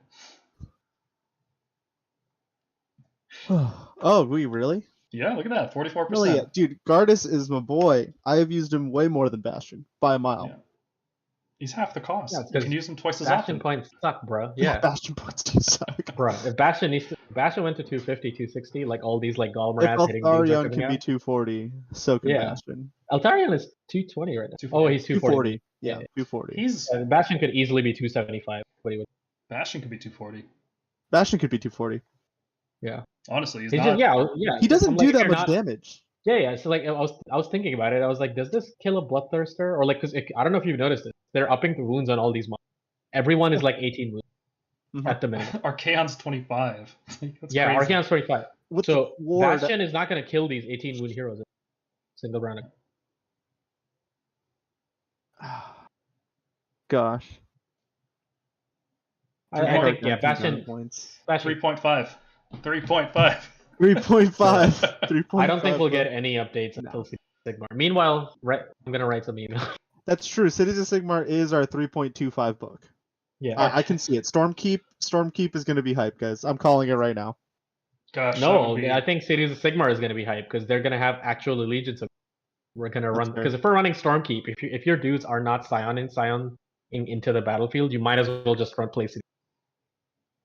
Oh, we really? Yeah, look at that, 44%. Really, yeah. Dude, Gardas is my boy. I have used him way more than Bastion by a mile. Yeah. He's half the cost. Yeah, You can use him twice as Bastion often. points suck, bro. Yeah. Bastion points do suck. Bro, if Bastion went to 250, 260, like all these like Golmarads If hitting dudes are Altarion coming can be out. 240, so can Yeah. Bastion. Altarion is 220 right now. 240. Oh, he's 240. 240. Yeah, 240. Bastion could easily be 275. What do you? Bastion could be 240. Bastion could be 240. Honestly, he's He's not. just, yeah. He doesn't I'm do like, that you're much not- damage. Yeah. So like, I was thinking about it. I was like, does this kill a Bloodthirster? Or like, because I don't know if you've noticed it. They're upping the wounds on all these models. Everyone is like 18 wounds Mhm. at the minute. Archaon's 25. That's Yeah, crazy. Archaon's 25. With So the ward, Bastion is not going to kill these 18 wound heroes in single round. Gosh. I think Archaon Bastion. points. 3.5. 3.5. 3.5. 3.5. I don't think we'll get any updates until Sigmar. Meanwhile, I'm gonna write some email. That's true. Cities of Sigmar is our 3.25 book. Yeah. I can see it. Stormkeep is going to be hype, guys. I'm calling it right now. Gosh. that No, would be- I think Cities of Sigmar is gonna be hype because they're gonna have actual allegiance. We're gonna That's run fair. because if we're running Stormkeep, if your dudes are not Scion into the battlefield, you might as well just front place it.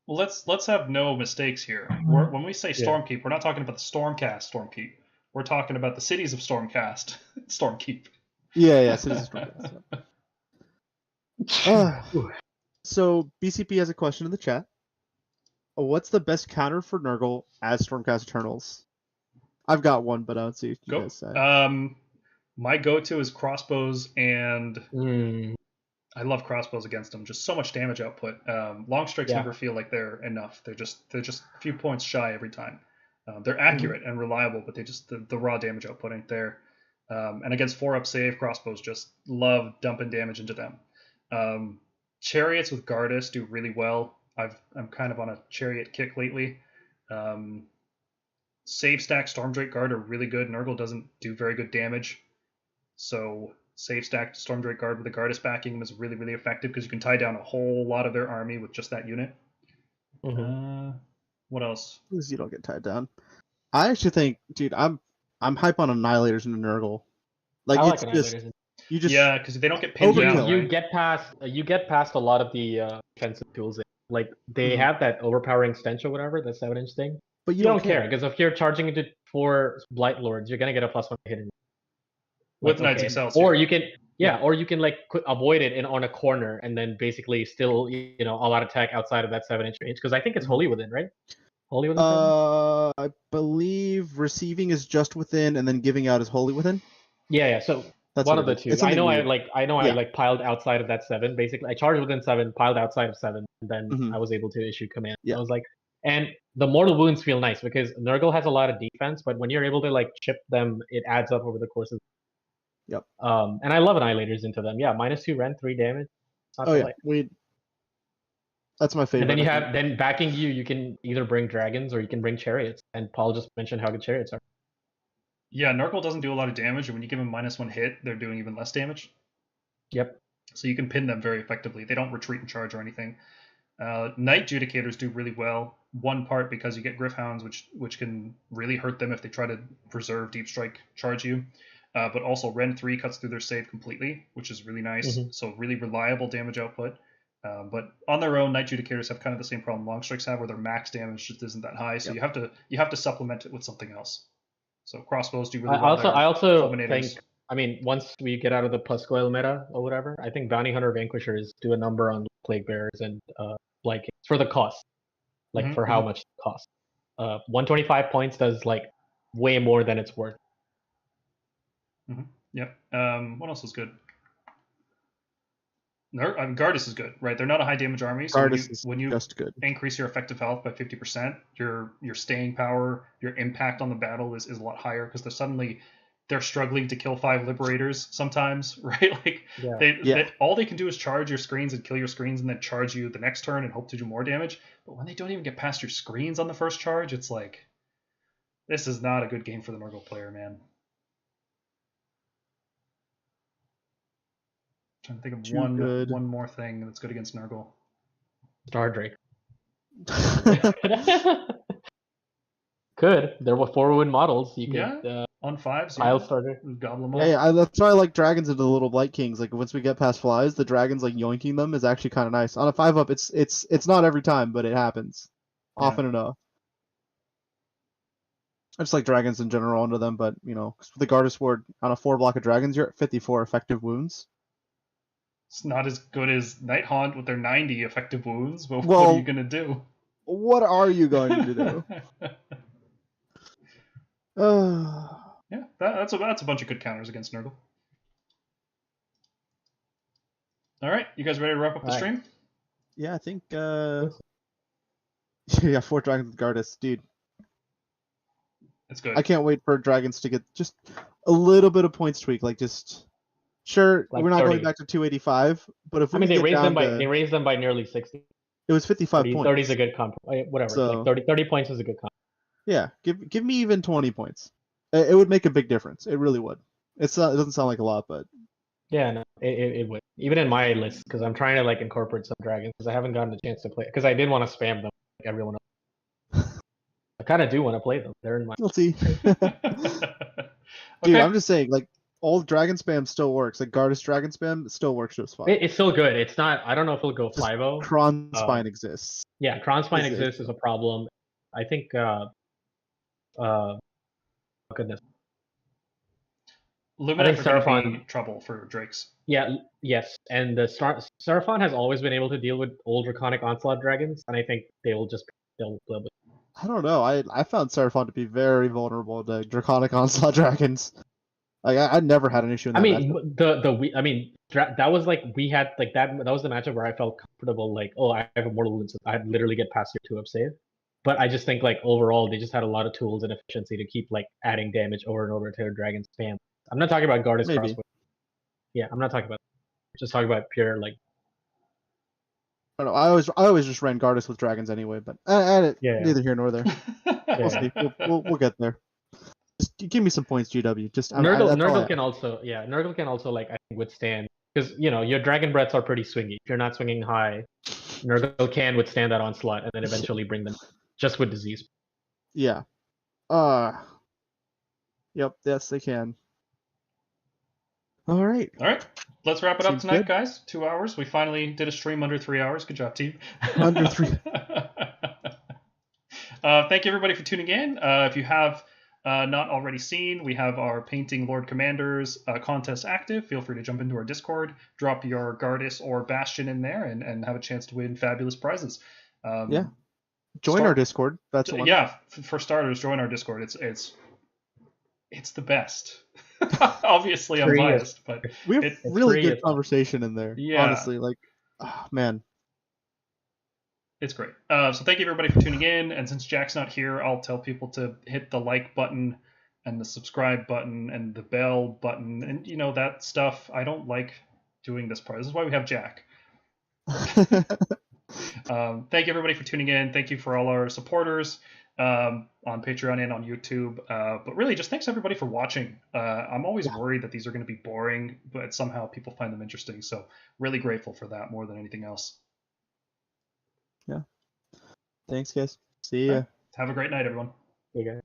Well, let's have no mistakes here. When we say Yeah. Stormkeep, we're not talking about the Stormcast Stormkeep. We're talking about the cities of Stormcast Stormkeep. Yeah, Cities of Stormkeep. So BCP has a question in the chat. What's the best counter for Nurgle as Stormcast Eternals? I've got one, but I don't see what you Go. guys say. My go-to is crossbows, and Mm, I love crossbows against them. Just so much damage output. Long strikes Yeah. never feel like they're enough. They're just a few points shy every time. They're accurate and reliable, but they just the raw damage output ain't there. And against 4-up save, crossbows just love dumping damage into them. Chariots with Gardas do really well. I'm kind of on a chariot kick lately. Save stack Stormdrake Guard are really good. Nurgle doesn't do very good damage, so save stack Stormdrake Guard with the Gardas backing them is really, really effective because you can tie down a whole lot of their army with just that unit. mhm. What else? Because you don't get tied down. I actually think, dude, I'm hype on Annihilators in Nurgle. Like I it's like just Annihilators. you just Yeah, because they don't get pinned Overkill. down. You Right? get past a lot of the defensive tools. Like they Mhm. have that overpowering stench or whatever, that 7-inch thing. but You don't care because if you're charging into 4 Blight Lords, you're gonna get a +1 hit. With Like, Knights okay, Excel, or too. you can or you can like avoid it on a corner and then basically still all out attack outside of that 7-inch range because I think it's wholly within, right? Wholly within. I believe receiving is just within, and then giving out is wholly within. Yeah. So That's one what of it the is. two. It's I something know weird. I piled outside of that 7. Basically, I charged within 7, piled outside of 7, and then I was able to issue command. Yeah. I was like, and the mortal wounds feel nice because Nurgle has a lot of defense, but when you're able to like chip them, it adds up over the course of. Yep. And I love Annihilators into them. Yeah, -2 rend, 3 damage. It's not Oh to yeah, like. that's my favorite. And then you have backing you can either bring dragons or you can bring chariots. And Paul just mentioned how good chariots are. Yeah, Nurgle doesn't do a lot of damage, and when you give them -1 hit, they're doing even less damage. Yep. So you can pin them very effectively. They don't retreat and charge or anything. Night Judicators do really well. One part because you get Griffhounds, which can really hurt them if they try to preserve Deep Strike charge you. But also Rend 3 cuts through their save completely, which is really nice. So really reliable damage output. But on their own, Night Judicators have kind of the same problem Long Strikes have, where their max damage just isn't that high. So you have to supplement it with something else. So crossbows do really well. I also think, I mean, once we get out of the Puscoil meta or whatever, I think Bounty Hunter Vanquishers do a number on Plague Bearers and like for the cost, like for how much it costs. 125 points does like way more than it's worth. Yep. What else is good? Gardas is good, right? They're not a high damage army, so when you just good. Increase your effective health by 50%, your staying power, your impact on the battle is a lot higher because they're struggling to kill 5 liberators sometimes, right? Like all they can do is charge your screens and kill your screens and then charge you the next turn and hope to do more damage. But when they don't even get past your screens on the first charge, it's like, this is not a good game for the Nurgle player, man. I'm trying to think of one more thing that's good against Nurgle. Stardrake. Could. There were 4-win models. You could on 5s. Pile starter. Goblin that's why I like dragons into the little blight kings. Like once we get past flies, the dragons like yoinking them is actually kind of nice. On a 5-up, it's not every time, but it happens often enough. I just like dragons in general under them, but with the Gardas Ward on a 4 block of dragons, you're at 54 effective wounds. It's not as good as Nighthaunt with their 90 effective wounds, but what are you going to do? What are you going to do? Yeah, that's a bunch of good counters against Nurgle. All right, you guys ready to wrap up the stream? Yeah, I think. Yeah, 4 dragons with Gardas, dude. It's good. I can't wait for dragons to get just a little bit of points tweak, like just. Sure, like we're not 30. going back to 285, but if we they raised them by nearly 60. It was 55 30, points. 30 is a good comp. Whatever, so, like 30 points is a good comp. Yeah, give me even 20 points. It would make a big difference. It really would. It doesn't sound like a lot, but yeah, no, it would. Even in my list, because I'm trying to like incorporate some dragons, because I haven't gotten a chance to play. Because I did want to spam them like everyone else. I kind of do want to play them. They're in my. We'll see. Dude, I'm just saying, like. Old dragon spam still works. Like Gardas dragon spam still works just fine. It's still good. It's not. I don't know if it'll go 5-0. Kron Spine exists. Yeah, Kron Spine exists is a problem. I think. Goodness. Lumineth are going to be trouble for Drakes. Yeah. Yes, and the Seraphon has always been able to deal with old Draconic Onslaught dragons, and I think they'll. I don't know. I found Seraphon to be very vulnerable to Draconic Onslaught dragons. Like I never had an issue in that matchup. That was like we had like that was the matchup where I felt comfortable like, oh, I have a mortal wound, so I'd literally get past your 2-up save. But I just think like overall they just had a lot of tools and efficiency to keep like adding damage over and over to their dragon spam. I'm not talking about Gardas Crossbow. Yeah, I'm not talking about just talking about pure like I don't know. I always just ran Gardas with dragons anyway, but neither here nor there. We'll get there. Just give me some points, GW. Just Nurgle can also like I think withstand because your dragon breaths are pretty swingy. If you're not swinging high, Nurgle can withstand that onslaught and then eventually bring them just with disease. Yeah. Yep. Yes, they can. All right. Let's wrap it up tonight, guys. 2 hours. We finally did a stream under 3 hours. Good job, team. Under 3. Thank you everybody for tuning in. If you have not already seen, we have our Painting Lord Commanders contest active. Feel free to jump into our Discord, drop your Gardas or Bastion in there, and have a chance to win fabulous prizes. Yeah. Join our Discord. That's the one. Yeah, for starters, join our Discord. It's the best. Obviously, I'm biased, but we have really good free. conversation in there. Yeah. Honestly, like, oh, man. It's great. So thank you everybody for tuning in. And since Jack's not here, I'll tell people to hit the like button and the subscribe button and the bell button and you know that stuff. I don't like doing this part. This is why we have Jack. Thank you everybody for tuning in. Thank you for all our supporters on Patreon and on YouTube. But really, just thanks everybody for watching. I'm always worried that these are going to be boring, but somehow people find them interesting. So really grateful for that more than anything else. Yeah. Thanks, guys. See ya. Have a great night, everyone. Okay.